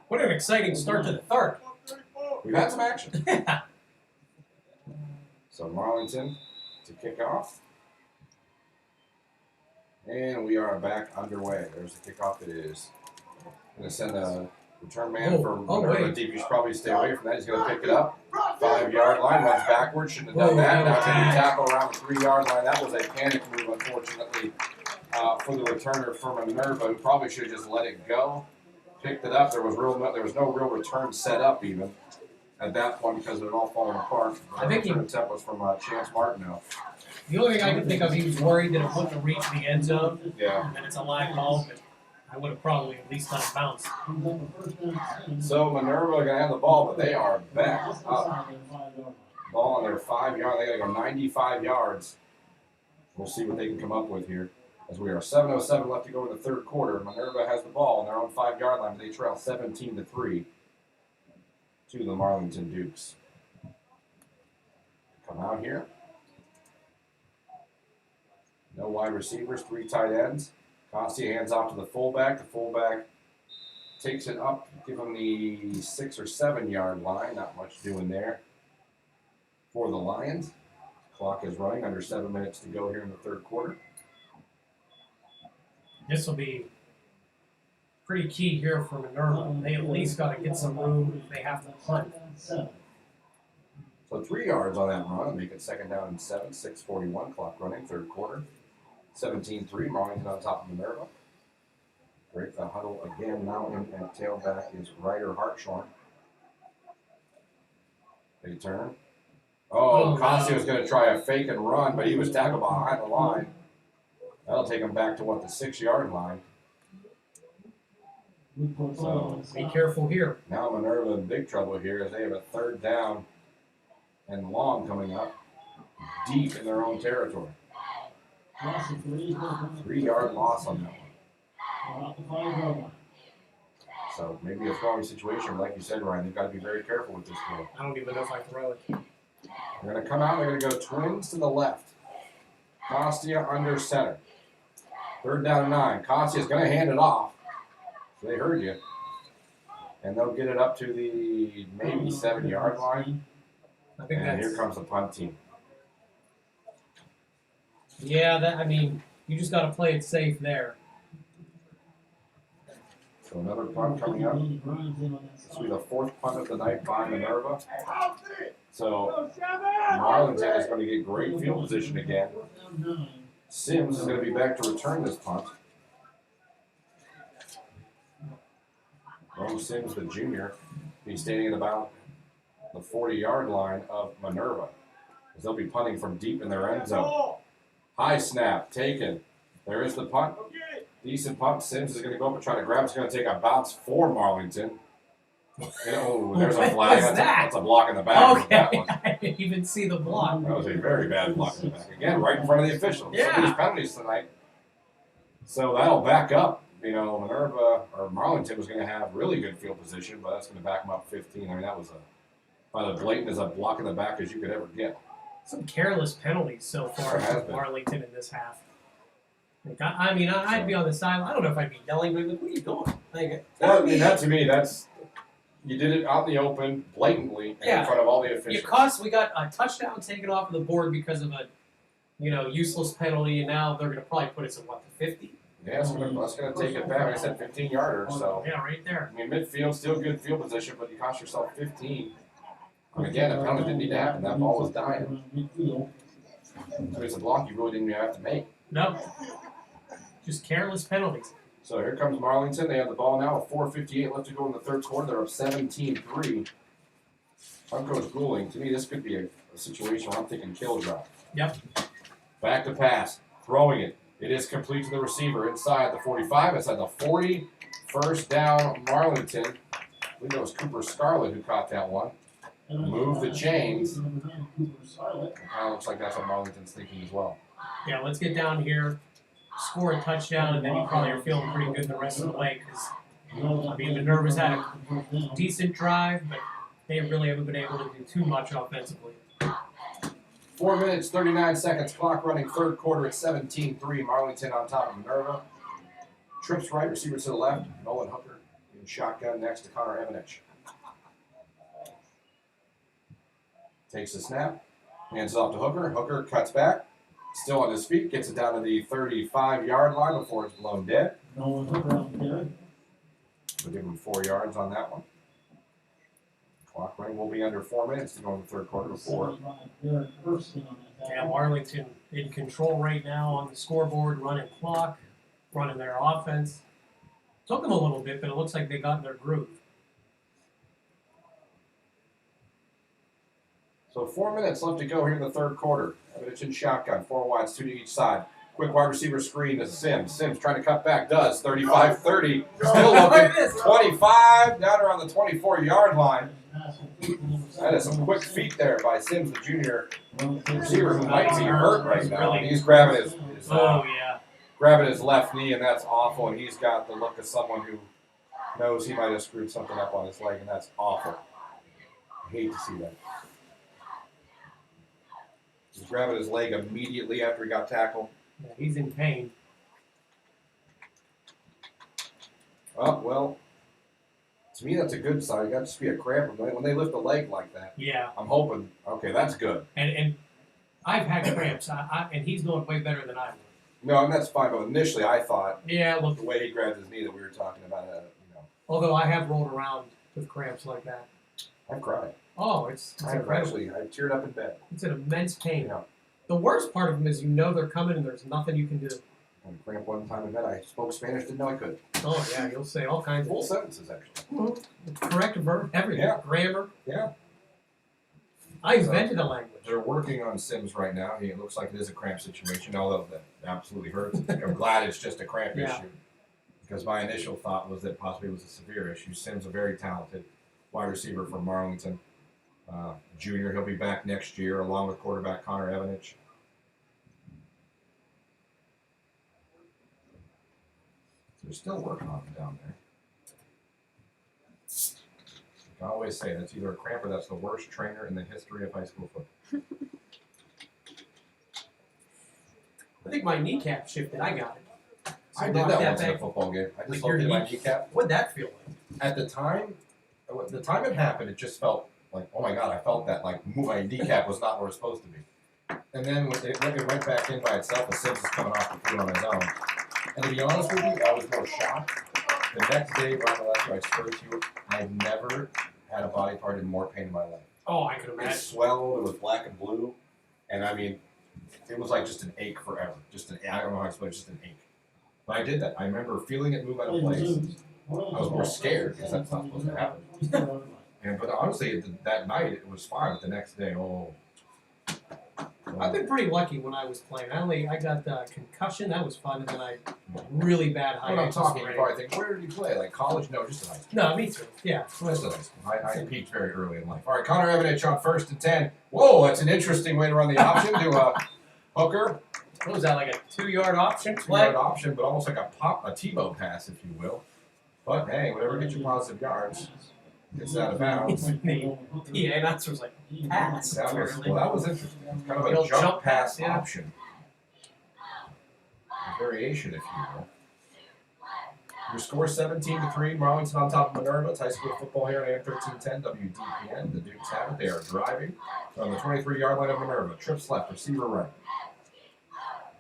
What an exciting start to the third. We've had some action. So Marlington to kick off. And we are back underway. There's the kickoff. It is going to send a return man for Minerva. Deep, you should probably stay away from that. He's going to pick it up. 5-yard line, runs backwards. Shouldn't have done that. Now taking a tackle around the 3-yard line. That was a panic move, unfortunately, for the returner for Minerva, who probably should have just let it go. Picked it up. There was no real return set up even at that point because it had all fallen apart. I think the return attempt was from Chance Martineau. The only thing I can think of, he was worried that it wouldn't have reached the end zone. Yeah. And it's a live ball, but I would have probably at least let it bounce. So Minerva are going to have the ball, but they are back up. Ball on their 5-yard. They got to go 95 yards We'll see what they can come up with here. As we are 7:07 left to go in the third quarter. Minerva has the ball on their own 5-yard line. They trail 17-3 to the Marlington Dukes. Come out here. No wide receivers, 3 tight ends. Costi hands off to the fullback. The fullback takes it up, give him the 6 or 7 yard line. Not much doing there for the Lions. Clock is running, under 7 minutes to go here in the third quarter. This will be pretty key here for Minerva. They at least got to get some room if they have to punt. Seven. So 3 yards on that run, make it 2nd down and 7, 6:41, clock running, third quarter. 17-3, Marlington on top of Minerva. Break the huddle again now in at tailback is Ryder Hartshorn. They turn. Oh, Costi was going to try a fake and run, but he was tackled behind the line. That'll take him back to, what, the 6-yard line. So Be careful here. now Minerva in big trouble here as they have a 3rd down and long coming up deep in their own territory. 3-yard loss on that one. So maybe a throwing situation, like you said, Ryan. They've got to be very careful with this throw. I don't even know if I throw it. They're going to come out. They're going to go twins to the left. Costia under center. 3rd down and 9. Costia's going to hand it off. They heard you. And they'll get it up to the maybe 7-yard line. I think And that's. here comes the punt team. Yeah, you just got to play it safe there. So another punt coming up. This will be the 4th punt of the night by Minerva. So Marlington is going to get great field position again. Sims is going to be back to return this punt. Rome Sims, the junior, he's standing at about the 40-yard line of Minerva, as they'll be punting from deep in their end zone. High snap, taken. There is the punt. Decent punt. Sims is going to go up and try to grab it. It's going to take a bounce for Marlington. Oh, there's a What flag. was that? That's a block in the back. That Okay, was. I didn't even see the block. That was a very bad block in the back. Again, right in front of the officials. Yeah. Some of these penalties tonight. So that'll back up. Minerva or Marlington was going to have really good field position, but that's going to back them up 15. That was about as blatant as a block in the back as you could ever get. Some careless penalties so far Sure has from been. Marlington in this half. I'd be on the side. I don't know if I'd be yelling, but what are you doing? That to me, that's you did it out in the open, blatantly, Yeah. in front of all the officials. We got a touchdown taken off of the board because of a, useless penalty, and now they're going to probably put us at the 50? Yeah, that's going to take it back. Like I said 15-yarder. So Yeah, right there. midfield, still good field position, but you cost yourself 15. And again, the penalty didn't need to happen. That ball was dying. So it's a block you really didn't even have to make. No. Just careless penalties. So here comes Marlington. They have the ball now with 4:58 left to go in the third quarter. They're up 17-3. I'm Coach Goulding. To me, this could be a situation where I'm thinking kill drive. Yep. Back to pass. Throwing it. It is complete to the receiver inside the 45. It's at the 40. First down, Marlington. I believe that was Cooper Scarlett who caught that one. Move the chains. It kind of looks like that's what Marlington's thinking as well. Yeah, let's get down here, score a touchdown, and then you probably are feeling pretty good the rest of the way because, Minerva's had a decent drive, but they really haven't been able to do too much offensively. 4 minutes, 39 seconds, clock running, third quarter at 17-3. Marlington on top of Minerva. Trips right, receiver to the left. Nolan Hooker in shotgun next to Connor Evanich. Takes the snap, hands it off to Hooker. Hooker cuts back, still on his feet, gets it down to the 35-yard line before it's blown dead. Nolan Hooker out there. We'll give him 4 yards on that one. Clock running will be under 4 minutes to go in the third quarter before. Yeah, Marlington in control right now on the scoreboard, running clock, running their offense. Took them a little bit, but it looks like they got in their groove. So 4 minutes left to go here in the third quarter. Evanich in shotgun, 4 wides, 2 to each side. Quick wide receiver screen to Sims. Sims trying to cut back, does. 35-30. Still looking. 25, down around the 24-yard line. That is some quick feet there by Sims, the junior receiver, who might be hurt right now. He's grabbing his grabbing his left knee, and that's awful. And he's got the look of someone who knows he might have screwed something up on his leg, and that's awful. I hate to see that. He's grabbing his leg immediately after he got tackled. Yeah, he's in pain. Oh, well, to me that's a good sign. You got to just be a cramp. When they lift the leg like that, Yeah. I'm hoping, okay, that's good. And I've had cramps, and he's doing way better than I would. No, and that's fine, but initially I thought Yeah, look, the way he grabbed his knee that we were talking about, although I have rolled around with cramps like that. I've cried. Oh, it's I've incredible. actually, I teared up in bed. It's an immense pain. Yeah. The worst part of them is they're coming and there's nothing you can do. I had a cramp one time in bed. I spoke Spanish, didn't know I could. Oh, yeah, you'll say all kinds Full of sentences, actually. correct verb, everything. Yeah. Grammar. Yeah. I invented a language. They're working on Sims right now. It looks like it is a cramp situation, although that absolutely hurts. I'm glad it's just a cramp Yeah. issue. Because my initial thought was that possibly it was a severe issue. Sims a very talented wide receiver from Marlington. Junior, he'll be back next year along with quarterback Connor Evanich. They're still working on him down there. I always say that's either a cramp or that's the worst trainer in the history of high school football. I think my kneecap shifted. I got it. I did that once in a football game. I just looked at my kneecap. What'd that feel like? At the time it happened, it just felt like, oh my God, I felt that like my kneecap was not where it was supposed to be. And then when it went back in by itself, as Sims was coming off the field on his own. And to be honest with you, I was more shocked. The next day, right after I swear to you, I've never had a body part in more pain in my life. Oh, I could It imagine. swelled, it was black and blue, and I mean, it was like just an ache forever. I don't know how to explain it, just an ache. But I did that. I remember feeling it move out of place. I was more scared because that's not supposed to happen. But honestly, that night it was fine. But the next day, I've been pretty lucky when I was playing. I got concussion. That was fun, and then I really bad high. When I'm talking, you probably think, where did you play? Like college? No, just in high school. No, me too. Yeah. Just in high school. I peaked very early in life. All right, Connor Evanich on 1st and 10. Whoa, that's an interesting way to run the option to Hooker. What was that, like a 2-yard option? 2-yard option, but almost like a Tebow pass, if you will. But hey, whatever gets you positive yards, it's out of bounds. The announcer was like, pass. That was interesting. Kind of The a old jump pass yeah. option. A variation, if you will. Your score 17-3. Marlington on top of Minerva. It's high school football here at AM 1310 WDPN. The Dukes have it. They are driving on the 23-yard line of Minerva. Trips left, receiver right.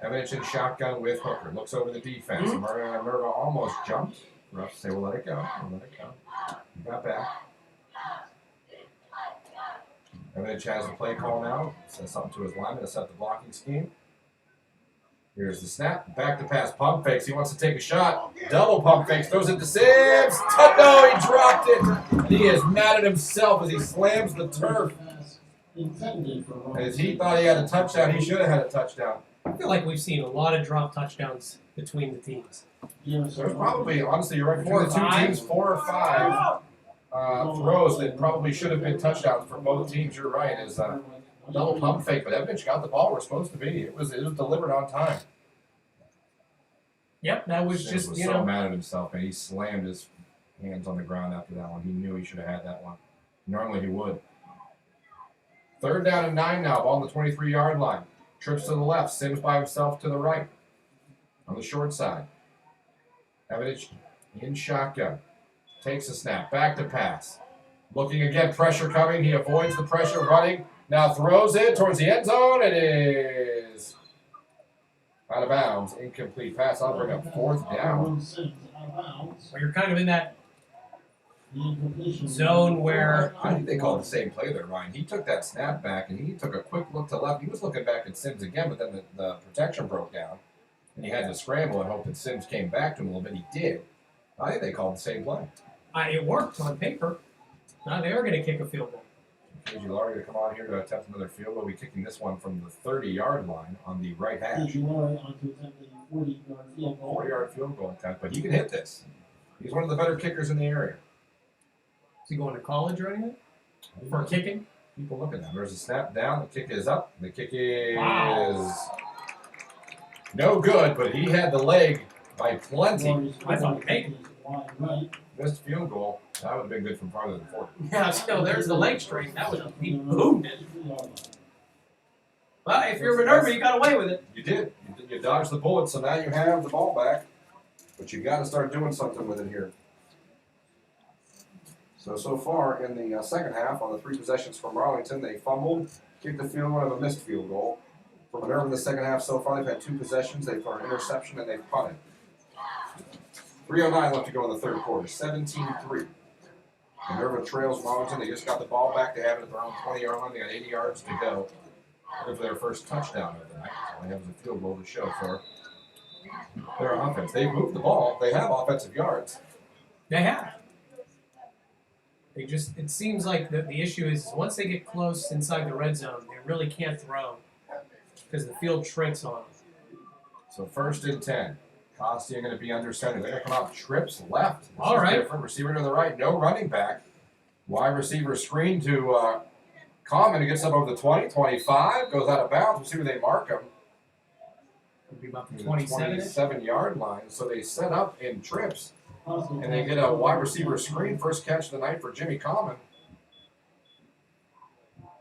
Evanich in shotgun with Hooker. Looks over the defense. Minerva almost jumped. Refs say, we'll let it go. We'll let it go. He got back. Evanich has the play call now. Says something to his lineman to set the blocking scheme. Here's the snap. Back to pass. Pump fakes. He wants to take a shot. Double pump fakes. Throws it to Sims. No, he dropped it. And he is mad at himself as he slams the turf. As he thought he had a touchdown, he should have had a touchdown. I feel like we've seen a lot of drop touchdowns between the teams. There's probably, honestly, you're right, between the two teams, 4 or 5 throws that probably should have been touchdowns for both teams. You're right. Is a double pump fake, but Evanich got the ball where it's supposed to be. It was delivered on time. Yep, that was Sims just, was you so know. mad at himself, and he slammed his hands on the ground after that one. He knew he should have had that one. Normally he would. 3rd down and 9 now. Ball on the 23-yard line. Trips to the left. Sims by himself to the right. On the short side. Evanich in shotgun. Takes a snap. Back to pass. Looking again. Pressure coming. He avoids the pressure. Running. Now throws it towards the end zone. It is out of bounds. Incomplete pass. I'll bring up 4th down. Well, you're kind of in that zone where I think they called the same play there, Ryan. He took that snap back and he took a quick look to left. He was looking back at Sims again, but then the protection broke down and he had to scramble and hope that Sims came back to him a little bit. He did. I think they called the same play. it worked on paper. Now they are going to kick a field goal. KG Laurie to come on here to attempt another field goal. We'll be kicking this one from the 30-yard line on the right hash. 40-yard field goal attempt, but he can hit this. He's one of the better kickers in the area. Is he going to college or anything? for kicking. People look at that. There's a snap down. The kick is up. The kick is no good, but he had the leg by plenty. I thought he made it. Right. Missed field goal. That would have been good from farther than 40. Yeah, still, there's the leg straight. That was, he boomed it. Well, if you're Minerva, you got away with it. You did. You dodged the bullet, so now you have the ball back. But you got to start doing something with it here. So far in the second half, on the 3 possessions from Marlington, they fumbled, kicked the field goal, and a missed field goal. For Minerva in the second half so far, they've had 2 possessions. They've thrown an interception, and they've punted. 3:09 left to go in the third quarter, 17-3. Minerva trails Marlington. They just got the ball back. They have it at their own 20-yard line. They got 80 yards to go. Looking for their first touchdown of the night. All they have is a field goal to show for their offense. They've moved the ball. They have offensive yards. They have. They just, it seems like the issue is once they get close inside the red zone, they really can't throw because the field shrinks on them. So 1st and 10. Costia going to be under center. They're going to come out trips left. This All is right. different. Receiver to the right. No running back. Wide receiver screen to Common, who gets up over the 20, 25, goes out of bounds. We'll see where they mark him. It'll be about the The 27. 27-yard line. So they set up in trips, and they get a wide receiver screen. First catch of the night for Jimmy Common.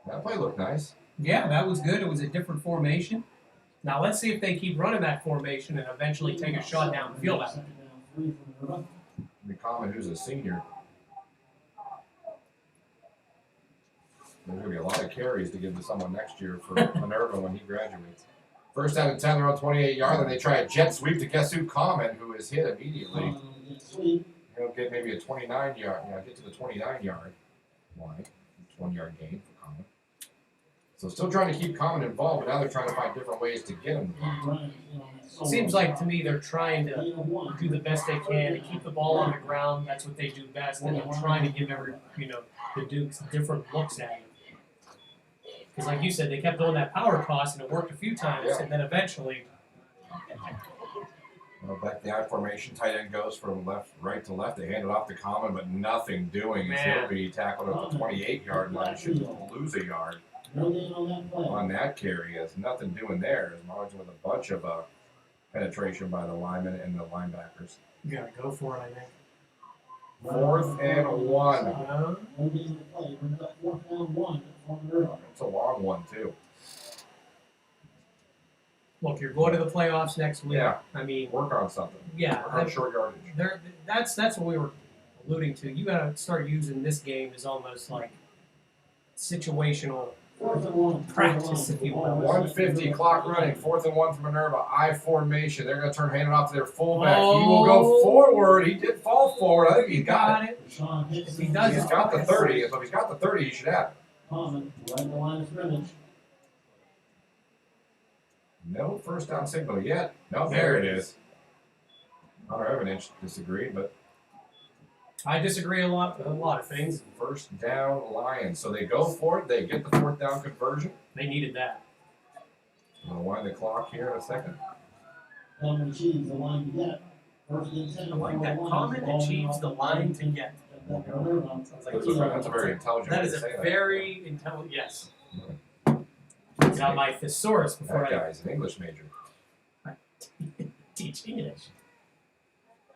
That play looked nice. Yeah, that was good. It was a different formation. Now let's see if they keep running that formation and eventually take a shot down the field out. Jimmy Common, who's a senior. There's going to be a lot of carries to give to someone next year for Minerva when he graduates. 1st down and 10, they're on 28-yard, then they try a jet sweep to guess who? Common, who is hit immediately. He'll get maybe a 29-yard, get to the 29-yard line. 1-yard gain for Common. So still trying to keep Common involved, but now they're trying to find different ways to get him involved. Seems like to me they're trying to do the best they can to keep the ball on the ground. That's what they do best, and they're trying to give the Dukes different looks at it. Because like you said, they kept doing that power toss, and it worked a few times, and then eventually. Back the I formation, tight end goes from right to left. They hand it off to Common, but nothing doing. Man. He'll be tackled at the 28-yard line. Should lose a yard on that carry. Has nothing doing there. As Marlington with a bunch of penetration by the linemen and the linebackers. You gotta go for it, I think. 4th and 1. It's a long one too. Look, you're going to the playoffs next week. Yeah. I mean, Work on something. yeah, Work on short yardage. that's what we were alluding to. You got to start using this game as almost like situational practice, if you will. 150 clock running. 4th and 1 for Minerva. I formation. They're going to hand it off to their fullback. He will go forward. He did fall forward. I think he got it. If he does, He's got the 30. So if he's got the 30, he should have it. Common, right in the line of scrimmage. No first down signal yet. No, there it is. Hunter Evidence disagreed, but I disagree a lot of things. first down Lions. So they go for it. They get the 4th down conversion. They needed that. We'll wind the clock here in a second. Common achieves the line to get. 1st and 10. I like that. Common achieves the line to get. Sounds like That's a very intelligent that way is to say a very intelligent. Yes. Got my thesaurus before That I guy's an English major. teach English.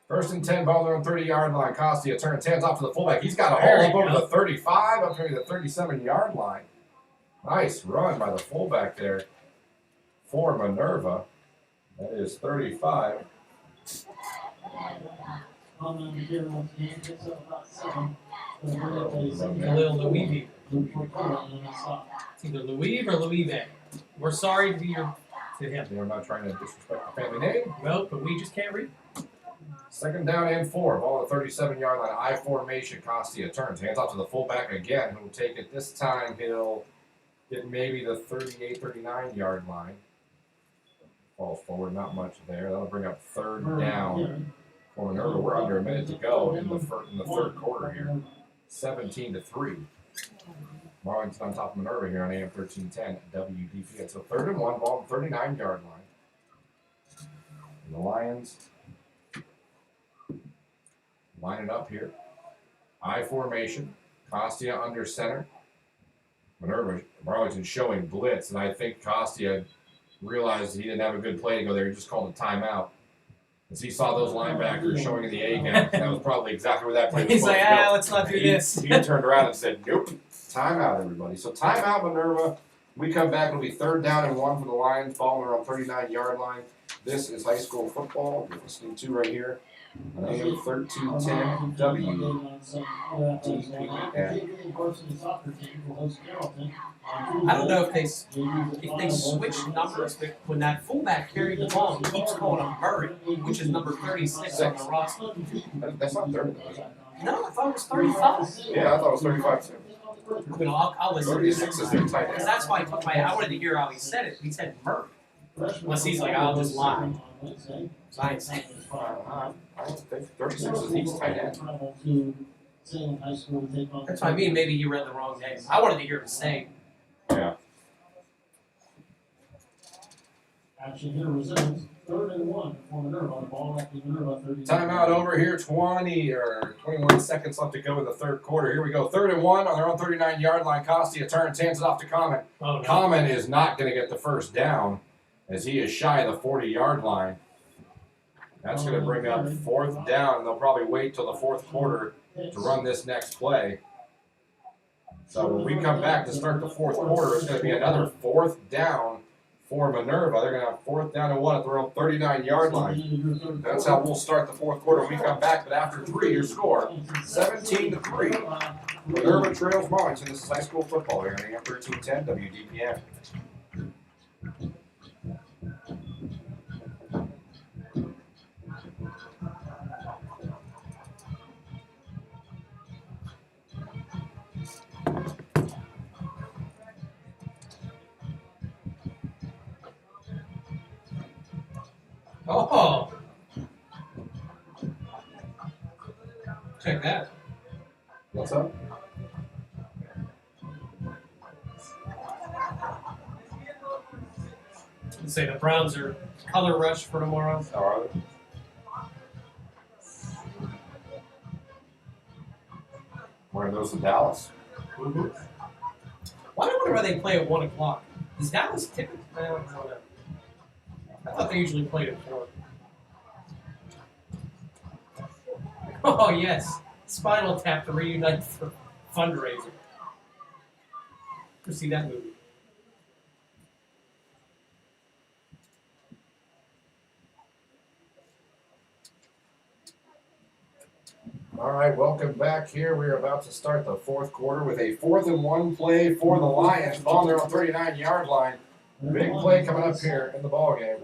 1st and 10, ball on 30-yard line. Costia turns, hands off to the fullback. He's got a There hole you up over go. the 35, up near the 37-yard line. Nice run by the fullback there for Minerva. That is 35. Common here once again picks up about 7. A little Louis. It's either Louis or Louis Bay. We're sorry to him. They're not trying to disrespect the family name. Well, but we just can't read. 2nd down and 4. Ball at the 37-yard line. I formation. Costia turns, hands off to the fullback again. Who will take it this time? He'll get maybe the 38, 39-yard line. Falls forward, not much there. That'll bring up 3rd down for Minerva. We're under a minute to go in the third quarter here. 17-3. Marlington on top of Minerva here on AM 1310 WDP. So 3rd and 1, ball at the 39-yard line. And the Lions line it up here. I formation. Costia under center. Minerva, Marlington showing blitz, and I think Costia realized he didn't have a good play to go there. He just called a timeout. As he saw those linebackers showing in the A gap, that was probably exactly where that play was He's supposed like, to go. let's not do this. He turned around and said, nope, timeout, everybody. So timeout, Minerva. We come back, it'll be 3rd down and 1 for the Lions, ball around 39-yard line. This is high school football. You're listening to right here on AM 1310 I don't know if they switched numbers, but when that fullback carried the ball, he keeps calling him Murray, which is number 36 on the roster. That's not 30, is it? No, I thought it was 35. Yeah, I thought it was 35 too. You know, I'll listen. 36 is their tight Because end. that's why I took I wanted to hear how he said it. He said Murray. Unless he's like, I'll just lie. So I ain't saying it. I don't think 36 is East tight end. That's what I mean. Maybe he read the wrong name. I wanted to hear him say. Yeah. Action here resumes. 3rd and 1 for Minerva. Ball at the Minerva 30. Timeout over here. 21 seconds left to go in the 3rd quarter. Here we go. 3rd and 1 on their own 39-yard line. Costia turns, hands it off to Common. Oh, no. Common is not going to get the first down as he is shy of the 40-yard line. That's going to bring up 4th down, and they'll probably wait till the 4th quarter to run this next play. So when we come back to start the 4th quarter, it's going to be another 4th down for Minerva. They're going to have 4th down and 1 at their own 39-yard line. That's how we'll start the 4th quarter when we come back. But after 3, your score, 17-3. Minerva trails Marlington. This is high school football here on AM 1310 WDPM. Oh. Check that. What's up? Let's say the Browns are color rush for tomorrow. How are they? Wearing those in Dallas. Mm-hmm. Why do I wonder why they play at 1 o'clock? Is Dallas typically? I don't know. I thought they usually played at 4. Oh yes, Spinal Tap to reunite for fundraiser. Go see that movie. All right, welcome back here. We're about to start the 4th quarter with a 4th and 1 play for the Lions. Ball on their own 39-yard line. Big play coming up here in the ball game.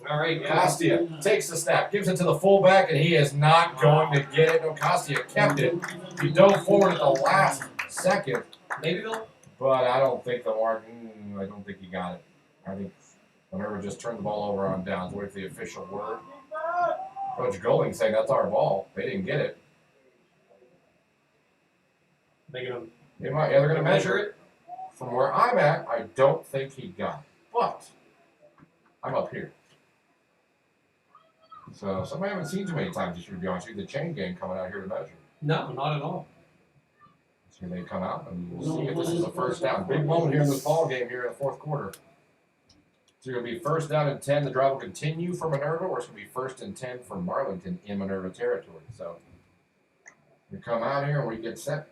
All right, yeah. Costia takes the snap, gives it to the fullback, and he is not going to get it. No, Costia kept it. He dove forward at the last second, Maybe they'll. but I don't think I don't think he got it. I think Minerva just turned the ball over on downs. Wait for the official word. Coach Golding saying that's our ball. They didn't get it. They're gonna They're going to measure it. From where I'm at, I don't think he got it. But I'm up here. So something I haven't seen too many times this year, to be honest with you. The chain gang coming out here to measure. No, not at all. So they come out and we'll see if this is a first down. Big moment here in this ball game here in the 4th quarter. It's going to be 1st down and 10. The drive will continue for Minerva, or it's going to be 1st and 10 for Marlington in Minerva territory. So we come out here and we get set.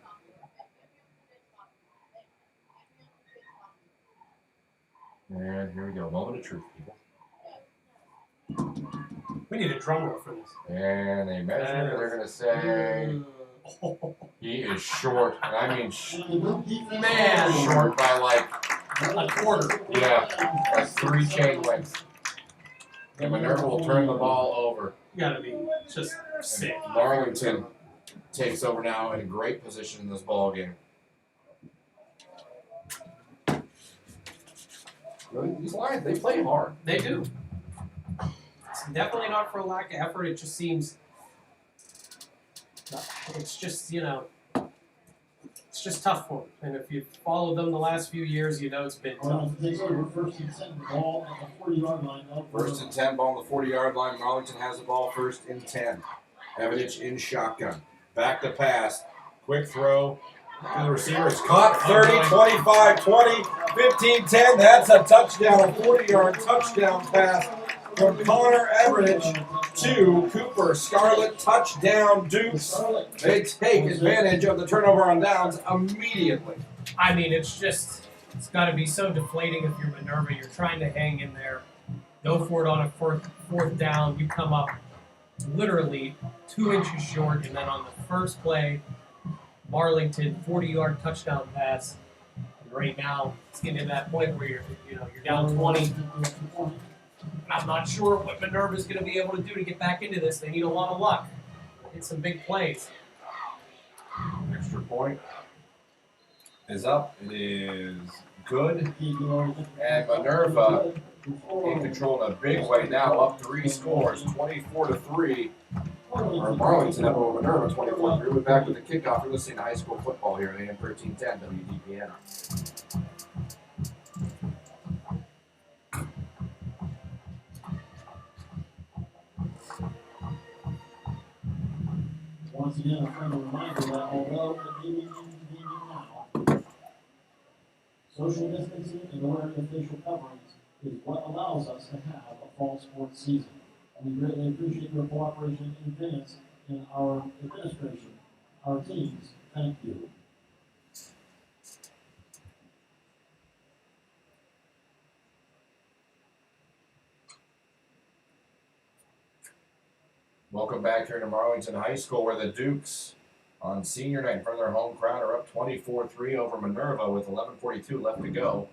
And here we go. Moment of truth, people. We need a drum roll for this. And they measure, and they're going to say he is short. And I mean Man, short by like, a quarter. yeah, like 3 chain lengths. And Minerva will turn the ball over. You gotta be just sick. And Marlington takes over now in a great position in this ball game. Really, these Lions, they play hard. They do. It's definitely not for a lack of effort. It just seems. It's just, it's just tough for them. And if you follow them the last few years, you know it's been tough. Takes over 1st and 10. Ball at the 40-yard line. 1st and 10, ball on the 40-yard line. Marlington has the ball 1st and 10. Evidence in shotgun. Back to pass. Quick throw. To the receiver, it's caught. 30, 25, 20, 15, 10. That's a touchdown, a 40-yard touchdown pass from Connor Everidge to Cooper Scarlett. Touchdown, Dukes. They take advantage of the turnover on downs immediately. I mean, it's got to be so deflating if you're Minerva. You're trying to hang in there, go for it on a fourth down. You come up literally 2 inches short, and then on the first play, Marlington 40-yard touchdown pass. And right now, it's getting to that point where you're down 20. I'm not sure what Minerva's going to be able to do to get back into this. They need a lot of luck. Hit some big plays. Extra point is up. It is good. And Minerva in control in a big way now, up 3 scores, 24-3. Or Marlington up over Minerva, 24-3. We're back with the kickoff. You're listening to high school football here at AM 1310 WDPN. Once again, a friendly reminder that although it may be inconvenient now, social distancing and wearing of facial coverings is what allows us to have a fall sports season. And we greatly appreciate your cooperation in advance in our administration, our teams. Thank you. Welcome back here to Marlington High School, where the Dukes on senior night in front of their home crowd are up 24-3 over Minerva with 11:42 left to go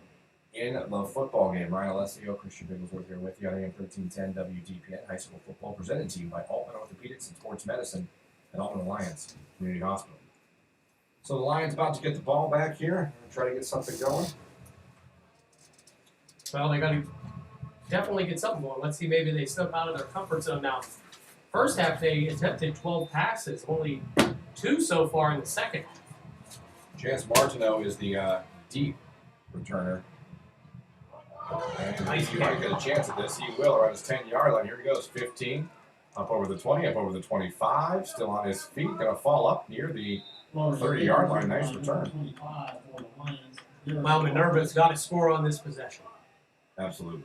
in the football game. Ryan Alessio, Christian Bigglesworth here with you on AM 1310 WDPN High School Football, presented to you by Altman Orthopedics and Sports Medicine at Altman Alliance Community Hospital. So the Lions about to get the ball back here and try to get something going. Well, they got to definitely get something going. Let's see, maybe they step out of their comfort zone now. First half, they attempted 12 passes, only 2 so far in the second. Chance Martineau is the deep returner. And Nice he might get a chance at this. He will around his 10-yard line. Here he goes, 15. Up over the 20, up over the 25. Still on his feet. Going to fall up near the 30-yard line. Nice return. Well, Minerva's got to score on this possession. Absolutely.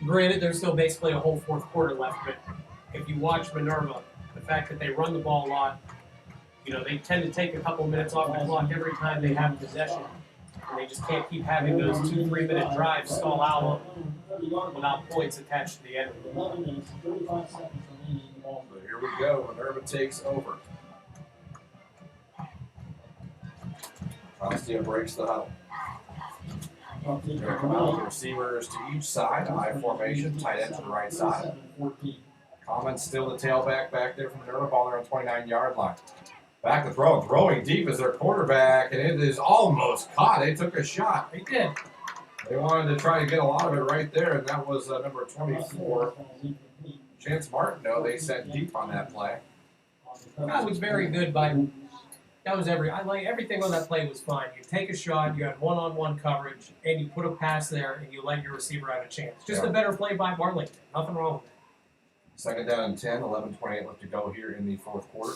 Granted, there's still basically a whole fourth quarter left, but if you watch Minerva, the fact that they run the ball a lot, they tend to take a couple minutes off the clock every time they have possession. And they just can't keep having those 2-3-minute drives stall out without points attached to the end. So here we go. Minerva takes over. Costia breaks the huddle. They're going to come out with the receivers to each side, I formation, tight end to the right side. Commons still the tailback back there from Minerva, ball there on 29-yard line. Back to throw, throwing deep as their quarterback, and it is almost caught. They took a shot. They did. They wanted to try to get a lot of it right there, and that was number 24. Chance Martineau, they sent deep on that play. That was very good everything on that play was fine. You take a shot, you had one-on-one coverage, and you put a pass there, and you let your receiver have a chance. Just a better play by Marlington. Nothing wrong with that. Second down and 10, 11:28 left to go here in the fourth quarter.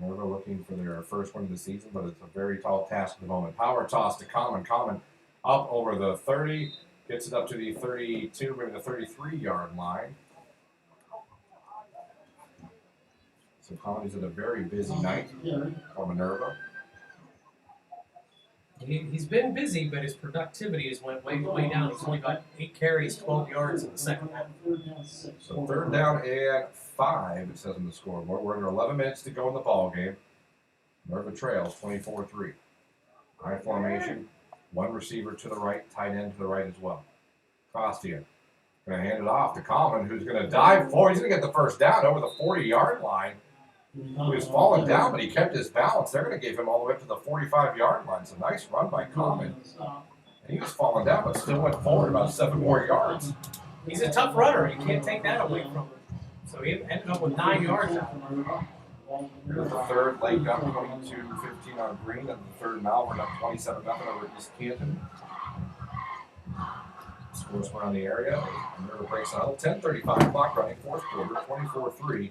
Minerva looking for their first win of the season, but it's a very tall task at the moment. Power toss to Common. Common up over the 30, gets it up to the 32, maybe the 33-yard line. So Common's had a very busy night for Minerva. He's been busy, but his productivity has went way down. He's only got 8 carries, 12 yards in the second half. So third down and 5, it says on the scoreboard. We're under 11 minutes to go in the ball game. Minerva trails 24-3. High formation, 1 receiver to the right, tight end to the right as well. Costian going to hand it off to Common, who's going to dive forward. He's going to get the first down over the 40-yard line. He was falling down, but he kept his balance. They're going to give him all the way up to the 45-yard line. It's a nice run by Common. And he was falling down, but still went forward about 7 more yards. He's a tough runner. You can't take that away from him. So he ended up with 9 yards out. Here's the third, Lake up 22-15 on Green, and the third Malvern up 27-0 over East Canton. Scores around the area. Minerva breaks out. 10:35 clock running, fourth quarter, 24-3.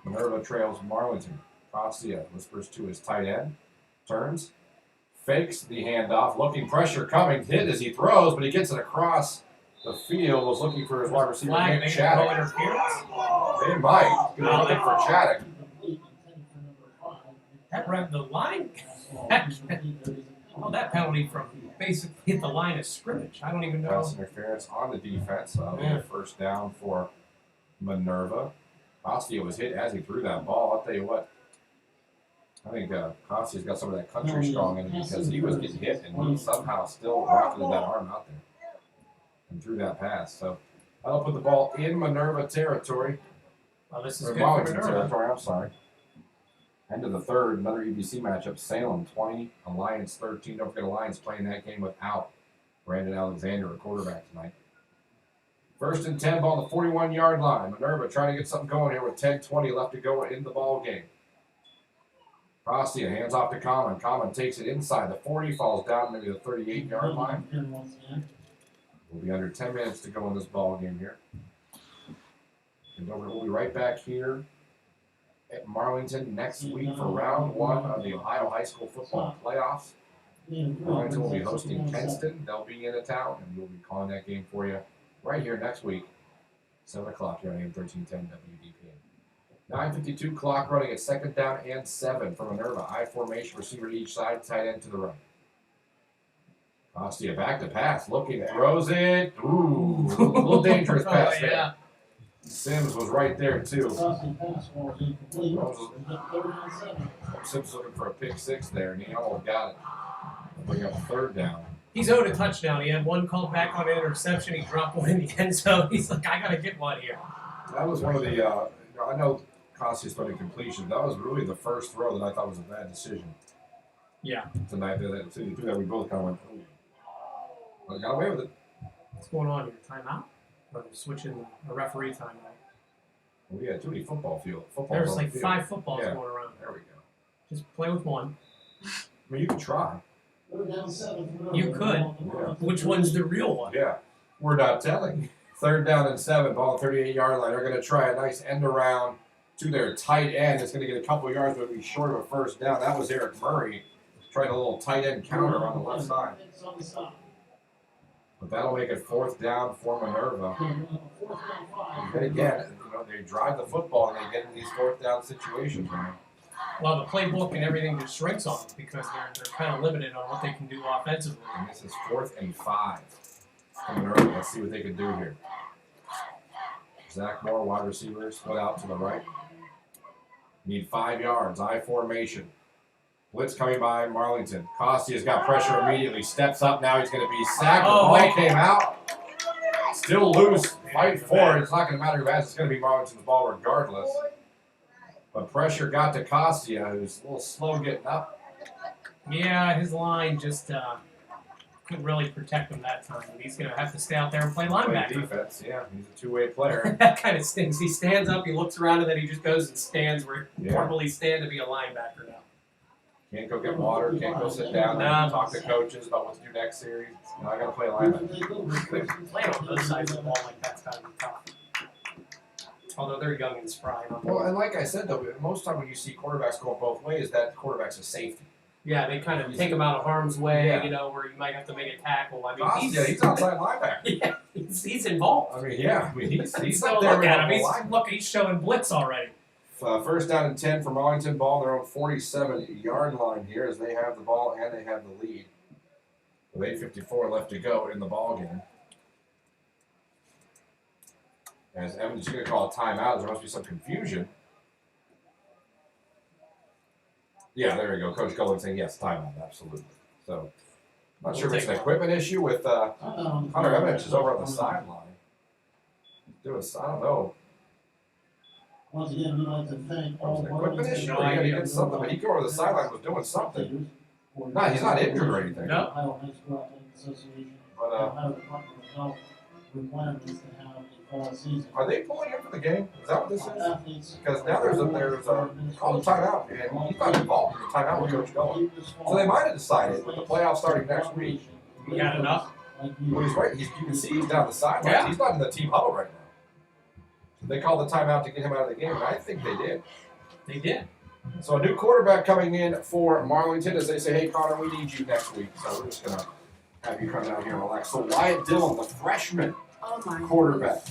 Minerva trails Marlington. Costia whispers to his tight end. Turns. Fakes the handoff. Looking pressure coming. Hit as he throws, but he gets it across the field. Was looking for his wide receiver, Flag, Nick they can call Chaddock. interference. They might. Good looking for Chaddock. That read the line. Oh, that penalty from basically hit the line of scrimmage. I don't even know. Pass interference on the defense. A first down for Minerva. Costia was hit as he threw that ball. I'll tell you what. I think Costia's got some of that country strong in him because he was getting hit and he somehow still rocketed that arm out there and threw that pass. So that'll put the ball in Minerva territory. Well, this is Or good for Marlington Minerva. territory, I'm sorry. End of the third, another EBC matchup. Salem 20, Alliance 13. Don't forget Alliance playing that game without Brandon Alexander, a quarterback tonight. First and 10, ball on the 41-yard line. Minerva trying to get something going here with 10:20 left to go in the ball game. Costia hands off to Common. Common takes it inside the 40, falls down maybe the 38-yard line. We'll be under 10 minutes to go in this ball game here. And we'll be right back here at Marlington next week for round one of the Ohio High School football playoffs. Marlington will be hosting Kenston. They'll be in a town, and we'll be calling that game for you right here next week, 7 o'clock here on AM 1310 WDPN. 9:52 clock running at second down and 7 for Minerva. I formation, receiver to each side, tight end to the right. Costia back to pass, looking, throws it. Ooh, a little dangerous pass there. Yeah. Sims was right there too. Pass ball is incomplete. Sims looking for a pick six there, and he almost got it. Bring up a third down. He's owed a touchdown. He had one called back on an interception. He dropped one in the end zone. He's like, I got to get one here. That was one of the, I know Costia's throwing completion. That was really the first throw that I thought was a bad decision. Yeah. Tonight, that we both kind of went, ooh. But I got away with it. What's going on here? Timeout? Or switching the referee timeout? We had too many footballs There's on like the field. 5 footballs Yeah. going around. There we go. Just play with one. I mean, you can try. You could. Which one's the real one? Yeah. We're not telling. Third down and 7, ball 38-yard line. They're going to try a nice end around to their tight end. It's going to get a couple of yards, but be short of a first down. That was Eric Murray. Tried a little tight end counter on the left side. But that'll make it fourth down for Minerva. And again, they drive the football and they get in these fourth down situations, man. Well, the playbook and everything just shrinks on them because they're kind of limited on what they can do offensively. And this is 4th and 5 for Minerva. Let's see what they can do here. Zach Moore, wide receiver, split out to the right. Need 5 yards, I formation. Blitz coming by Marlington. Costia's got pressure immediately. Steps up now. He's going to be sacked. The ball came out. Still loose. Fight for it. It's not going to matter who has. It's going to be Marlington's ball regardless. But pressure got to Costia, who's a little slow getting up. Yeah, his line just couldn't really protect him that time. He's going to have to stay out there and play linebacker. Play defense, yeah. He's a two-way player. That kind of stings. He stands up, he looks around, and then he just goes and stands where he Yeah. normally stand to be a linebacker now. Can't go get water. Can't go sit down and talk to coaches about what to do next series. No, I got to play linebacker. Playing on both sides of the ball like that's got to be tough. Although they're young and spry. Well, and like I said, though, most time when you see quarterbacks going both ways, that quarterback's a safety. Yeah, they kind of take him out of harm's way, Yeah. where you might have to make a tackle. I mean, He's outside linebacker. Yeah, he's involved. I mean, yeah. I mean, he's So up there look with at him. the He's, line. look, he's showing blitz already. First down and 10 for Marlington. Ball their own 47-yard line here as they have the ball and they have the lead. With 8:54 left to go in the ball game. As Evans is going to call a timeout, there must be some confusion. Yeah, there we go. Coach Golan saying yes, timeout, absolutely. So, not sure if it's an equipment issue with Hunter Evans is over on the sideline. Doing, I don't know. Once again, we'd like to thank all Was it an equipment issue? No Or he idea. did something, but he go over the sideline was doing something. No, he's not injured or anything. No. Ohio High School Athletic Association, But Ohio Department of Health requirements to have a fall season. are they pulling him for the game? Is that what this is? Athletes. Because now there's a call a timeout, and he's not involved in the timeout with Coach Golan. So they might have decided with the playoffs starting next week. He had enough. Well, he's right. You can see he's down the sidelines. Yeah. He's not in the team huddle right now. They called the timeout to get him out of the game, and I think they did. They did. So a new quarterback coming in for Marlington as they say, hey, Connor, we need you next week. So we're just going to have you come out here and relax. So Wyatt Dillon, the freshman quarterback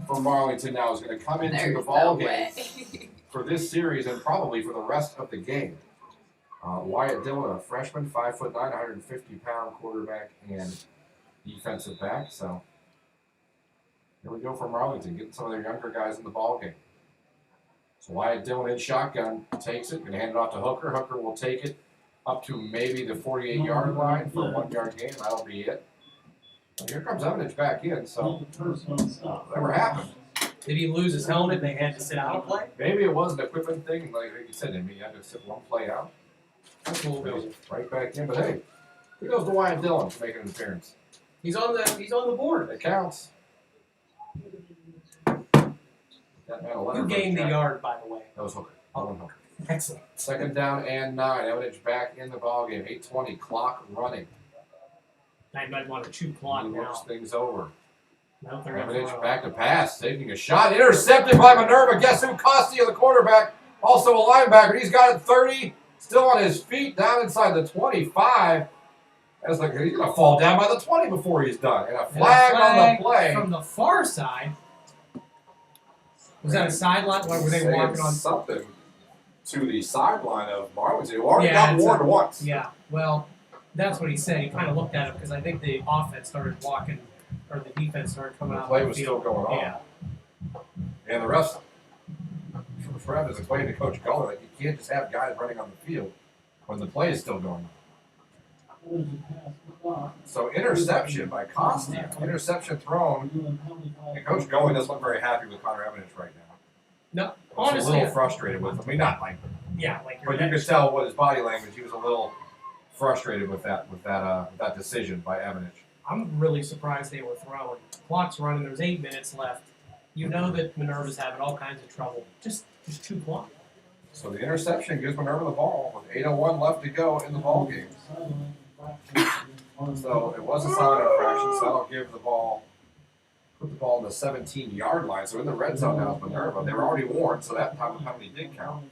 for Marlington now, is going to come into the ball game for this series and probably for the rest of the game. Wyatt Dillon, a freshman, 5'9", 150-pound quarterback and defensive back. So here we go for Marlington, getting some of their younger guys in the ball game. So Wyatt Dillon in shotgun, takes it, and hand it off to Hooker. Hooker will take it up to maybe the 48-yard line for a 1-yard gain. That'll be it. And here comes Evanich back in, so whatever happened. Did he lose his helmet and they had to sit out a play? Maybe it was an equipment thing, like you said, maybe you had to sit one play out. That's a little Goes bit. right back in, but hey, here goes to Wyatt Dillon to make an appearance. He's on the board. It counts. That man a letter Who for gained the Jack. yard, by the way? That was Hooker. Owen Hooker. Excellent. Second down and 9. Evanich back in the ballgame. 8:20 clock running. I might want to chew clock He now. looks things over. No, they're gonna Evanich throw. back to pass, taking a shot. Intercepted by Minerva. Guess who? Costia, the quarterback. Also a linebacker. He's got it 30. Still on his feet, down inside the 25. That's like he's going to fall down by the 20 before he's done. And a flag on the play. From the far side. Was that a sideline? Or were they Saying walking on? something to the sideline of Marlington, who already Yeah, got it's warned once. Yeah, well, that's what he said. He kind of looked at it because I think the offense started walking, or the defense started coming The out. play of was the still field. going on. Yeah. And the rest, Fred has explained to Coach Guller that you can't just have guys running on the field when the play is still going on. So interception by Costia. Interception thrown. And Coach Guller doesn't look very happy with Connor Evanich right now. No, He's honestly, a little frustrated with him. I mean, not like, yeah, like but you could tell what his body language. He was a little frustrated with that decision by Evanich. I'm really surprised they were throwing. Clock's running. There's 8 minutes left. You know that Minerva's having all kinds of trouble. Just chew clock. So the interception gives Minerva the ball with 8:01 left to go in the ball game. So it was a silent infraction, so that'll give the ball, put the ball on the 17-yard line. So in the red zone now is Minerva. They were already warned, so that time penalty did count.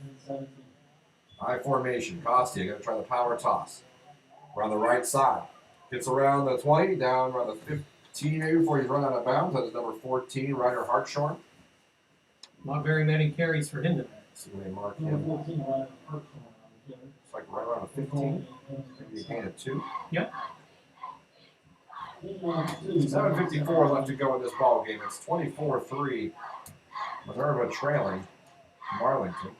High formation. Costia going to try the power toss. We're on the right side. Gets around the 20, down around the 15 maybe before he's run out of bounds. That is number 14, Ryder Hartshorn. Not very many carries for him today. See when they mark him. It's like right around the 15. Maybe a gain of 2. Yep. 7:54 left to go in this ball game. It's 24-3. Minerva trailing Marlington.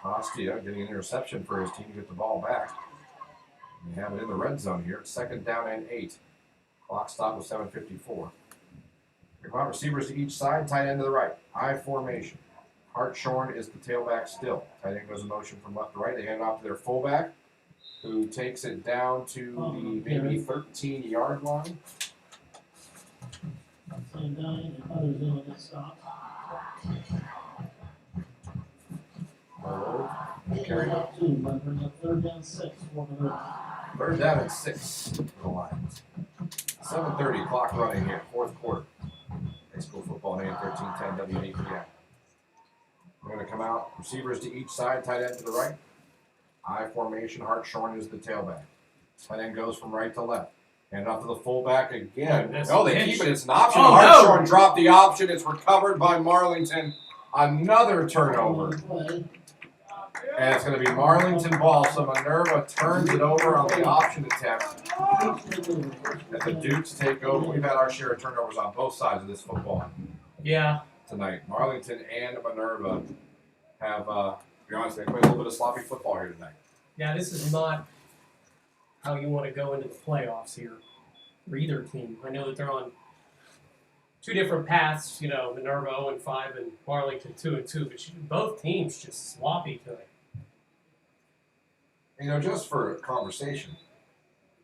Costia getting an interception for his team to get the ball back. We have it in the red zone here. It's second down and 8. Clock stop with 7:54. Come out, receivers to each side, tight end to the right. I formation. Hartshorn is the tailback still. Tight end goes in motion from left to right. They hand it off to their fullback, who takes it down to the maybe 13-yard line. Carry up. Third down 6 for Minerva. Third down and 6 for the Lions. 7:30 clock running here, fourth quarter. High school football, AM 1310 WAPI. We're going to come out, receivers to each side, tight end to the right. I formation, Hartshorn is the tailback. Tight end goes from right to left. And off to the fullback again. That's No, they the keep pitch. it. It's an option. Oh, Hartshorn no. dropped the option. It's recovered by Marlington. Another turnover. And it's going to be Marlington ball. So Minerva turns it over on the option attempt. And the Dukes take over. We've had our share of turnovers on both sides of this football Yeah. tonight. Marlington and Minerva have, to be honest, they played a little bit of sloppy football here tonight. Yeah, this is not how you want to go into the playoffs here for either team. I know that they're on two different paths, you know, Minerva 0-5 and Marlington 2-2, but both teams just sloppy tonight. You know, just for conversation,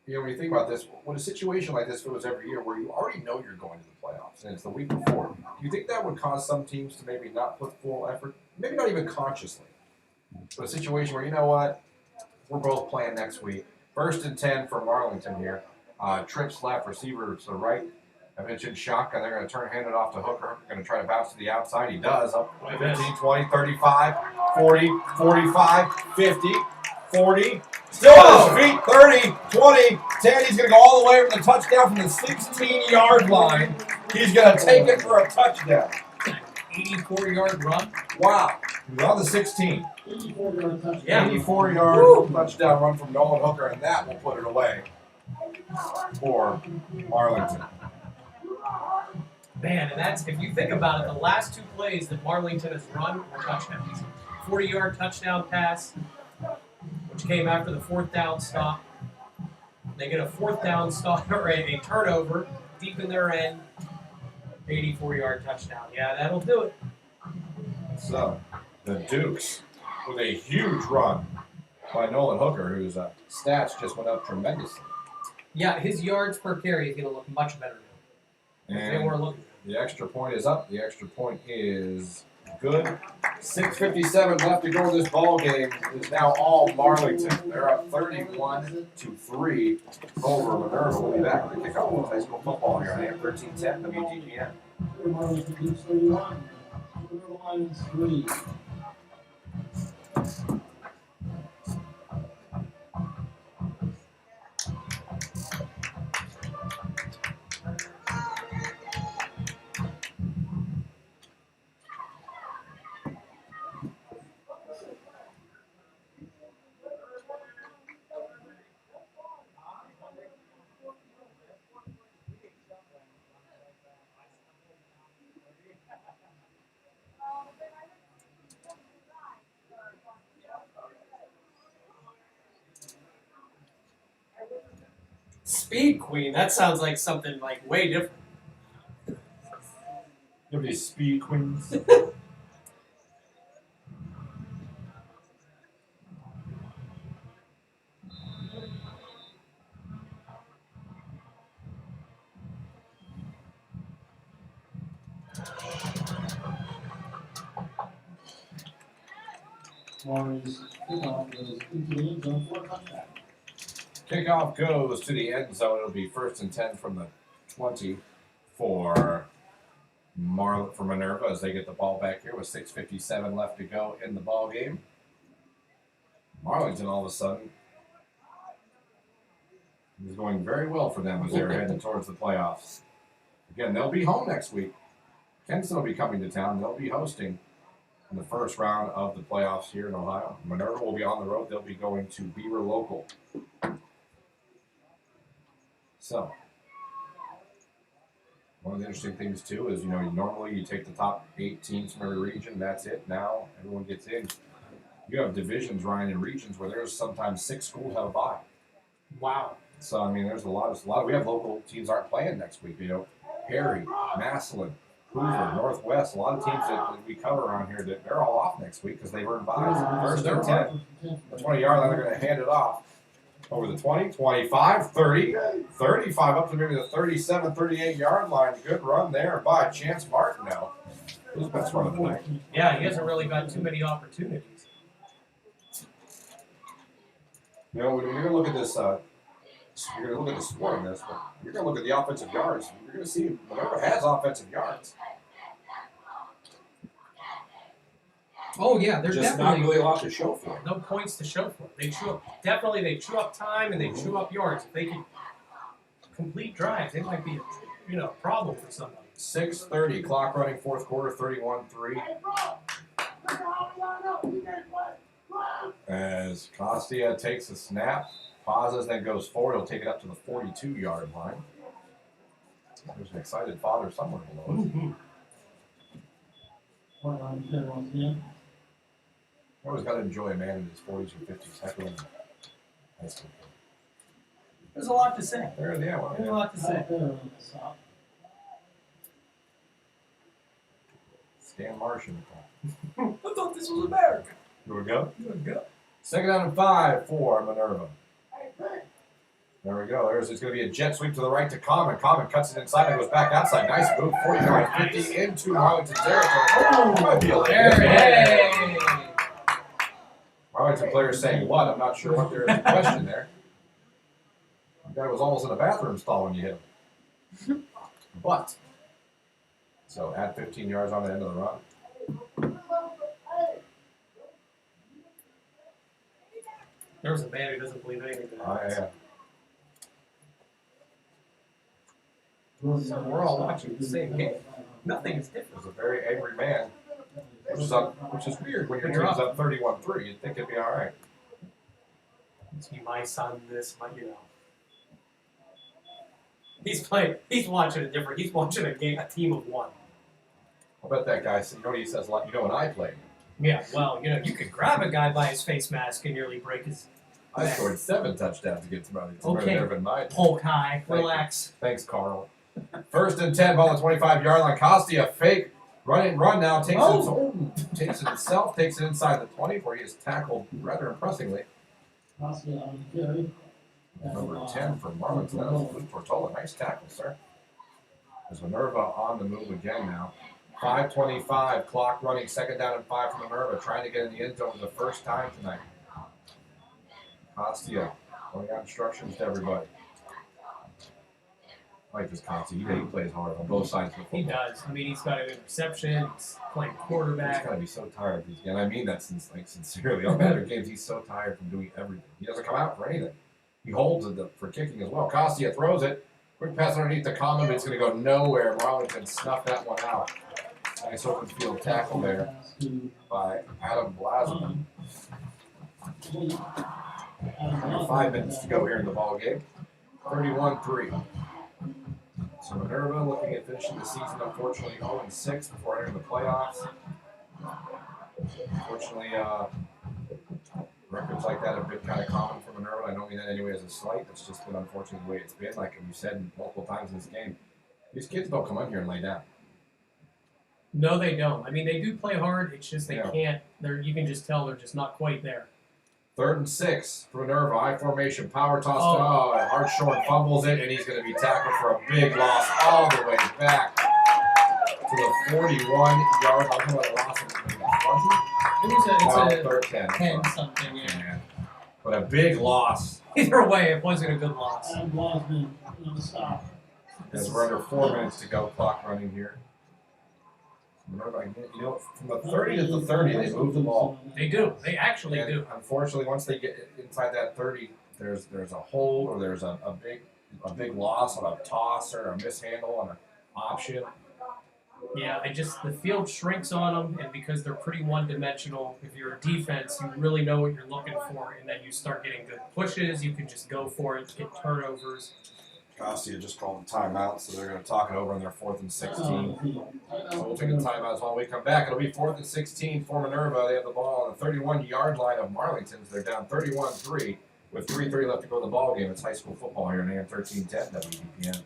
you know, when you think about this, when a situation like this goes every year where you already know you're going to the playoffs and it's the week before, do you think that would cause some teams to maybe not put full effort, maybe not even consciously, but a situation where, you know what, we're both playing next week, First and 10 for Marlington here. Trips left, receiver to the right. I mentioned shotgun. They're going to turn, hand it off to Hooker. Hooker going to try to bounce to the outside. He does. Up 15, 20, 35, 40, 45, 50, 40. Still on his feet. 30, 20, 10. He's going to go all the way over the touchdown from the 16-yard line. He's going to take it for a touchdown. 84-yard run. Wow. He's on the 16. 84-yard touchdown. Yeah. 84-yard touchdown run from Nolan Hooker, and that will put it away for Marlington. Man, and that's, if you think about it, the last 2 plays that Marlington has run were touchdowns. 40-yard touchdown pass, which came after the 4th down stop. They get a 4th down stop, or a turnover deep in their end. 84-yard touchdown. Yeah, that'll do it. So, the Dukes with a huge run by Nolan Hooker, whose stats just went up tremendously. Yeah, his yards per carry is going to look much better now. They And weren't looking. the extra point is up. The extra point is good. 6:57 left to go in this ball game. It is now all Marlington. They're up 31-3 over Minerva. We'll be back with the kickoff of high school football here on AM 1310 WDGN. Marlington Dukes 31. Minerva Lions 3. Speed Queen. That sounds like something like way different. Give me speed queens. Warriors kickoff goes into the end zone for a touchdown. Kickoff goes to the end zone. It'll be 1st and 10 from the 20 for Minerva as they get the ball back here with 6:57 left to go in the ball game. Marlington all of a sudden is going very well for them as they're heading towards the playoffs. Again, they'll be home next week. Kenston will be coming to town. They'll be hosting in the first round of the playoffs here in Ohio. Minerva will be on the road. They'll be going to Beaver Local. So, one of the interesting things too is, normally you take the top 8 teams from every region. That's it. Now everyone gets in. You have divisions, Ryan, in regions where there's sometimes 6 schools have a bye. Wow. So there's a lot. We have local teams aren't playing next week. Perry, Massillon, Hoover, Northwest. A lot of teams that we cover around here that they're all off next week because they earned byes. First and 10, the 20-yard line. They're going to hand it off over the 20, 25, 30, 35, up to maybe the 37, 38-yard line. Good run there by Chance Martineau. His best run of the night. Yeah, he hasn't really got too many opportunities. When you're going to look at this, you're going to look at the score in this, but you're going to look at the offensive yards. You're going to see Minerva has offensive yards. Oh yeah, they're Just definitely not really a lot to show for it. no points to show for it. They chew up time and they chew up yards. If they can complete drives, they might be a problem for somebody. 6:30, clock running, 4th quarter, 31-3. As Costia takes a snap, pauses, then goes forward. He'll take it up to the 42-yard line. There's an excited father somewhere below us. Point line clear once again. I always got to enjoy a man in his 40s or 50s heckling high school. There's a lot to say. There's There's a lot to say. Out there on the stop. Stan Marsh in the call. I thought this was America. Here we go. Here we go. 2nd down and 5 for Minerva. There we go. It's going to be a jet sweep to the right to Common. Common cuts it inside and goes back outside. Nice move. 49-50 into Marlington territory. Oh, might be a Hey! Marlington players saying what? I'm not sure what there is a question there. guy was almost in a bathroom stall when you hit him. But, so add 15 yards on the end of the run. There's a man who doesn't believe anything. Yeah. So we're all watching the same game. Nothing is different. There's a very angry man, which is weird when your You're team's up 31-3. You'd think it'd be all right. See, my son, He's playing. He's watching it different. He's watching a team of one. I bet that guy, he says a lot. When I played, Yeah, well, you could grab a guy by his face mask and nearly break his I scored 7 touchdowns against Marlington. Okay. Never been mine. poke high. Thank you. Relax. Thanks, Carl. 1st and 10, ball at 25-yard line. Costia fake run now. Takes it himself. Takes it inside the 20, where he is tackled rather impressively. Costia on the carry. Number 10 for Marlington. That was Luke Tortola. Nice tackle, sir. There's Minerva on the move again now. 5:25 clock running. 2nd down and 5 for Minerva. Trying to get in the end zone for the first time tonight. Costia going out instructions to everybody. I like this Costia. He plays hard on both sides of the football. He does. I mean, he's got an interception. He's playing He's quarterback. got to be so tired. And I mean that sincerely. On better games, he's so tired from doing everything. He doesn't come out for anything. He holds it for kicking as well. Costia throws it. Quick pass underneath the common, but it's going to go nowhere. Marlington snuffed that one out. Nice open field tackle there by Adam Blasman. 5 minutes to go here in the ball game. 31-3. So Minerva looking at finishing the season, unfortunately, 0-6 before entering the playoffs. Unfortunately, records like that have been kind of common for Minerva. I don't mean that anyway as a slight. It's just been unfortunately the way it's been. Like you said multiple times in this game, these kids don't come in here and lay down. No, they don't. I mean, they do play hard. It's just they Yeah. can't. You can just tell they're just not quite there. 3rd and 6 for Minerva. I formation, power toss. Hartshorn fumbles it, and he's going to be tackled for a big loss all the way back to the 41-yard. I'll come with a loss of 20. It's Third a 10. 10 something. Yeah. But a big loss. Either way, it wasn't a good loss. Adam Blasman on the stop. As we're under 4 minutes to go, clock running here. Minerva, from the 30 to the 30, they move the ball. They do. They actually And do. unfortunately, once they get inside that 30, there's a hold or there's a big loss on a toss or a mishandle on an option. Yeah, the field shrinks on them, and because they're pretty one-dimensional, if you're a defense, you really know what you're looking for, and then you start getting good pushes. You can just go for it, get turnovers. Costia just called a timeout, so they're going to talk it over on their 4th and 16. So we'll take a timeout as well. When we come back, it'll be 4th and 16 for Minerva. They have the ball on the 31-yard line of Marlington's. They're down 31-3 with 3:30 left to go in the ball game. It's high school football here on AM 1310 WBPN.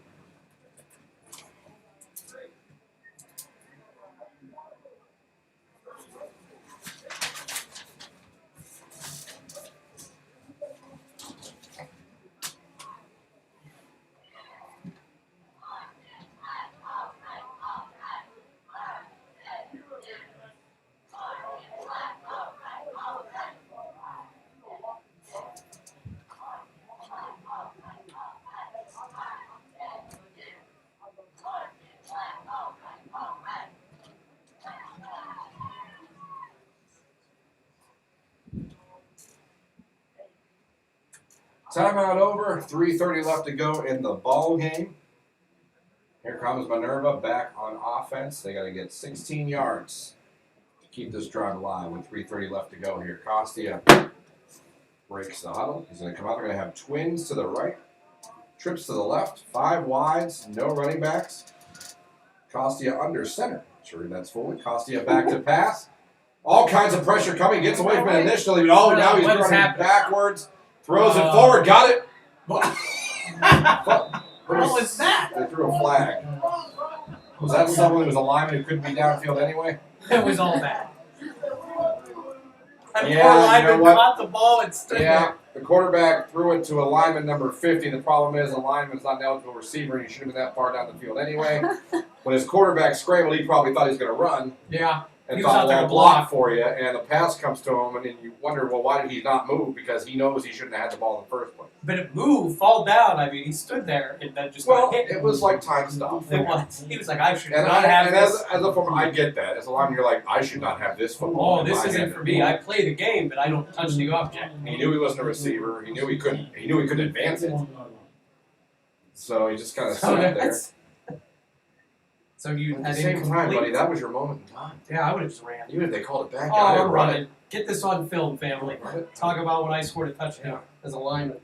Timeout over. 3:30 left to go in the ball game. Here comes Minerva back on offense. They got to get 16 yards to keep this drive alive with 3:30 left to go here. Costia breaks the huddle. He's going to come out. They're going to have twins to the right, trips to the left, 5 wides, no running backs. Costia under center. Sure, that's forward. Costia back to pass. All kinds of pressure coming. Gets away from it initially. But now he's running backwards. Throws it forward. Got it. What was that? They threw a flag. Was that someone who was a lineman who couldn't be downfield anyway? It was all bad. And Yeah, poor you know lineman what? caught the ball and stood Yeah, the quarterback threw it to a lineman number 50. The problem is the lineman's not an eligible receiver, and he should have been that far down the field anyway. When his quarterback scrambled, he probably thought he was going to run. there. Yeah. and He was out thought, there well, to block block. for you, and the pass comes to him, and then you wonder, well, why did he not move? Because he knows he shouldn't have had the ball in the first place. But it moved, fall down. I mean, he stood there and then just Well, got hit. it was like time stuff. It was. He was like, I should And, not have and this. as a former, I get that. As a lineman, you're like, I should not have this football. Oh, in this my isn't hand. for me. I play the game, but I don't touch the object. He knew he wasn't a receiver. He knew he couldn't. He knew he couldn't advance it. So he just kind of So sat there. that's. So you At the had same time, incomplete- buddy, that was your moment in time. Yeah, I would have just ran. Even if they called it back, Oh, I I'm didn't run running. it. Get this on film, family. Run it. Talk about when I scored a touchdown as a lineman.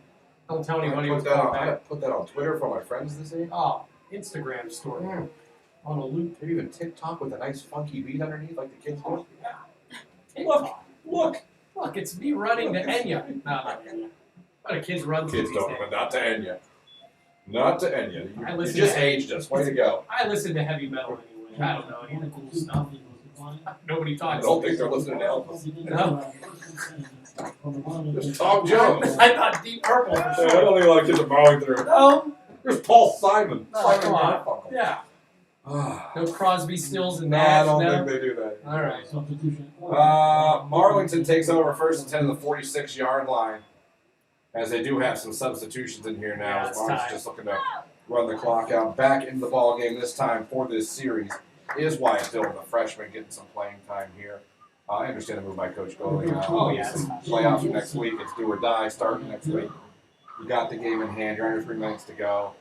Don't tell anybody I what's put that going on, I back. put that on Twitter for my friends to see. Oh, Instagram story on a loop. Maybe even TikTok with a nice funky beat underneath, like the kids do. Look, it's me running to Enya. No. What do kids run to Kids these don't, days? but not to Enya. Not to Enya. I You listen just to- aged us. Way to go. I listen to heavy metal anyway. I don't know any of the cool stuff. Nobody I talks. don't think they're listening to Elvis. No. There's Tom Jones. I thought Deep Purple for I sure. don't think a lot of kids are mowing through. No. There's Paul Simon. No, Simon come on. Garfunkel. Yeah. Ah. No Crosby, Stills, and No, I Nash. don't No. think they do that. All right. Marlington takes over first and 10 on the 46-yard line, as they do have some substitutions in here now. Yeah, As it's Marlington's time. just looking to run the clock out. Back into the ball game this time for this series is Wyatt Dillon, the freshman, getting some playing time here. I understand the move by Coach Golding. Oh, yeah. Playoffs are next week. It's do or die starting next week. You got the game in hand. You're under 3 minutes to go.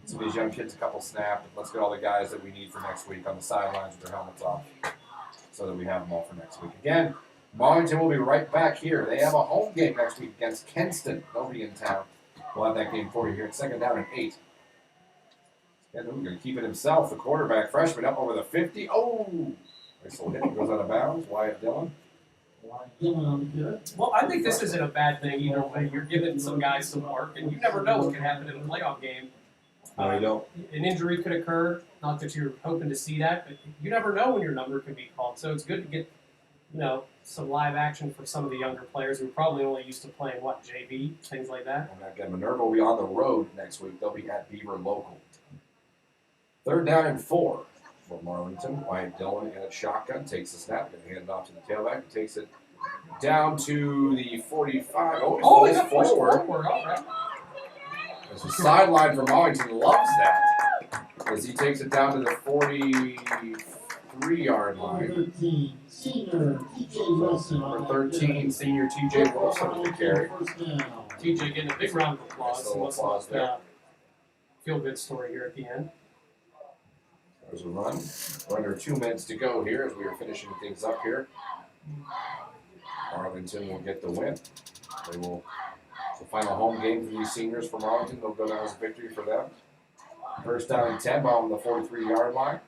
Some of these young kids a couple snapped. Let's get all the guys that we need for next week on the sidelines with their helmets off so that we have them all for next week. Again, Marlington will be right back here. They have a home game next week against Kenston. They'll be in town. We'll have that game for you here. It's 2nd down and 8. And we're going to keep it himself. The quarterback, freshman, up over the 50. Oh! Nice little hit. Goes out of bounds. Wyatt Dillon. Well, I think this isn't a bad thing either way. You're giving some guys some work, and you never know what can happen in a playoff game. No, you don't. An injury could occur. Not that you're hoping to see that, but you never know when your number could be called. So it's good to get, some live action for some of the younger players who are probably only used to playing JV, things like that. And again, Minerva will be on the road next week. They'll be at Beaver Local. 3rd down and 4 for Marlington. Wyatt Dillon in a shotgun takes the snap. Going to hand it off to the tailback. He takes it down to the 45. Oh, He they got falls pushed forward. forward. All right. As the sideline for Marlington loves that, as he takes it down to the 43-yard line. 13, senior TJ Wilson. Number 13, senior TJ Wilson with the carry. TJ getting a big round of applause. Nice little Must applause have, there. feel good story here at the end. There's a run. We're under 2 minutes to go here as we are finishing things up here. Marlington will get the win. They will. The final home game for these seniors for Marlington. They'll go down as a victory for them. 1st down and 10, ball on the 43-yard line.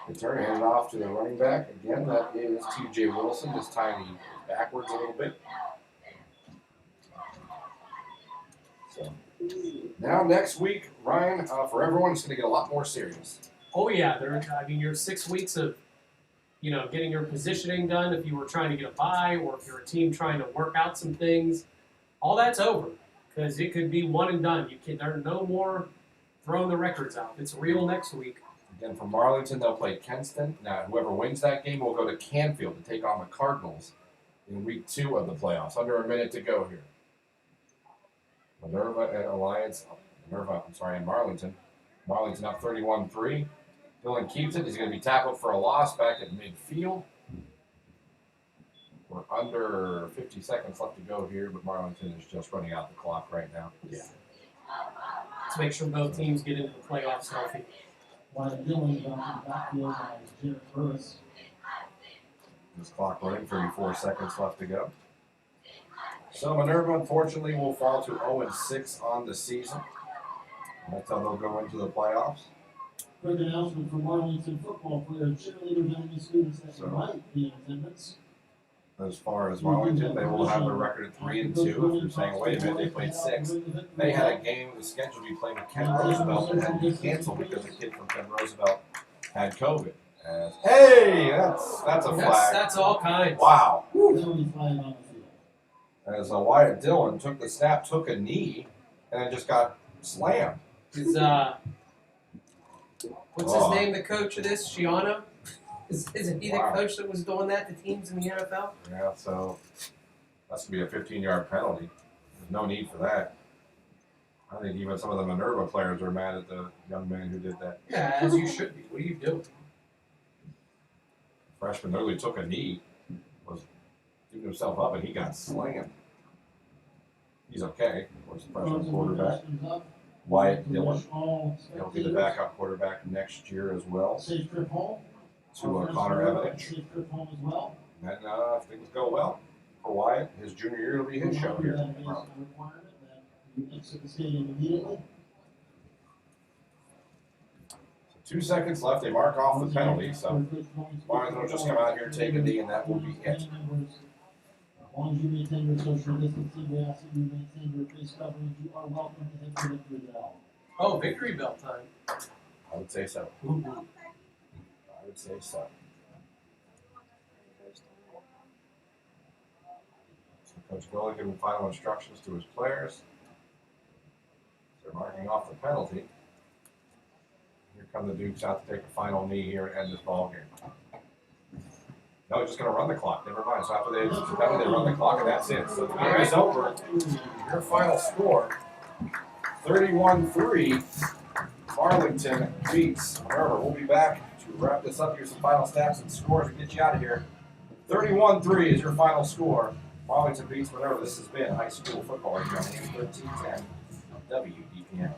Return, hand it off to the running back. Again, that is T.J. Wilson. This time he backwards a little bit. So now next week, Ryan, for everyone, it's going to get a lot more serious. Oh yeah, your 6 weeks of, getting your positioning done. If you were trying to get a bye, or if you're a team trying to work out some things, all that's over because it could be one and done. There are no more throwing the records out. It's real next week. Again, for Marlington, they'll play Kenston. Now, whoever wins that game will go to Canfield to take on the Cardinals in week 2 of the playoffs. Under a minute to go here. Minerva and Marlington. Marlington up 31-3. Dillon keeps it. He's going to be tackled for a loss back at midfield. We're under 50 seconds left to go here, but Marlington is just running out the clock right now. Yeah. Let's make sure both teams get into the playoffs healthy. Wyatt Dillon got the backfield by Jared Burris. This clock running, 34 seconds left to go. So Minerva, unfortunately, will fall to 0-6 on the season. That's how they'll go into the playoffs. Quick announcement for Marlington Football for their cheerleaders and any students that might be in attendance. As far as Marlington, they will have a record of 3-2. If you're saying, wait a minute, they played 6. They had a game that was scheduled to be played with Ken Roosevelt that had to be canceled because a kid from Ken Roosevelt had COVID. Hey, that's a flag. That's all kinds. Wow. Penalty flag on the field. As Wyatt Dillon took the snap, took a knee, and then just got slammed. Is what's his name? The coach of this, Shiano? Isn't he Wow. the coach that was doing that to teams in the NFL? Yeah, so that's gonna be a 15-yard penalty. There's no need for that. I think even some of the Minerva players are mad at the young man who did that. Yeah, as you should be. What are you doing? Freshman literally took a knee, was giving himself up, and he got slammed. He's okay. Of course, the freshman quarterback, Wyatt Dillon. He'll be the backup quarterback next year as well Safe trip home. to Connor Evidence. Safe trip home as well. And if things go well for Wyatt, his junior year will be his show here. That is a requirement that you exit the stadium immediately. So 2 seconds left. They mark off the penalty, so Marlington will just come out here, take a knee, and that will be it. As long as you maintain your social distancing, we ask that you maintain your face coverings. You are welcome to hit the victory bell. Oh, victory bell time. I would say so. Ooh. I would say so. So Coach Gully giving final instructions to his players. They're marking off the penalty. Here come the Dukes out to take the final knee here and end this ball game. No, he's just going to run the clock. Never mind. So after they run the clock, and that's it. So the game is over. Your final score, 31-3. Marlington beats Minerva. We'll be back to wrap this up. Here's some final stats and scores and get you out of here. 31-3 is your final score. Marlington beats Minerva. This has been high school football here on AM 1310 WDPN.